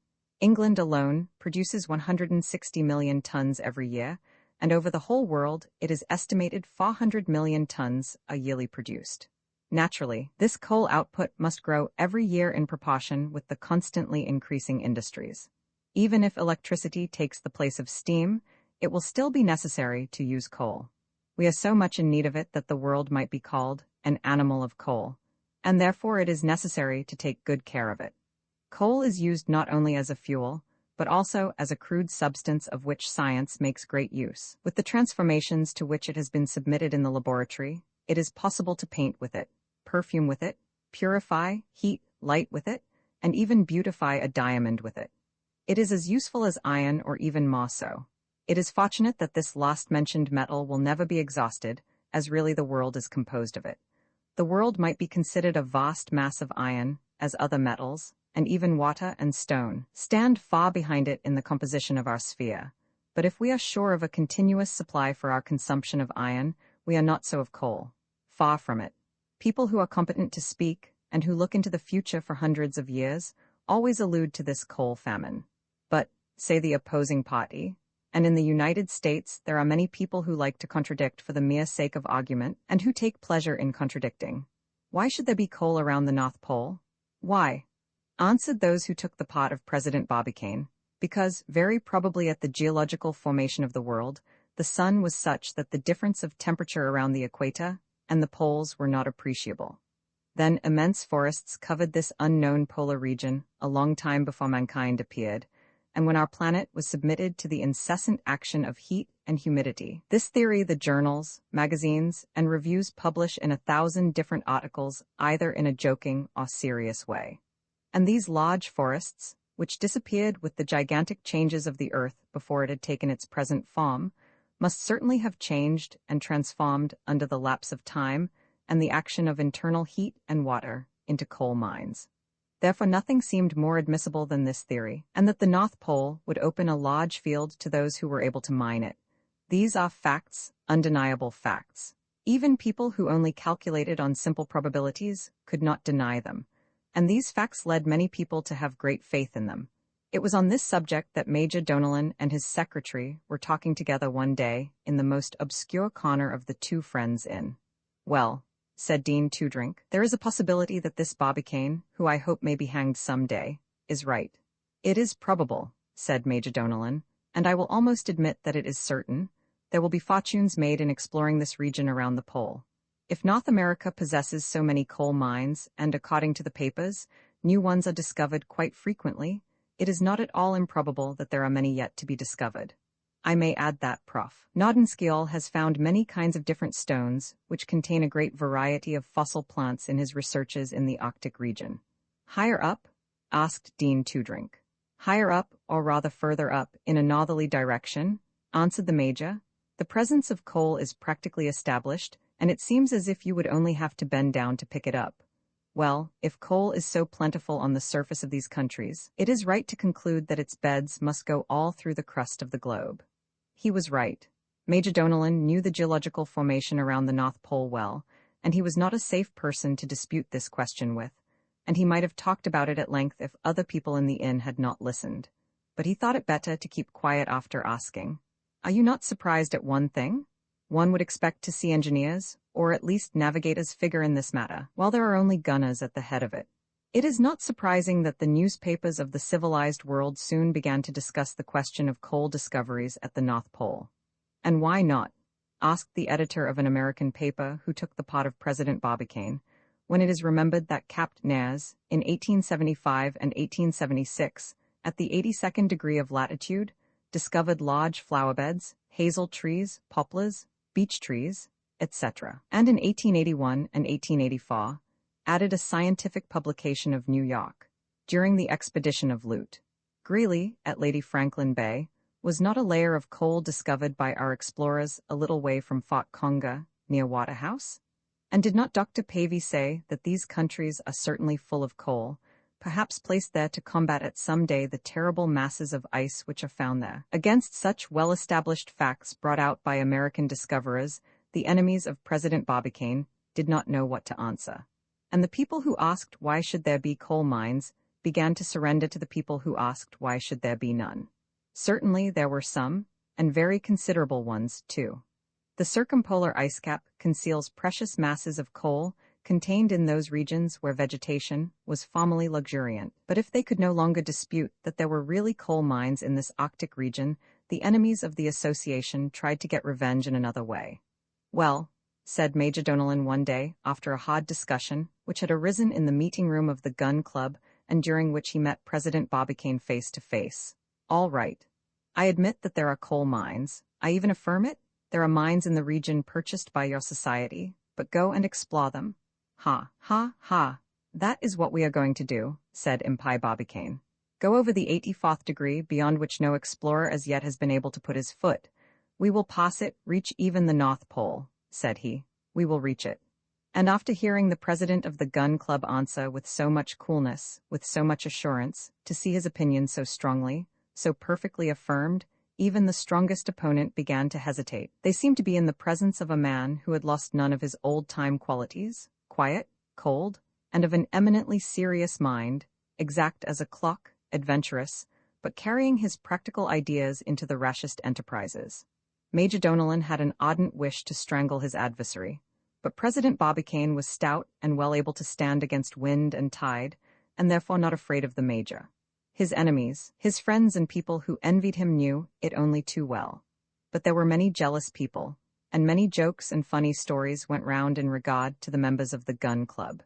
England alone produces 160 million tons every year, and over the whole world, it is estimated 400 million tons are yearly produced. Naturally, this coal output must grow every year in proportion with the constantly increasing industries. Even if electricity takes the place of steam, it will still be necessary to use coal. We are so much in need of it that the world might be called an animal of coal, and therefore it is necessary to take good care of it. Coal is used not only as a fuel, but also as a crude substance of which science makes great use. With the transformations to which it has been submitted in the laboratory, it is possible to paint with it, perfume with it, purify, heat, light with it, and even beautify a diamond with it. It is as useful as iron or even more so. It is fortunate that this last-mentioned metal will never be exhausted, as really the world is composed of it. The world might be considered a vast mass of iron, as other metals, and even water and stone, stand far behind it in the composition of our sphere. But if we are sure of a continuous supply for our consumption of iron, we are not so of coal. Far from it. People who are competent to speak, and who look into the future for hundreds of years, always allude to this coal famine. But, say the opposing party, and in the United States there are many people who like to contradict for the mere sake of argument, and who take pleasure in contradicting. Why should there be coal around the North Pole? Why? Answered those who took the part of President Barbicane, because, very probably at the geological formation of the world, the sun was such that the difference of temperature around the equator and the poles were not appreciable. Then immense forests covered this unknown polar region a long time before mankind appeared, and when our planet was submitted to the incessant action of heat and humidity. This theory the journals, magazines, and reviews publish in 1,000 different articles either in a joking or serious way. And these large forests, which disappeared with the gigantic changes of the earth before it had taken its present form, must certainly have changed and transformed under the lapse of time and the action of internal heat and water into coal mines. Therefore nothing seemed more admissible than this theory, and that the North Pole would open a large field to those who were able to mine it. These are facts, undeniable facts. Even people who only calculated on simple probabilities could not deny them, and these facts led many people to have great faith in them. It was on this subject that Major Donellan and his secretary were talking together one day in the most obscure corner of the Two Friends Inn. "Well," said Dean Toodrink, "there is a possibility that this Barbicane, who I hope may be hanged some day, is right." "It is probable," said Major Donellan, "and I will almost admit that it is certain. There will be fortunes made in exploring this region around the pole. If North America possesses so many coal mines, and according to the papers, new ones are discovered quite frequently, it is not at all improbable that there are many yet to be discovered. I may add that Prof. Nordenskiöld has found many kinds of different stones, which contain a great variety of fossil plants in his researches in the Arctic region." "Higher up?" asked Dean Toodrink. "Higher up, or rather further up, in a northerly direction," answered the Major. "The presence of coal is practically established, and it seems as if you would only have to bend down to pick it up. Well, if coal is so plentiful on the surface of these countries, it is right to conclude that its beds must go all through the crust of the globe." He was right. Major Donellan knew the geological formation around the North Pole well, and he was not a safe person to dispute this question with, and he might have talked about it at length if other people in the inn had not listened. But he thought it better to keep quiet after asking, "Are you not surprised at one thing? One would expect to see engineers, or at least navigators, figure in this matter, while there are only gunners at the head of it." It is not surprising that the newspapers of the civilized world soon began to discuss the question of coal discoveries at the North Pole. "And why not?" asked the editor of an American paper who took the part of President Barbicane, when it is remembered that Capt. Nares, in 1875 and 1876, at the 82nd degree of latitude, discovered large flower beds, hazel trees, poplars, beech trees, etc., and in 1881 and 1884, added a scientific publication of New York. During the expedition of Lieut. Greely, at Lady Franklin Bay, was not a layer of coal discovered by our explorers a little way from Fort Conga, near Waterhouse? And did not Dr. Pavey say that these countries are certainly full of coal, perhaps placed there to combat at some day the terrible masses of ice which are found there? Against such well-established facts brought out by American discoverers, the enemies of President Barbicane did not know what to answer. And the people who asked why should there be coal mines began to surrender to the people who asked why should there be none. Certainly there were some, and very considerable ones, too. The circumpolar ice cap conceals precious masses of coal contained in those regions where vegetation was formerly luxuriant. But if they could no longer dispute that there were really coal mines in this Arctic region, the enemies of the association tried to get revenge in another way. "Well," said Major Donellan one day, after a hard discussion, which had arisen in the meeting room of the gun club and during which he met President Barbicane face to face. "All right. I admit that there are coal mines. I even affirm it. There are mines in the region purchased by your society, but go and explore them." "Ha, ha, ha. That is what we are going to do," said Impai Barbicane. "Go over the 84th degree beyond which no explorer as yet has been able to put his foot. We will pass it, reach even the North Pole," said he. "We will reach it." And after hearing the president of the gun club answer with so much coolness, with so much assurance, to see his opinion so strongly, so perfectly affirmed, even the strongest opponent began to hesitate. They seemed to be in the presence of a man who had lost none of his old-time qualities, quiet, cold, and of an eminently serious mind, exact as a clock, adventurous, but carrying his practical ideas into the rashest enterprises. Major Donellan had an ardent wish to strangle his adversary, but President Barbicane was stout and well able to stand against wind and tide, and therefore not afraid of the Major. His enemies, his friends and people who envied him knew it only too well. But there were many jealous people, and many jokes and funny stories went round in regard to the members of the gun club.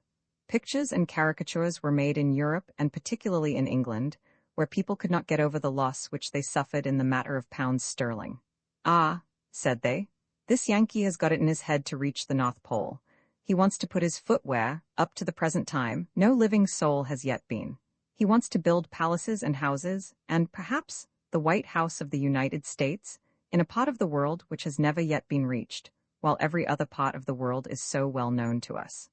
Pictures and caricatures were made in Europe and particularly in England, where people could not get over the loss which they suffered in the matter of pounds sterling. "Ah," said they, "this Yankee has got it in his head to reach the North Pole. He wants to put his foot where, up to the present time, no living soul has yet been. He wants to build palaces and houses, and, perhaps, the White House of the United States, in a part of the world which has never yet been reached, while every other part of the world is so well known to us."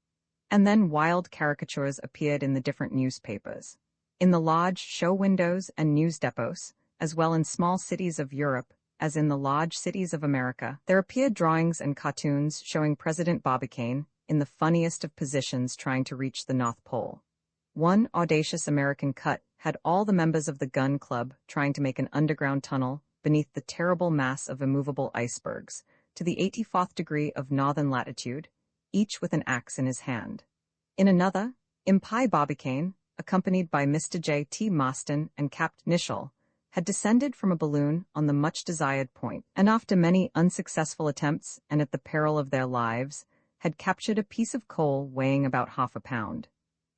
And then wild caricatures appeared in the different newspapers. In the large show windows and news depots, as well in small cities of Europe as in the large cities of America, there appeared drawings and cartoons showing President Barbicane in the funniest of positions trying to reach the North Pole. One audacious American cut had all the members of the gun club trying to make an underground tunnel beneath the terrible mass of immovable icebergs, to the 84th degree of northern latitude, each with an axe in his hand. In another, Impai Barbicane, accompanied by Mr. J. T. Marston and Capt. Nichol, had descended from a balloon on the much-desired point, and after many unsuccessful attempts and at the peril of their lives, had captured a piece of coal weighing about half a pound.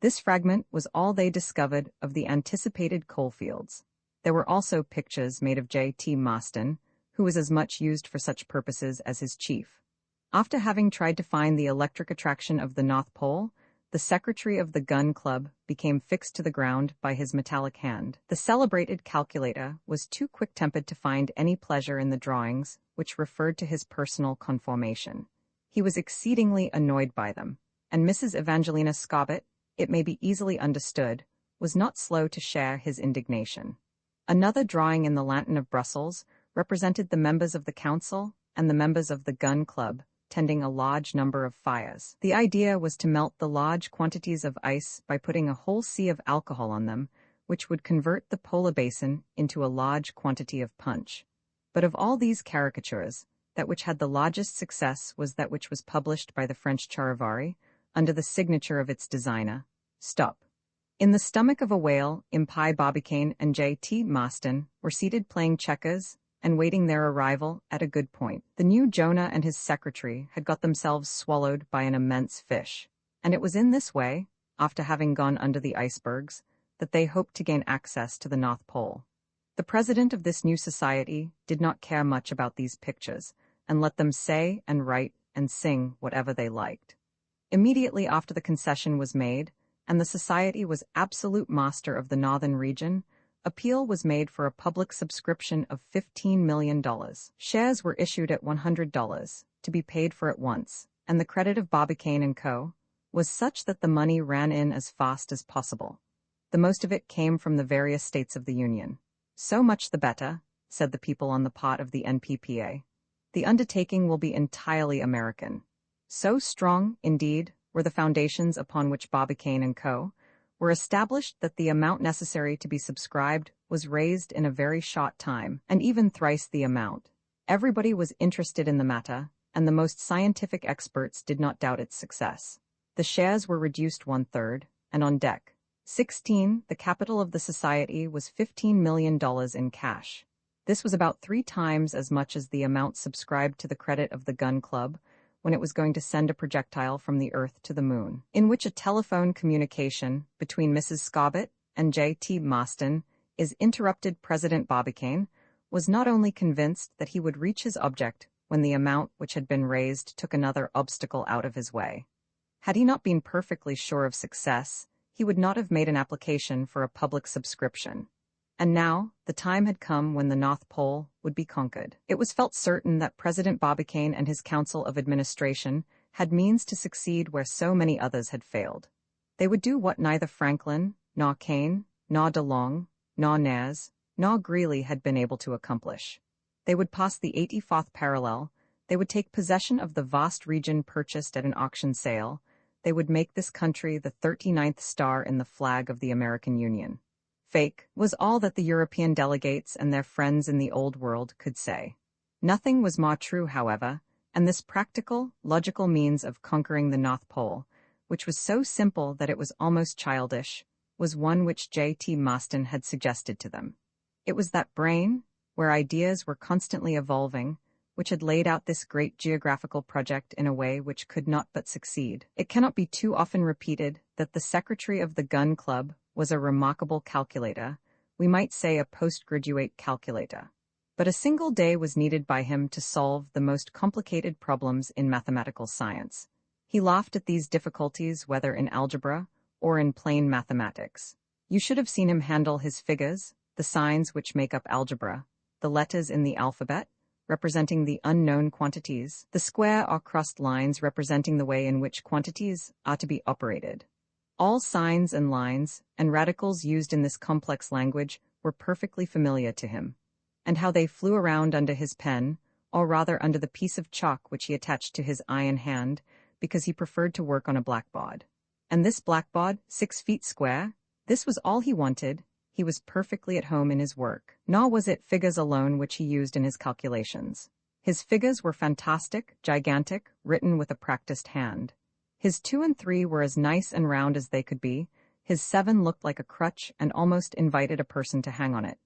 This fragment was all they discovered of the anticipated coalfields. There were also pictures made of J. T. Marston, who was as much used for such purposes as his chief. After having tried to find the electric attraction of the North Pole, the secretary of the gun club became fixed to the ground by his metallic hand. The celebrated calculator was too quick-tempered to find any pleasure in the drawings which referred to his personal conformation. He was exceedingly annoyed by them, and Mrs. Evangelina Scobbit, it may be easily understood, was not slow to share his indignation. Another drawing in the Lantern of Brussels represented the members of the council and the members of the gun club tending a large number of fires. The idea was to melt the large quantities of ice by putting a whole sea of alcohol on them, which would convert the polar basin into a large quantity of punch. But of all these caricatures, that which had the largest success was that which was published by the French Charivari, under the signature of its designer, Stop. In the stomach of a whale, Impai Barbicane and J. T. Marston were seated playing checkers and waiting their arrival at a good point. The new Jonah and his secretary had got themselves swallowed by an immense fish, and it was in this way, after having gone under the icebergs, that they hoped to gain access to the North Pole. The president of this new society did not care much about these pictures, and let them say and write and sing whatever they liked. Immediately after the concession was made, and the society was absolute master of the northern region, appeal was made for a public subscription of $15 million. Shares were issued at $100, to be paid for at once, and the credit of Barbicane & Co. was such that the money ran in as fast as possible. The most of it came from the various states of the Union. "So much the better," said the people on the part of the NPPA. "The undertaking will be entirely American." So strong, indeed, were the foundations upon which Barbicane & Co. were established that the amount necessary to be subscribed was raised in a very short time, and even thrice the amount. Everybody was interested in the matter, and the most scientific experts did not doubt its success. The shares were reduced 1/3, and on deck. 16. The capital of the society was $15 million in cash. This was about 3 times as much as the amount subscribed to the credit of the gun club when it was going to send a projectile from the Earth to the Moon, in which a telephone communication between Mrs. Scobbit and J.T. Maston is interrupted. President Barbicane was not only convinced that he would reach his object when the amount which had been raised took another obstacle out of his way. Had he not been perfectly sure of success, he would not have made an application for a public subscription. And now, the time had come when the North Pole would be conquered. It was felt certain that President Barbicane and his Council of Administration had means to succeed where so many others had failed. They would do what neither Franklin, nor Kane, nor De Long, nor Nares, nor Greeley had been able to accomplish. They would pass the 84th parallel, they would take possession of the vast region purchased at an auction sale, they would make this country the 39th star in the flag of the American Union. Fake was all that the European delegates and their friends in the Old World could say. Nothing was more true, however, and this practical, logical means of conquering the North Pole, which was so simple that it was almost childish, was one which J.T. Maston had suggested to them. It was that brain, where ideas were constantly evolving, which had laid out this great geographical project in a way which could not but succeed. It cannot be too often repeated that the secretary of the Gun Club was a remarkable calculator, we might say a postgraduate calculator. But a single day was needed by him to solve the most complicated problems in mathematical science. He laughed at these difficulties whether in algebra or in plain mathematics. You should have seen him handle his figures, the signs which make up algebra, the letters in the alphabet, representing the unknown quantities, the square or crossed lines representing the way in which quantities are to be operated. All signs and lines and radicals used in this complex language were perfectly familiar to him, and how they flew around under his pen, or rather under the piece of chalk which he attached to his iron hand, because he preferred to work on a blackboard. And this blackboard, 6 feet square, this was all he wanted. He was perfectly at home in his work. Nor was it figures alone which he used in his calculations. His figures were fantastic, gigantic, written with a practiced hand. His 2 and 3 were as nice and round as they could be. His 7 looked like a crutch and almost invited a person to hang on it.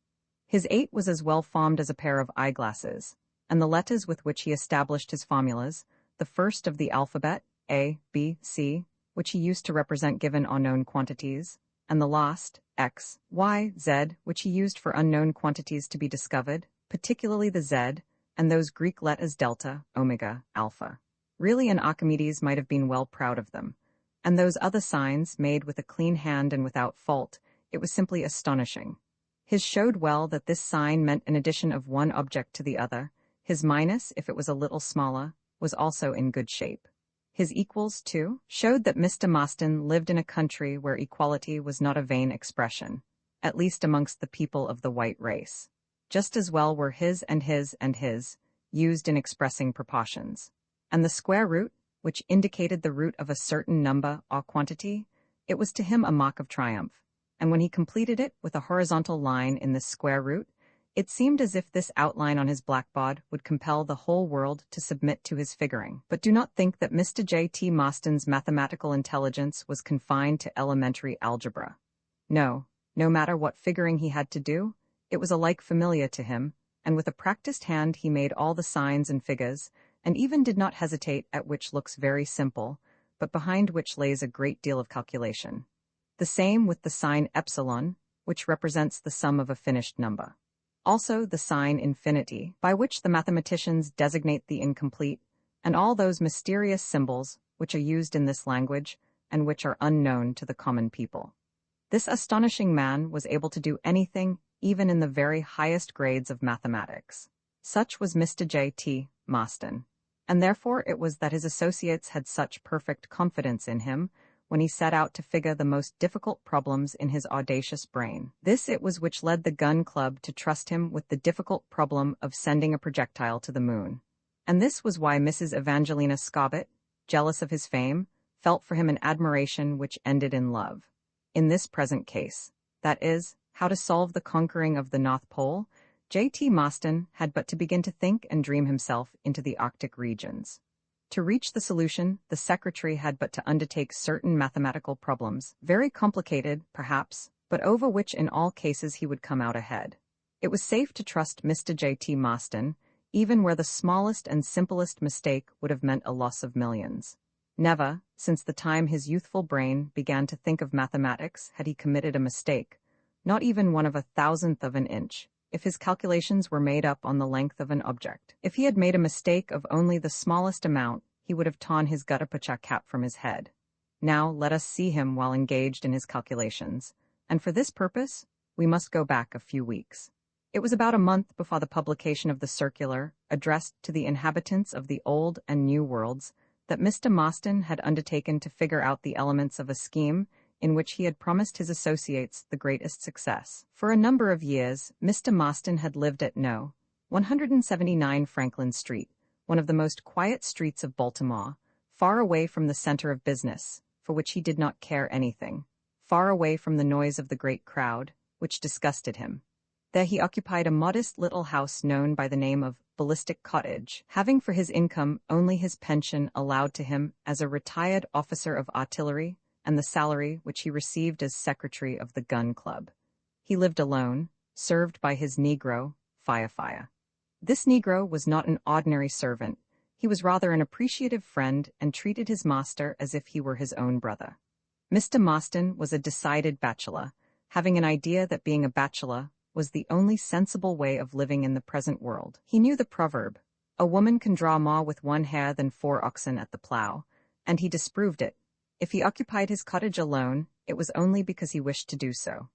His 8 was as well formed as a pair of eyeglasses, and the letters with which he established his formulas, the first of the alphabet, A, B, C, which he used to represent given or known quantities, and the last, X, Y, Z, which he used for unknown quantities to be discovered, particularly the Z, and those Greek letters delta, omega, alpha. Really, an Archimedes might have been well proud of them. And those other signs, made with a clean hand and without fault, it was simply astonishing. His showed well that this sign meant an addition of one object to the other. His minus, if it was a little smaller, was also in good shape. His equals, too, showed that Mr. Maston lived in a country where equality was not a vain expression, at least amongst the people of the white race. Just as well were his and his and his, used in expressing proportions. And the square root, which indicated the root of a certain number or quantity, it was to him a mark of triumph, and when he completed it with a horizontal line in this square root, it seemed as if this outline on his blackboard would compel the whole world to submit to his figuring. But do not think that Mr. J.T. Maston's mathematical intelligence was confined to elementary algebra. No matter what figuring he had to do, it was alike familiar to him, and with a practiced hand he made all the signs and figures, and even did not hesitate at which looks very simple, but behind which lays a great deal of calculation. The same with the sign epsilon, which represents the sum of a finished number. Also the sign infinity, by which the mathematicians designate the incomplete, and all those mysterious symbols which are used in this language and which are unknown to the common people. This astonishing man was able to do anything, even in the very highest grades of mathematics. Such was Mr. J.T. Maston, and therefore it was that his associates had such perfect confidence in him when he set out to figure the most difficult problems in his audacious brain. This it was which led the Gun Club to trust him with the difficult problem of sending a projectile to the moon. And this was why Mrs. Evangelina Scobbit, jealous of his fame, felt for him an admiration which ended in love. in this present case, that is, how to solve the conquering of the North Pole, J.T. Maston had but to begin to think and dream himself into the Arctic regions. To reach the solution, the secretary had but to undertake certain mathematical problems, very complicated, perhaps, but over which in all cases he would come out ahead. It was safe to trust Mr. J.T. Maston, even where the smallest and simplest mistake would have meant a loss of millions. Never, since the time his youthful brain began to think of mathematics, had he committed a mistake, not even one of 1,000th of an inch, if his calculations were made up on the length of an object. If he had made a mistake of only the smallest amount, he would have torn his gutta-percha cap from his head. Now let us see him while engaged in his calculations, and for this purpose, we must go back a few weeks. It was about a month before the publication of the circular, addressed to the inhabitants of the Old and New Worlds, that Mr. Maston had undertaken to figure out the elements of a scheme in which he had promised his associates the greatest success. For a number of years, Mr. Maston had lived at No. 179 Franklin Street, one of the most quiet streets of Baltimore, far away from the center of business, for which he did not care anything, far away from the noise of the great crowd, which disgusted him. There he occupied a modest little house known by the name of Ballistic Cottage, having for his income only his pension allowed to him as a retired officer of artillery and the salary which he received as secretary of the gun club. He lived alone, served by his Negro, Fire. This Negro was not an ordinary servant. He was rather an appreciative friend and treated his master as if he were his own brother. Mr. Maston was a decided bachelor, having an idea that being a bachelor was the only sensible way of living in the present world. He knew the proverb, "A woman can draw more with one hair than 4 oxen at the plow," and he disproved it. If he occupied his cottage alone, it was only because he wished to do so.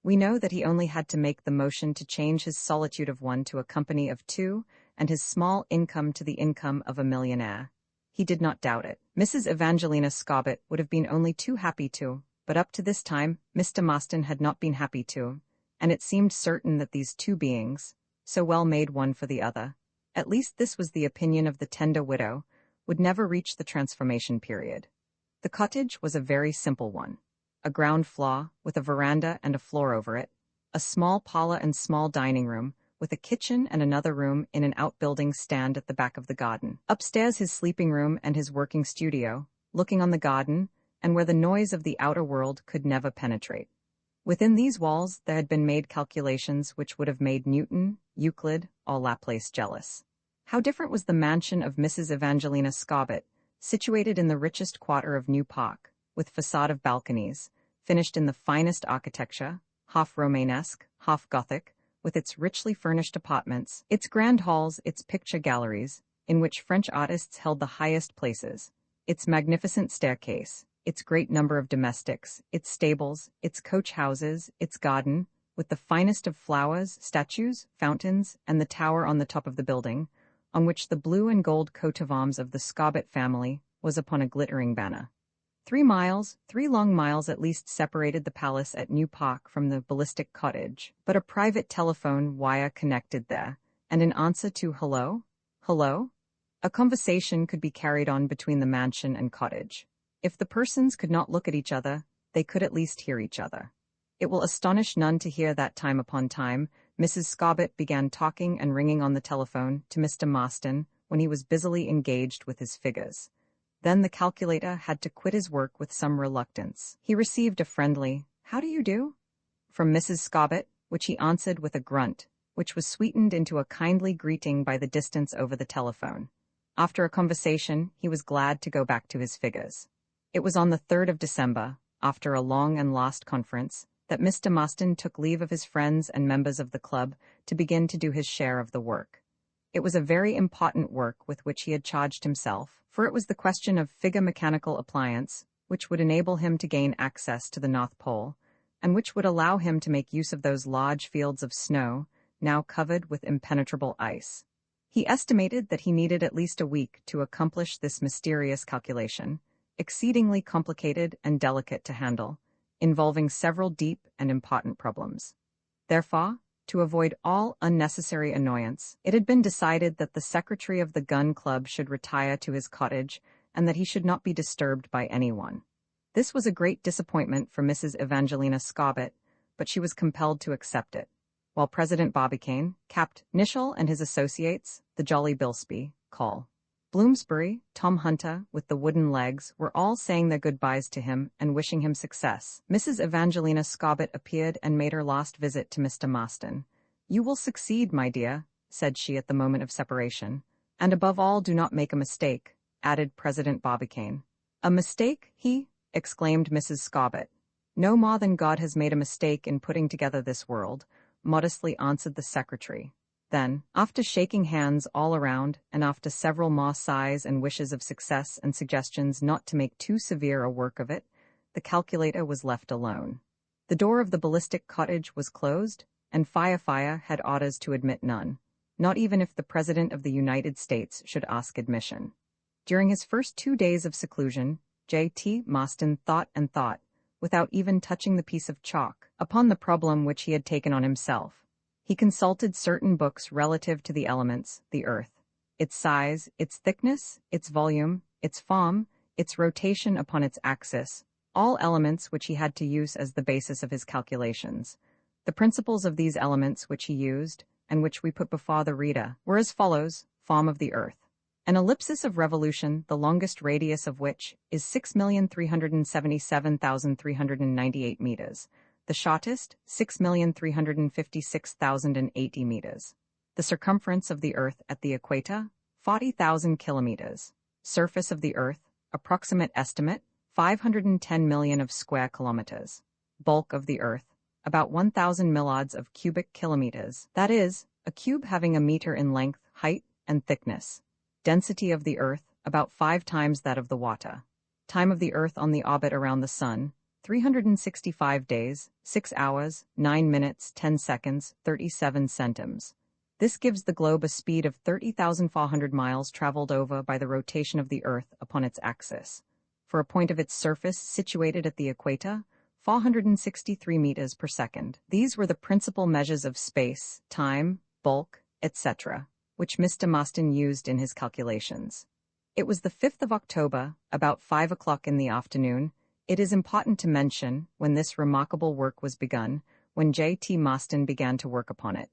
We know that he only had to make the motion to change his solitude of 1 to a company of 2, and his small income to the income of a millionaire. He did not doubt it. Mrs. Evangelina Scobbit would have been only too happy to, but up to this time, Mr. Maston had not been happy to, and it seemed certain that these two beings, so well made one for the other, at least this was the opinion of the tender widow, would never reach the transformation period. The cottage was a very simple one. A ground floor, with a veranda and a floor over it, a small parlor and small dining room, with a kitchen and another room in an outbuilding stand at the back of the garden. Upstairs his sleeping room and his working studio, looking on the garden, and where the noise of the outer world could never penetrate. Within these walls there had been made calculations which would have made Newton, Euclid, or Laplace jealous. How different was the mansion of Mrs. Evangelina Scobbit, situated in the richest quarter of New Park, with facade of balconies, finished in the finest architecture, half Romanesque, half Gothic, with its richly furnished apartments, its grand halls, its picture galleries, in which French artists held the highest places, its magnificent staircase, its great number of domestics, its stables, its coach houses, its garden, with the finest of flowers, statues, fountains, and the tower on the top of the building, on which the blue and gold coat of arms of the Scobbit family was upon a glittering banner. 3 long miles at least separated the palace at New Park from the Ballistic Cottage, but a private telephone wire connected there, and in answer to "Hello? Hello?" a conversation could be carried on between the mansion and cottage. If the persons could not look at each other, they could at least hear each other. It will astonish none to hear that time upon time, Mrs. Scobbit began talking and ringing on the telephone to Mr. Maston when he was busily engaged with his figures. Then the calculator had to quit his work with some reluctance. He received a friendly, "How do you do?" from Mrs. Scobbit, which he answered with a grunt, which was sweetened into a kindly greeting by the distance over the telephone. After a conversation, he was glad to go back to his figures. It was on the 3rd of December, after a long and last conference, that Mr. Maston took leave of his friends and members of the club to begin to do his share of the work. It was a very important work with which he had charged himself, for it was the question of figure mechanical appliance, which would enable him to gain access to the North Pole, and which would allow him to make use of those large fields of snow, now covered with impenetrable ice. He estimated that he needed at least a week to accomplish this mysterious calculation, exceedingly complicated and delicate to handle, involving several deep and important problems. Therefore, to avoid all unnecessary annoyance, it had been decided that the secretary of the gun club should retire to his cottage and that he should not be disturbed by anyone. This was a great disappointment for Mrs. Evangelina Scobbit, but she was compelled to accept it. While President Barbicane, Capt. Nichol and his associates, the Jolly Bilsby, Col. Bloomsbury, Tom Hunter, with the wooden legs, were all saying their goodbyes to him and wishing him success, Mrs. Evangelina Scobbit appeared and made her last visit to Mr. Marston. "You will succeed, my dear," said she at the moment of separation. "And above all, do not make a mistake," added President Barbicane. "A mistake, exclaimed Mrs. Scobbit. "No more than God has made a mistake in putting together this world," modestly answered the secretary. Then, after shaking hands all around, and after several more sighs and wishes of success and suggestions not to make too severe a work of it, the calculator was left alone. The door of the ballistic cottage was closed, and Fire had orders to admit none, not even if the President of the United States should ask admission. During his first 2 days of seclusion, J.T. Marston thought and thought, without even touching the piece of chalk, upon the problem which he had taken on himself. He consulted certain books relative to the elements, the earth, its size, its thickness, its volume, its form, its rotation upon its axis, all elements which he had to use as the basis of his calculations. The principles of these elements which he used, and which we put before the reader, were as follows: form of the earth. An ellipsis of revolution, the longest radius of which is 6,377,398 meters. The shortest, 6,356,080 meters. The circumference of the Earth at the equator, 40,000 kilometers. Surface of the Earth, approximate estimate, 510 million of square kilometers. Bulk of the Earth, about 1,000 milliards of cubic kilometers. That is, a cube having a meter in length, height, and thickness. Density of the Earth, about 5 times that of the water. Time of the Earth on the orbit around the Sun, 365 days, 6 hours, 9 minutes, 10 seconds, 37 centimes. This gives the globe a speed of 30,400 miles traveled over by the rotation of the Earth upon its axis. For a point of its surface situated at the equator, 463 meters per second. These were the principal measures of space, time, bulk, etc., which Mr. Marston used in his calculations. It was the 5th of October, about 5 o'clock in the afternoon. It is important to mention, when this remarkable work was begun, when J.T. Marston began to work upon it.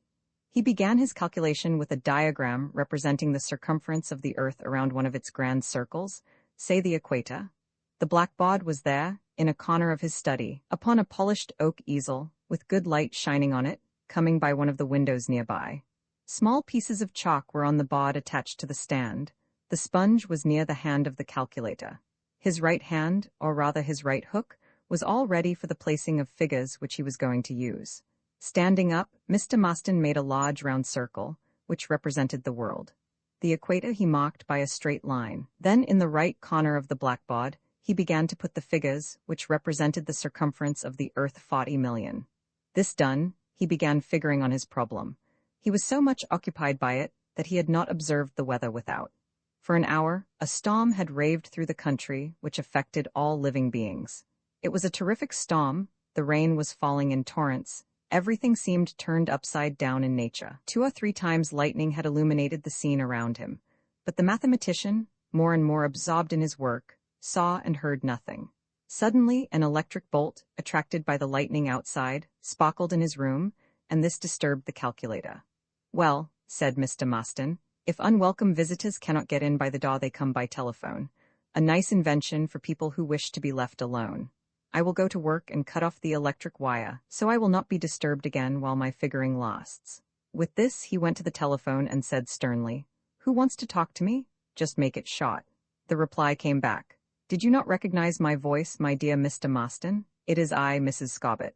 He began his calculation with a diagram representing the circumference of the Earth around one of its grand circles, say the equator. The blackboard was there, in a corner of his study, upon a polished oak easel, with good light shining on it, coming by one of the windows nearby. Small pieces of chalk were on the board attached to the stand. The sponge was near the hand of the calculator. His right hand, or rather his right hook, was all ready for the placing of figures which he was going to use. Standing up, Mr. Marston made a large round circle, which represented the world. The equator he marked by a straight line. Then in the right corner of the blackboard, he began to put the figures which represented the circumference of the Earth 40 million. This done, he began figuring on his problem. He was so much occupied by it that he had not observed the weather without. For an hour, a storm had raved through the country which affected all living beings. It was a terrific storm, the rain was falling in torrents, everything seemed turned upside down in nature. 2 or 3 times lightning had illuminated the scene around him, but the mathematician, more and more absorbed in his work, saw and heard nothing. Suddenly an electric bolt, attracted by the lightning outside, sparkled in his room, and this disturbed the calculator. "Well," said Mr. Marston, "if unwelcome visitors cannot get in by the door, they come by telephone. A nice invention for people who wish to be left alone. I will go to work and cut off the electric wire, so I will not be disturbed again while my figuring lasts." With this, he went to the telephone and said sternly, "Who wants to talk to me? Just make it short." The reply came back. "Did you not recognize my voice, my dear Mr. Marston? It is I, Mrs. Scobbit."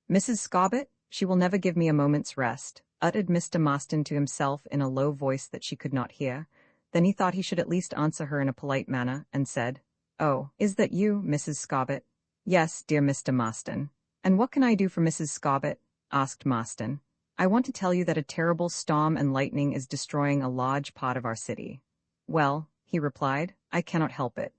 "Mrs. Scobbit? She will never give me a moment's rest," uttered Mr. Marston to himself in a low voice that she could not hear. Then he thought he should at least answer her in a polite manner, and said, "Oh, is that you, Mrs. Scobbit?" "Yes, dear Mr. Marston." "And what can I do for Mrs. Scobbit?" asked Marston. "I want to tell you that a terrible storm and lightning is destroying a large part of our city." "Well," he replied, "I cannot help it.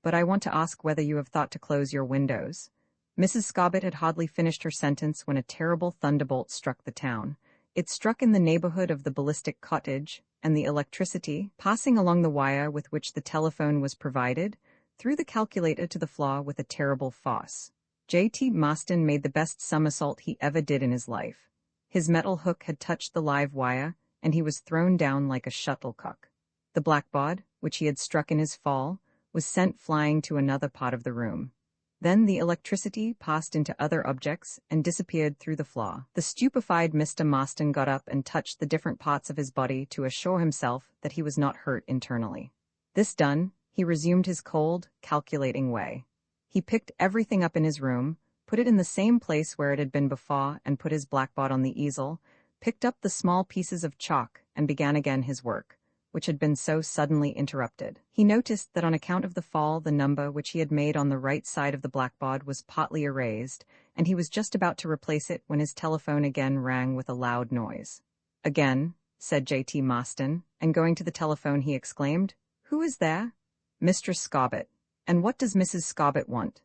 But I want to ask whether you have thought to close your windows." Mrs. Scobbit had hardly finished her sentence when a terrible thunderbolt struck the town. It struck in the neighborhood of the ballistic cottage, and the electricity, passing along the wire with which the telephone was provided, threw the calculator to the floor with a terrible force. J.T. Maston made the best somersault he ever did in his life. His metal hook had touched the live wire, and he was thrown down like a shuttlecock. The blackboard, which he had struck in his fall, was sent flying to another part of the room. Then the electricity passed into other objects and disappeared through the floor. The stupefied Mr. Maston got up and touched the different parts of his body to assure himself that he was not hurt internally. This done, he resumed his cold, calculating way. He picked everything up in his room, put it in the same place where it had been before, and put his blackboard on the easel, picked up the small pieces of chalk, and began again his work, which had been so suddenly interrupted. He noticed that on account of the fall, the number which he had made on the right side of the blackboard was partly erased, and he was just about to replace it when his telephone again rang with a loud noise. "Again," said J.T. Maston, and going to the telephone he exclaimed, "Who is there?" "Mistress Scobbit." "And what does Mrs. Scobbit want?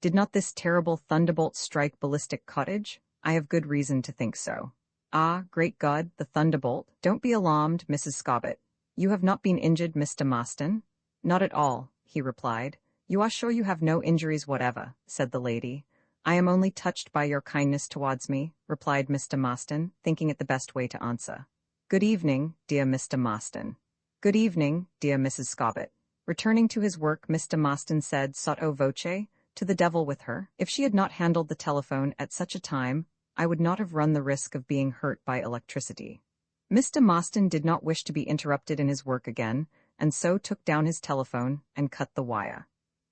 Did not this terrible thunderbolt strike Ballistic Cottage? I have good reason to think so." "Ah, great God, the thunderbolt! Don't be alarmed, Mrs. Scobbit. You have not been injured, Mr. Maston?" "Not at all," he replied. "You are sure you have no injuries whatever?" said the lady. "I am only touched by your kindness towards me," replied Mr. Maston, thinking it the best way to answer. "Good evening, dear Mr. Maston." "Good evening, dear Mrs. Scobbit." Returning to his work, Mr. Maston said sotto voce, "To the devil with her. If she had not handled the telephone at such a time, I would not have run the risk of being hurt by electricity." Mr. Maston did not wish to be interrupted in his work again, and so took down his telephone and cut the wire.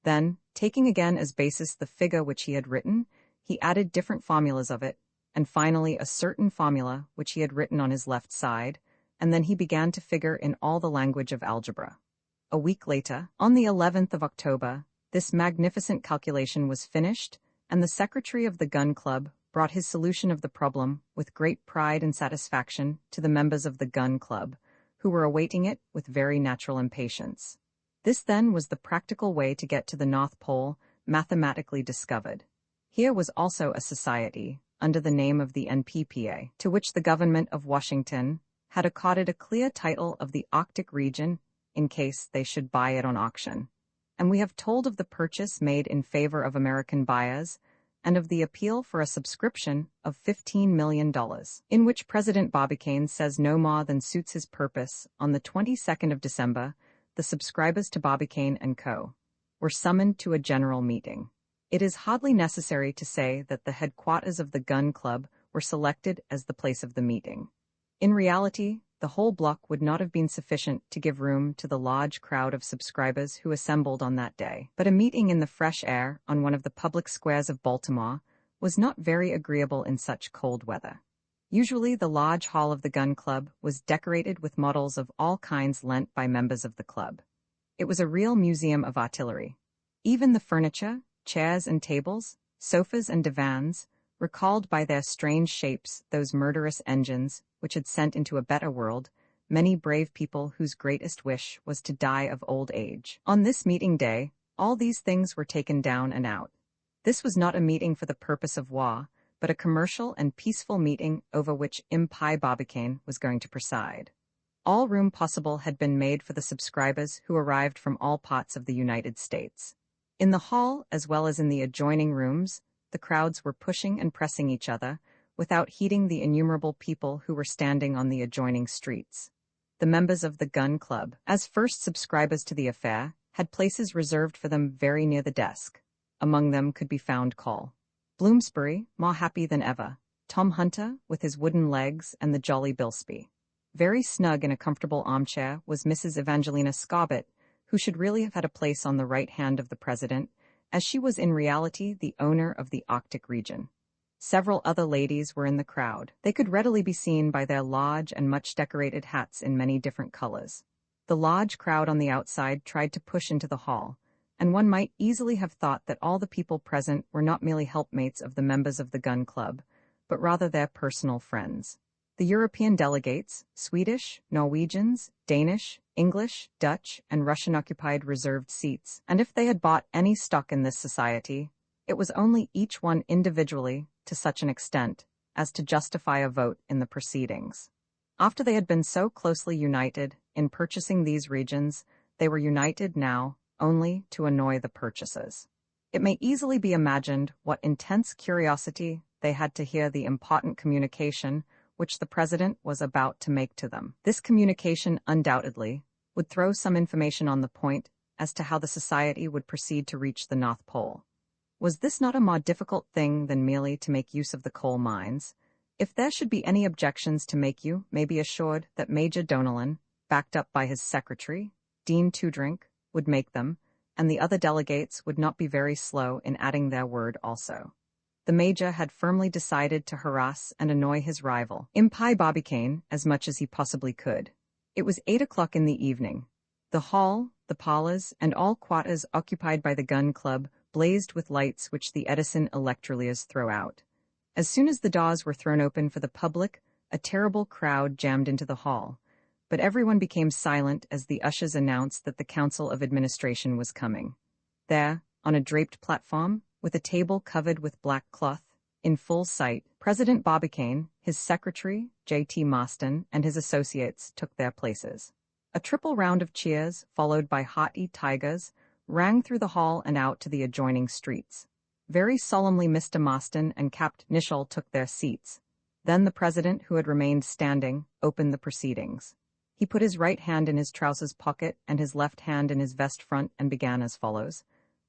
Then, taking again as basis the figure which he had written, he added different formulas of it, and finally a certain formula which he had written on his left side, and then he began to figure in all the language of algebra. A week later, on the 11th of October, this magnificent calculation was finished, and the secretary of the Gun Club brought his solution of the problem with great pride and satisfaction to the members of the Gun Club, who were awaiting it with very natural impatience. This then was the practical way to get to the North Pole, mathematically discovered. Here was also a society, under the name of the NPPA, to which the government of Washington had accorded a clear title of the Arctic region in case they should buy it on auction. And we have told of the purchase made in favor of American buyers, and of the appeal for a subscription of $15 million, in which President Barbicane says no more than suits his purpose. On the 22nd of December, the subscribers to Barbicane & Co. were summoned to a general meeting. It is hardly necessary to say that the headquarters of the Gun Club were selected as the place of the meeting. In reality, the whole block would not have been sufficient to give room to the large crowd of subscribers who assembled on that day, but a meeting in the fresh air on one of the public squares of Baltimore was not very agreeable in such cold weather. Usually the large hall of the Gun Club was decorated with models of all kinds lent by members of the club. It was a real museum of artillery. Even the furniture, chairs and tables, sofas and divans, recalled by their strange shapes those murderous engines which had sent into a better world many brave people whose greatest wish was to die of old age. On this meeting day, all these things were taken down and out. This was not a meeting for the purpose of war, but a commercial and peaceful meeting over which Impi Barbicane was going to preside. All room possible had been made for the subscribers who arrived from all parts of the United States. In the hall, as well as in the adjoining rooms, the crowds were pushing and pressing each other, without heeding the innumerable people who were standing on the adjoining streets. The members of the Gun Club, as first subscribers to the affair, had places reserved for them very near the desk. Among them could be found Col. Bloomsbury, more happy than ever, Tom Hunter, with his wooden legs, and the jolly Bilsby. Very snug in a comfortable armchair was Mrs. Evangelina Scobbit, who should really have had a place on the right hand of the president, as she was in reality the owner of the Arctic region. Several other ladies were in the crowd. They could readily be seen by their large and much decorated hats in many different colors. The large crowd on the outside tried to push into the hall, and one might easily have thought that all the people present were not merely helpmates of the members of the Gun Club, but rather their personal friends. The European delegates, Swedish, Norwegians, Danish, English, Dutch, and Russian occupied reserved seats, and if they had bought any stock in this society, it was only each one individually to such an extent as to justify a vote in the proceedings. After they had been so closely united in purchasing these regions, they were united now only to annoy the purchasers. It may easily be imagined what intense curiosity they had to hear the important communication which the president was about to make to them. This communication undoubtedly would throw some information on the point as to how the society would proceed to reach the North Pole. Was this not a more difficult thing than merely to make use of the coal mines? If there should be any objections to make, you may be assured that Major Donellan, backed up by his secretary, Dean Toodrink, would make them, and the other delegates would not be very slow in adding their word also. The major had firmly decided to harass and annoy his rival, Impie Barbicane, as much as he possibly could. It was 8 o'clock in the evening. The hall, the parlors, and all quarters occupied by the gun club blazed with lights which the Edison electroliers throw out. As soon as the doors were thrown open for the public, a terrible crowd jammed into the hall, but everyone became silent as the ushers announced that the Council of Administration was coming. There, on a draped platform, with a table covered with black cloth, in full sight, President Barbicane, his secretary, J.T. Marston, and his associates took their places. A triple round of cheers, followed by haughty tigers, rang through the hall and out to the adjoining streets. Very solemnly Mr. Marston and Capt. Nichol took their seats. Then the president, who had remained standing, opened the proceedings. He put his right hand in his trousers pocket and his left hand in his vest front and began as follows.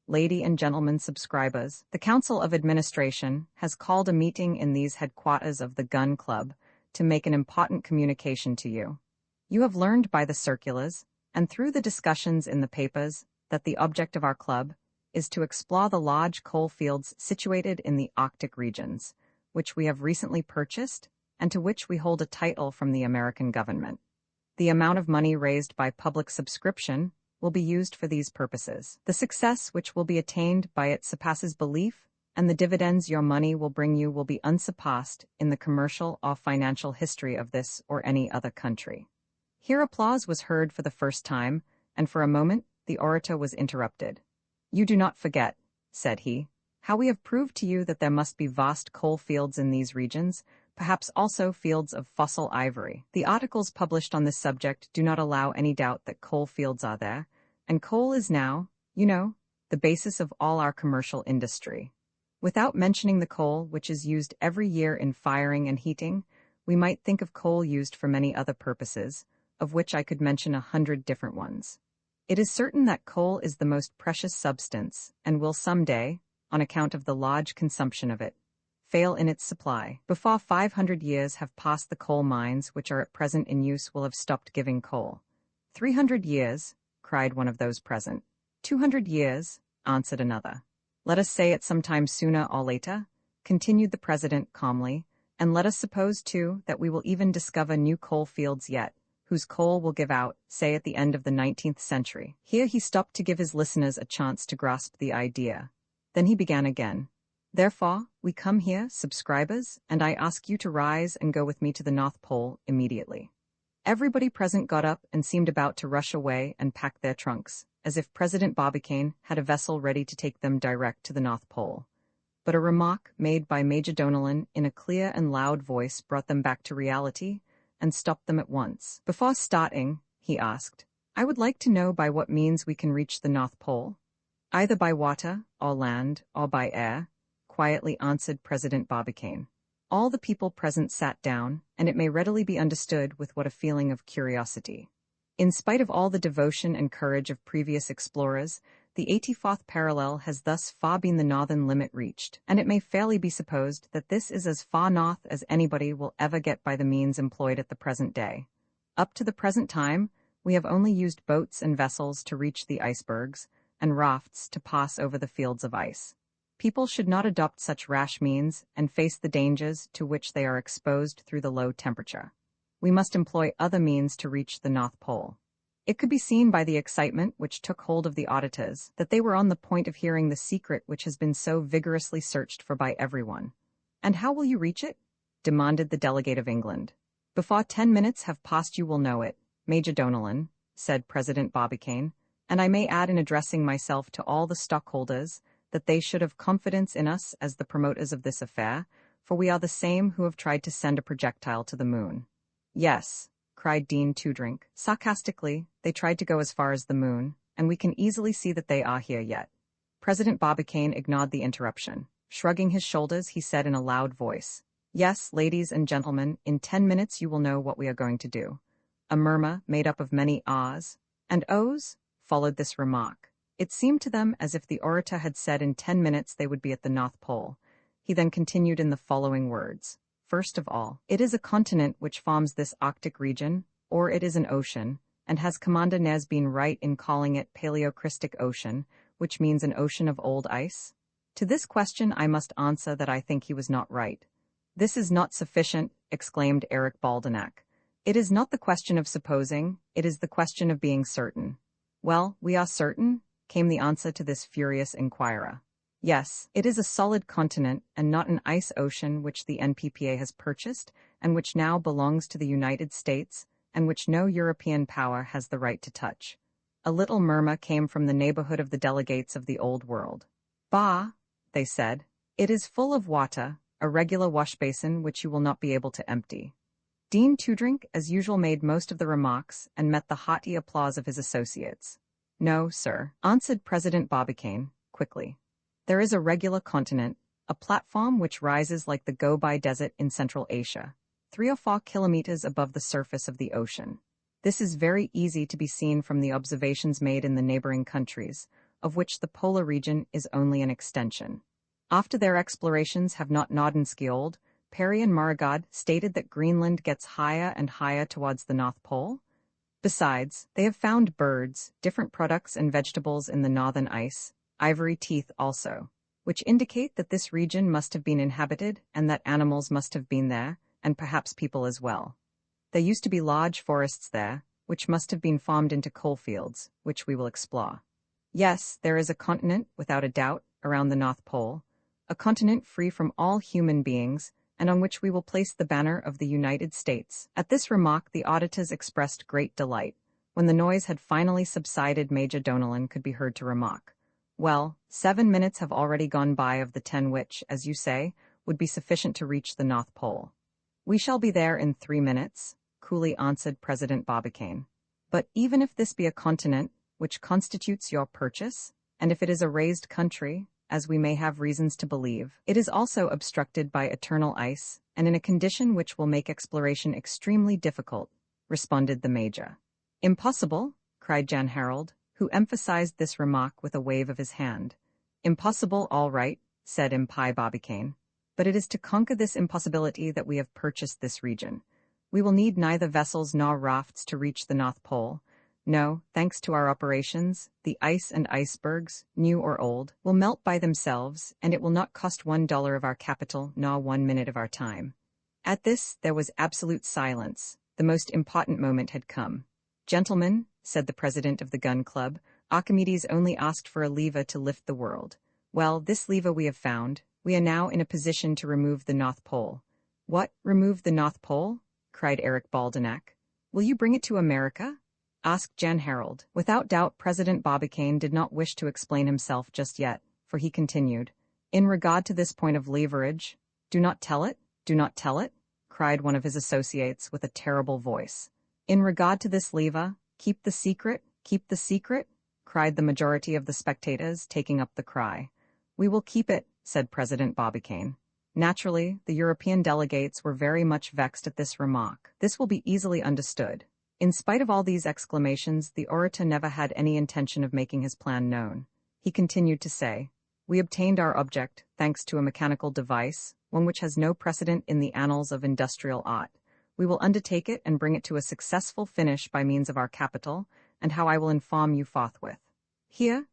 Lady and gentlemen subscribers, the Council of Administration has called a meeting in these headquarters of the Gun Club to make an important communication to you. You have learned by the circulars, and through the discussions in the papers, that the object of our club is to explore the large coal fields situated in the Arctic regions, which we have recently purchased, and to which we hold a title from the American government. The amount of money raised by public subscription will be used for these purposes. The success which will be attained by it surpasses belief, and the dividends your money will bring you will be unsurpassed in the commercial or financial history of this or any other country. Here applause was heard for the first time, and for a moment the orator was interrupted. You do not forget, said he, how we have proved to you that there must be vast coal fields in these regions, perhaps also fields of fossil ivory. The articles published on this subject do not allow any doubt that coal fields are there, and coal is now, you know, the basis of all our commercial industry. Without mentioning the coal which is used every year in firing and heating, we might think of coal used for many other purposes, of which I could mention 100 different ones. It is certain that coal is the most precious substance, and will some day, on account of the large consumption of it, fail in its supply. Before 500 years have passed, the coal mines which are at present in use will have stopped giving coal. 300 years, cried one of those present. 200 years, answered another. Let us say it sometime sooner or later, continued the president calmly, and let us suppose, too, that we will even discover new coal fields yet, whose coal will give out, say at the end of the 19th century. Here he stopped to give his listeners a chance to grasp the idea. Then he began again. Therefore, we come here, subscribers, and I ask you to rise and go with me to the North Pole immediately. Everybody present got up and seemed about to rush away and pack their trunks, as if President Barbicane had a vessel ready to take them direct to the North Pole. But a remark made by Major Donellan in a clear and loud voice brought them back to reality and stopped them at once. Before starting, he asked, I would like to know by what means we can reach the North Pole. Either by water, or land, or by air, quietly answered President Barbicane. All the people present sat down, and it may readily be understood with what a feeling of curiosity. In spite of all the devotion and courage of previous explorers, the 84th parallel has thus far been the northern limit reached, and it may fairly be supposed that this is as far north as anybody will ever get by the means employed at the present day. Up to the present time, we have only used boats and vessels to reach the icebergs, and rafts to pass over the fields of ice. People should not adopt such rash means and face the dangers to which they are exposed through the low temperature. We must employ other means to reach the North Pole. It could be seen by the excitement which took hold of the auditors that they were on the point of hearing the secret which has been so vigorously searched for by everyone. And how will you reach it? Demanded the delegate of England. Before 10 minutes have passed you will know it, Major Donellan, said President Barbicane, and I may add in addressing myself to all the stockholders that they should have confidence in us as the promoters of this affair, for we are the same who have tried to send a projectile to the moon. Yes, cried Dean Toodrink. Sarcastically, they tried to go as far as the moon, and we can easily see that they are here yet. President Barbicane ignored the interruption. Shrugging his shoulders, he said in a loud voice, "Yes, ladies and gentlemen, in 10 minutes you will know what we are going to do." A murmur, made up of many ahs and ohs, followed this remark. It seemed to them as if the orator had said in 10 minutes they would be at the North Pole. He then continued in the following words. First of all, it is a continent which forms this Arctic region, or it is an ocean, and has Commander Nez been right in calling it Paleocrystic Ocean, which means an ocean of old ice? To this question I must answer that I think he was not right. This is not sufficient, exclaimed Eric Baldenak. It is not the question of supposing, it is the question of being certain. Well, we are certain, came the answer to this furious inquirer. Yes, it is a solid continent and not an ice ocean which the NPPA has purchased and which now belongs to the United States and which no European power has the right to touch. A little murmur came from the neighborhood of the delegates of the Old World. Bah, they said. It is full of water, a regular wash basin which you will not be able to empty. Dean Toodrink, as usual, made most of the remarks and met the hearty applause of his associates. No, sir, answered President Barbicane, quickly. There is a regular continent, a platform which rises like the Gobi Desert in Central Asia, 3 or 4 kilometers above the surface of the ocean. This is very easy to be seen from the observations made in the neighboring countries, of which the polar region is only an extension. After their explorations have not Nordenskjold, Perry and Maragad stated that Greenland gets higher and higher towards the North Pole. Besides, they have found birds, different products and vegetables in the northern ice, ivory teeth also, which indicate that this region must have been inhabited and that animals must have been there, and perhaps people as well. There used to be large forests there, which must have been farmed into coal fields, which we will explore. Yes, there is a continent, without a doubt, around the North Pole, a continent free from all human beings, and on which we will place the banner of the United States. At this remark the auditors expressed great delight. When the noise had finally subsided, Major Donellan could be heard to remark, "Well, 7 minutes have already gone by of the 10 which, as you say, would be sufficient to reach the North Pole." "We shall be there in 3 minutes," coolly answered President Barbicane. "But even if this be a continent, which constitutes your purchase, and if it is a raised country, as we may have reasons to believe, it is also obstructed by eternal ice, and in a condition which will make exploration extremely difficult," responded the Major. "Impossible," cried Jan Harold, who emphasized this remark with a wave of his hand. "Impossible, all right," said Impai Barbicane. "But it is to conquer this impossibility that we have purchased this region. We will need neither vessels nor rafts to reach the North Pole. No, thanks to our operations, the ice and icebergs, new or old, will melt by themselves, and it will not cost $1 of our capital nor 1 minute of our time." At this there was absolute silence. The most important moment had come. "Gentlemen," said the president of the gun club, "Archimedes only asked for a lever to lift the world. Well, this lever we have found. We are now in a position to remove the North Pole." "What, remove the North Pole?" cried Eric Baldenak. "Will you bring it to America?" asked Jan Harold. Without doubt, President Barbicane did not wish to explain himself just yet, for he continued, "In regard to this point of leverage—" "Do not tell it, do not tell it," cried one of his associates with a terrible voice. "In regard to this lever, keep the secret, cried the majority of the spectators, taking up the cry. "We will keep it," said President Barbicane. Naturally, the European delegates were very much vexed at this remark. This will be easily understood. In spite of all these exclamations, the orator never had any intention of making his plan known. He continued to say, "We obtained our object, thanks to a mechanical device, one which has no precedent in the annals of industrial art. We will undertake it and bring it to a successful finish by means of our capital, and how I will inform you forthwith." "Here,"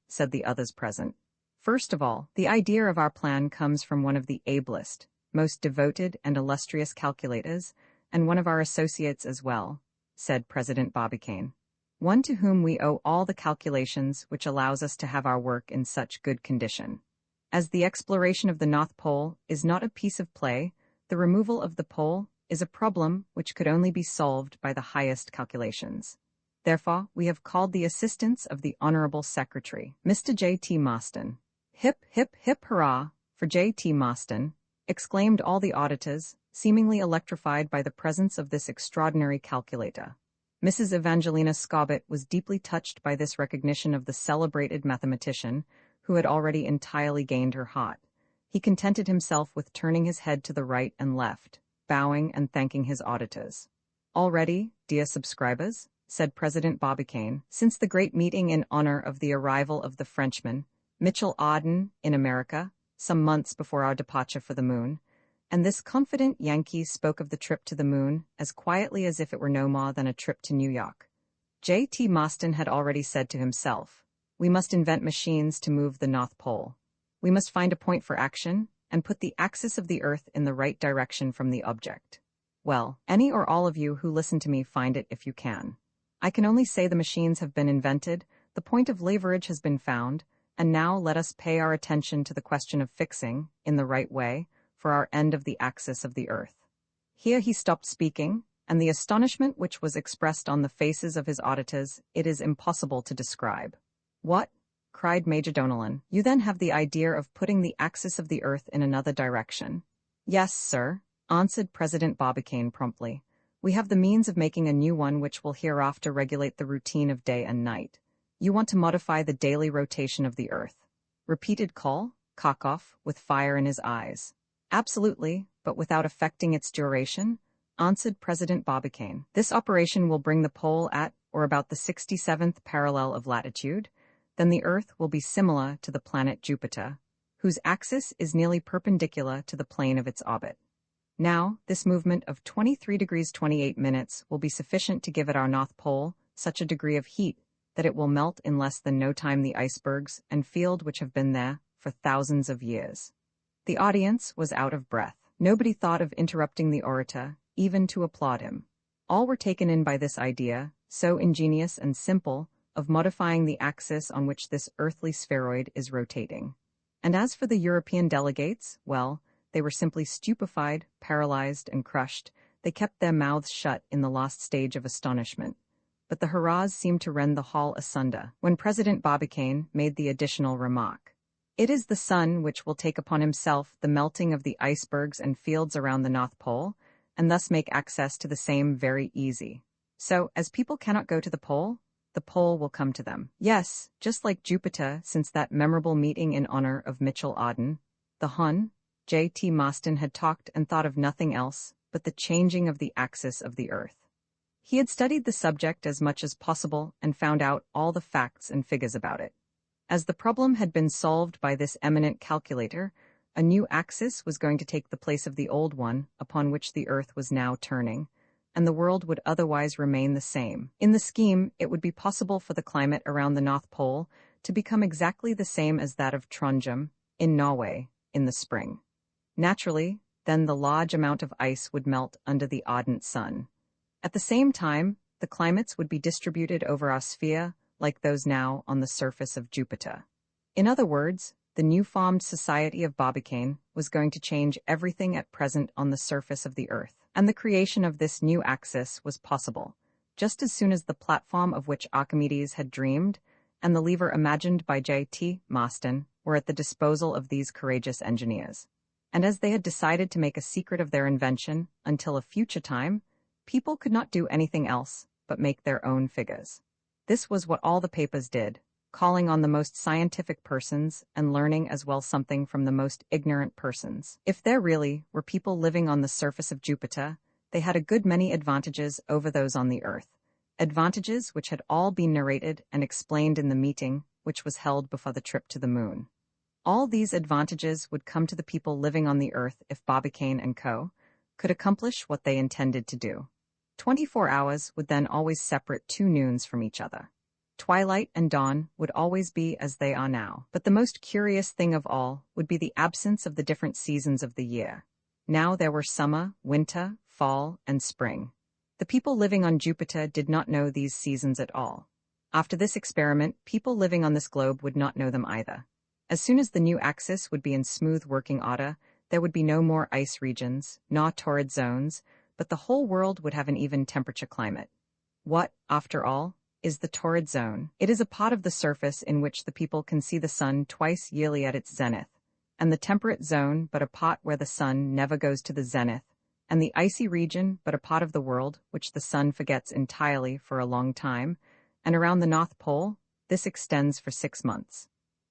said the others present. "First of all, the idea of our plan comes from one of the ablest, most devoted and illustrious calculators, and one of our associates as well," said President Barbicane. "One to whom we owe all the calculations which allows us to have our work in such good condition. As the exploration of the North Pole is not a piece of play, the removal of the pole is a problem which could only be solved by the highest calculations. Therefore, we have called the assistance of the Honorable Secretary, Mr. J.T. Maston." "Hip, hip, hip, hurrah, for J.T. Maston," exclaimed all the auditors, seemingly electrified by the presence of this extraordinary calculator. Mrs. Evangelina Scobbit was deeply touched by this recognition of the celebrated mathematician, who had already entirely gained her heart. He contented himself with turning his head to the right and left, bowing and thanking his auditors. "Already, dear subscribers," said President Barbicane, "since the great meeting in honor of the arrival of the Frenchman, Mitchell Arden, in America, some months before our departure for the moon, and this confident Yankee spoke of the trip to the moon as quietly as if it were no more than a trip to New York. J.T. Maston had already said to himself, 'We must invent machines to move the North Pole. We must find a point for action, and put the axis of the Earth in the right direction from the object.' Well, any or all of you who listen to me find it if you can. I can only say the machines have been invented, the point of leverage has been found, and now let us pay our attention to the question of fixing, in the right way, for our end of the axis of the Earth." Here he stopped speaking, and the astonishment which was expressed on the faces of his auditors it is impossible to describe. "What?" cried Major Donellan. "You then have the idea of putting the axis of the Earth in another direction?" "Yes, sir," answered President Barbicane promptly. "We have the means of making a new one which will hereafter regulate the routine of day and night. You want to modify the daily rotation of the Earth," repeated Kharkov, with fire in his eyes. "Absolutely, but without affecting its duration," answered President Barbicane. "This operation will bring the pole at, or about the 67th parallel of latitude. Then the Earth will be similar to the planet Jupiter, whose axis is nearly perpendicular to the plane of its orbit. Now, this movement of 23 degrees 28 minutes will be sufficient to give at our North Pole such a degree of heat that it will melt in less than no time the icebergs and field which have been there for thousands of years." The audience was out of breath. Nobody thought of interrupting the orator, even to applaud him. All were taken in by this idea, so ingenious and simple, of modifying the axis on which this earthly spheroid is rotating. And as for the European delegates, well, they were simply stupefied, paralyzed, and crushed. They kept their mouths shut in the last stage of astonishment. But the hurrahs seemed to rend the hall asunder, when President Barbicane made the additional remark. "It is the sun which will take upon himself the melting of the icebergs and fields around the North Pole, and thus make access to the same very easy. So, as people cannot go to the pole will come to them. Yes, just like Jupiter, since that memorable meeting in honor of Mitchell Arden, the Hon. J.T. Maston had talked and thought of nothing else but the changing of the axis of the Earth. He had studied the subject as much as possible and found out all the facts and figures about it. As the problem had been solved by this eminent calculator, a new axis was going to take the place of the old one upon which the Earth was now turning, and the world would otherwise remain the same. In the scheme, it would be possible for the climate around the North Pole to become exactly the same as that of Trondheim, in Norway, in the spring. Naturally, then the large amount of ice would melt under the ardent sun. At the same time, the climates would be distributed over our sphere like those now on the surface of Jupiter. In other words, the new-formed Society of Barbicane was going to change everything at present on the surface of the Earth, and the creation of this new axis was possible, just as soon as the platform of which Archimedes had dreamed and the lever imagined by J.T. Maston were at the disposal of these courageous engineers. And as they had decided to make a secret of their invention until a future time, people could not do anything else but make their own figures. This was what all the papers did, calling on the most scientific persons and learning as well something from the most ignorant persons. If there really were people living on the surface of Jupiter, they had a good many advantages over those on the Earth, advantages which had all been narrated and explained in the meeting which was held before the trip to the moon. All these advantages would come to the people living on the Earth if Barbicane and Co. could accomplish what they intended to do. 24 hours would then always separate two noons from each other. Twilight and dawn would always be as they are now. But the most curious thing of all would be the absence of the different seasons of the year. Now there were summer, winter, fall, and spring. The people living on Jupiter did not know these seasons at all. After this experiment, people living on this globe would not know them either. As soon as the new axis would be in smooth working order, there would be no more ice regions, nor torrid zones, but the whole world would have an even temperature climate. What, after all, is the torrid zone? It is a part of the surface in which the people can see the sun twice yearly at its zenith, and the temperate zone but a part where the sun never goes to the zenith, and the icy region but a part of the world which the sun forgets entirely for a long time, and around the North Pole, this extends for 6 months.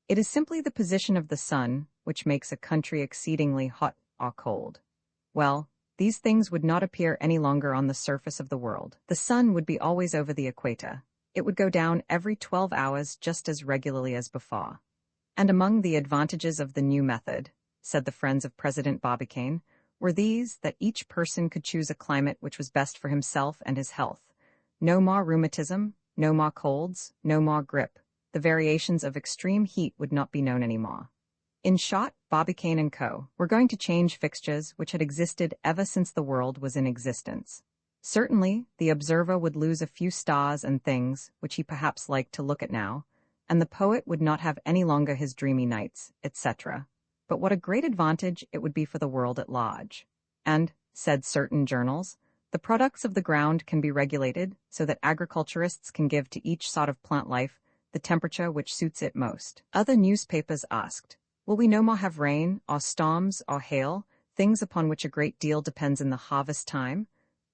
It is simply the position of the sun which makes a country exceedingly hot or cold. Well, these things would not appear any longer on the surface of the world. The sun would be always over the equator. It would go down every 12 hours just as regularly as before. And among the advantages of the new method, said the friends of President Barbicane, were these that each person could choose a climate which was best for himself and his health. No more rheumatism, no more colds, no more grippe. The variations of extreme heat would not be known anymore. In short, Barbicane and Co. were going to change fixtures which had existed ever since the world was in existence. Certainly, the observer would lose a few stars and things which he perhaps liked to look at now, and the poet would not have any longer his dreamy nights, etc. But what a great advantage it would be for the world at large. And, said certain journals, the products of the ground can be regulated so that agriculturists can give to each sort of plant life the temperature which suits it most. Other newspapers asked, will we no more have rain, or storms, or hail, things upon which a great deal depends in the harvest time?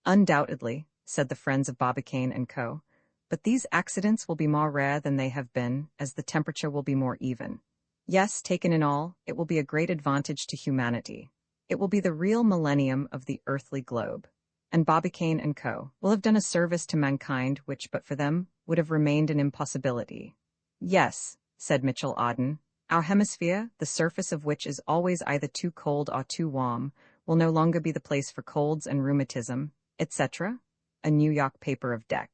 Undoubtedly, said the friends of Barbicane and Co., but these accidents will be more rare than they have been, as the temperature will be more even. Yes, taken in all, it will be a great advantage to humanity. It will be the real millennium of the earthly globe. And Barbicane and Co. will have done a service to mankind which, but for them, would have remained an impossibility. Yes, said Mitchell Auden, our hemisphere, the surface of which is always either too cold or too warm, will no longer be the place for colds and rheumatism, etc. A New York paper of Dec.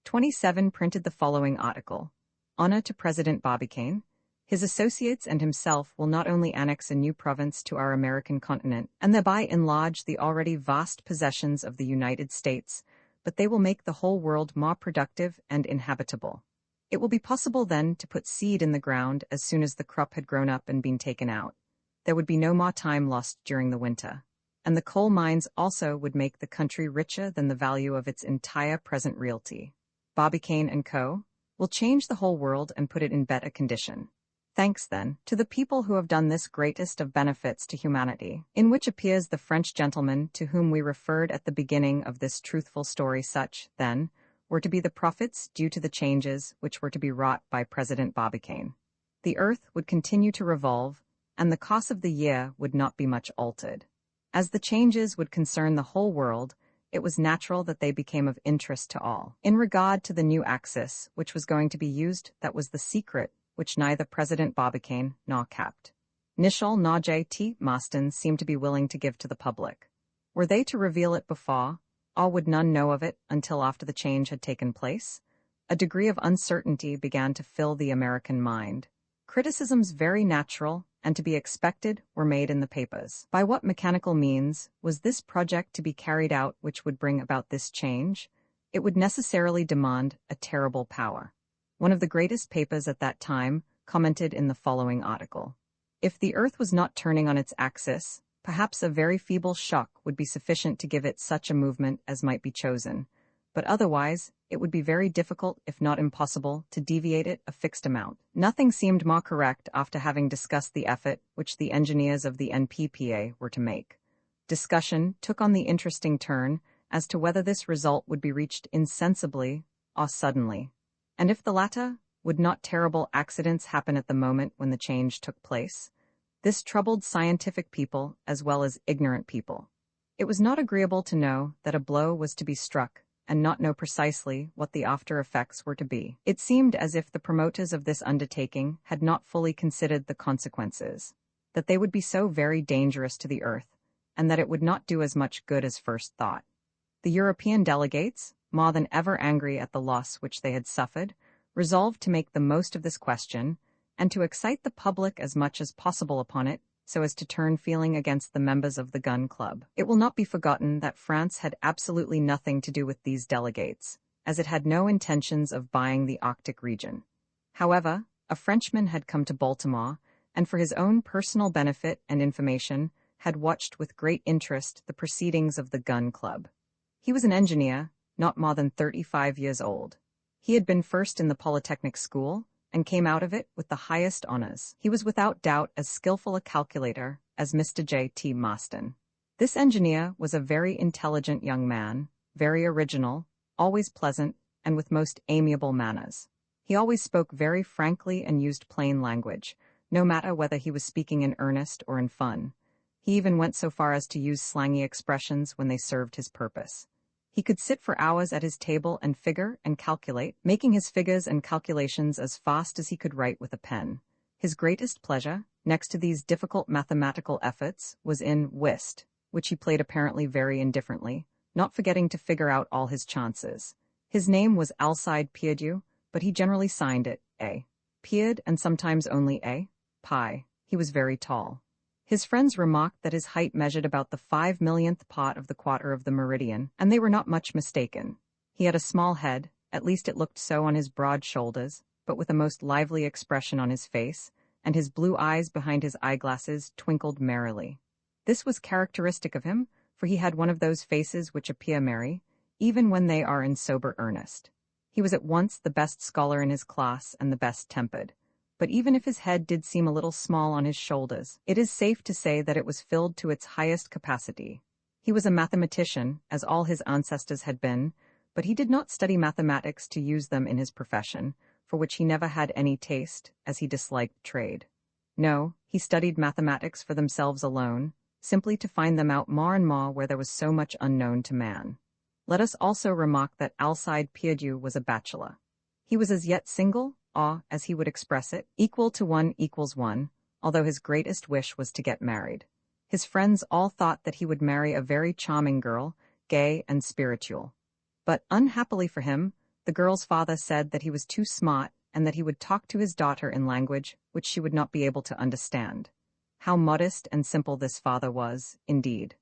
27 printed the following article. Honor to President Barbicane. His associates and himself will not only annex a new province to our American continent and thereby enlarge the already vast possessions of the United States, but they will make the whole world more productive and inhabitable. It will be possible then to put seed in the ground as soon as the crop had grown up and been taken out. There would be no more time lost during the winter. And the coal mines also would make the country richer than the value of its entire present realty. Barbicane and Co. will change the whole world and put it in better condition. Thanks, then, to the people who have done this greatest of benefits to humanity, in which appears the French gentleman to whom we referred at the beginning of this truthful story. Such, then, were to be the profits due to the changes which were to be wrought by President Barbicane. The earth would continue to revolve, and the course of the year would not be much altered. As the changes would concern the whole world, it was natural that they became of interest to all. In regard to the new axis which was going to be used, that was the secret which neither President Barbicane nor Capt. Nicholl nor J.T. Maston seemed to be willing to give to the public. Were they to reveal it before, or would none know of it until after the change had taken place? A degree of uncertainty began to fill the American mind. Criticisms very natural and to be expected were made in the papers. By what mechanical means was this project to be carried out which would bring about this change? It would necessarily demand a terrible power. One of the greatest papers at that time commented in the following article. If the earth was not turning on its axis, perhaps a very feeble shock would be sufficient to give it such a movement as might be chosen, but otherwise it would be very difficult, if not impossible, to deviate it a fixed amount. Nothing seemed more correct after having discussed the effort which the engineers of the NPPA were to make. Discussion took on the interesting turn as to whether this result would be reached insensibly or suddenly. And if the latter, would not terrible accidents happen at the moment when the change took place? This troubled scientific people as well as ignorant people. It was not agreeable to know that a blow was to be struck and not know precisely what the after effects were to be. It seemed as if the promoters of this undertaking had not fully considered the consequences, that they would be so very dangerous to the earth, and that it would not do as much good as first thought. The European delegates, more than ever angry at the loss which they had suffered, resolved to make the most of this question, and to excite the public as much as possible upon it, so as to turn feeling against the members of the Gun Club. It will not be forgotten that France had absolutely nothing to do with these delegates, as it had no intentions of buying the Arctic region. However, a Frenchman had come to Baltimore, and for his own personal benefit and information, had watched with great interest the proceedings of the Gun Club. He was an engineer, not more than 35 years old. He had been first in the Polytechnic School, and came out of it with the highest honors. He was without doubt as skillful a calculator as Mr. J.T. Maston. This engineer was a very intelligent young man, very original, always pleasant, and with most amiable manners. He always spoke very frankly and used plain language, no matter whether he was speaking in earnest or in fun. He even went so far as to use slangy expressions when they served his purpose. He could sit for hours at his table and figure and calculate, making his figures and calculations as fast as he could write with a pen. His greatest pleasure, next to these difficult mathematical efforts, was in whist, which he played apparently very indifferently, not forgetting to figure out all his chances. His name was Alcide Pierdeux, but he generally signed it A. Pierd and sometimes only A. Pi. He was very tall. His friends remarked that his height measured about the 5 millionth part of the quarter of the meridian, and they were not much mistaken. He had a small head, at least it looked so on his broad shoulders, but with a most lively expression on his face, and his blue eyes behind his eyeglasses twinkled merrily. This was characteristic of him, for he had one of those faces which appear merry, even when they are in sober earnest. He was at once the best scholar in his class and the best tempered. But even if his head did seem a little small on his shoulders, it is safe to say that it was filled to its highest capacity. He was a mathematician, as all his ancestors had been, but he did not study mathematics to use them in his profession, for which he never had any taste, as he disliked trade. No, he studied mathematics for themselves alone, simply to find them out more and more where there was so much unknown to man. Let us also remark that Alcide Pierdeux was a bachelor. He was as yet single, or, as he would express it, equal to 1 = 1, although his greatest wish was to get married. His friends all thought that he would marry a very charming girl, gay and spiritual. But, unhappily for him, the girl's father said that he was too smart and that he would talk to his daughter in language which she would not be able to understand. How modest and simple this father was, indeed.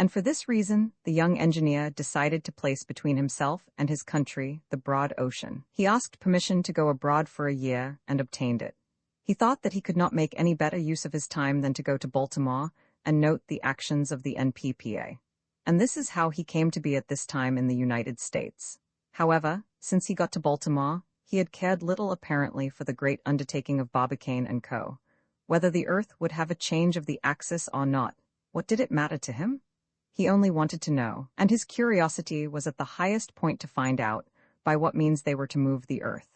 And for this reason, the young engineer decided to place between himself and his country the broad ocean. He asked permission to go abroad for a year and obtained it. He thought that he could not make any better use of his time than to go to Baltimore and note the actions of the NPPA. And this is how he came to be at this time in the United States. However, since he got to Baltimore, he had cared little apparently for the great undertaking of Barbicane & Co. Whether the earth would have a change of the axis or not, what did it matter to him? He only wanted to know, and his curiosity was at the highest point to find out by what means they were to move the earth.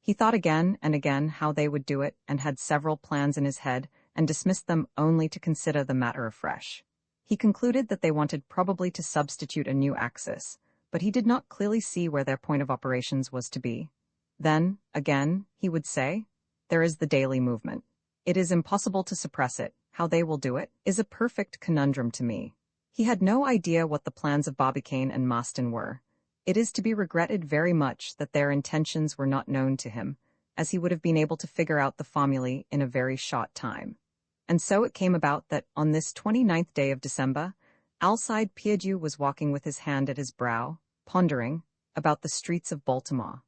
He thought again and again how they would do it and had several plans in his head and dismissed them only to consider the matter afresh. He concluded that they wanted probably to substitute a new axis, but he did not clearly see where their point of operations was to be. Then, again, he would say, "There is the daily movement. It is impossible to suppress it. How they will do it is a perfect conundrum to me." He had no idea what the plans of Barbicane and Maston were. It is to be regretted very much that their intentions were not known to him, as he would have been able to figure out the formulae in a very short time. And so it came about that on this 29th day of December, Alcide Pierdeux was walking with his hand at his brow, pondering, about the streets of Baltimore.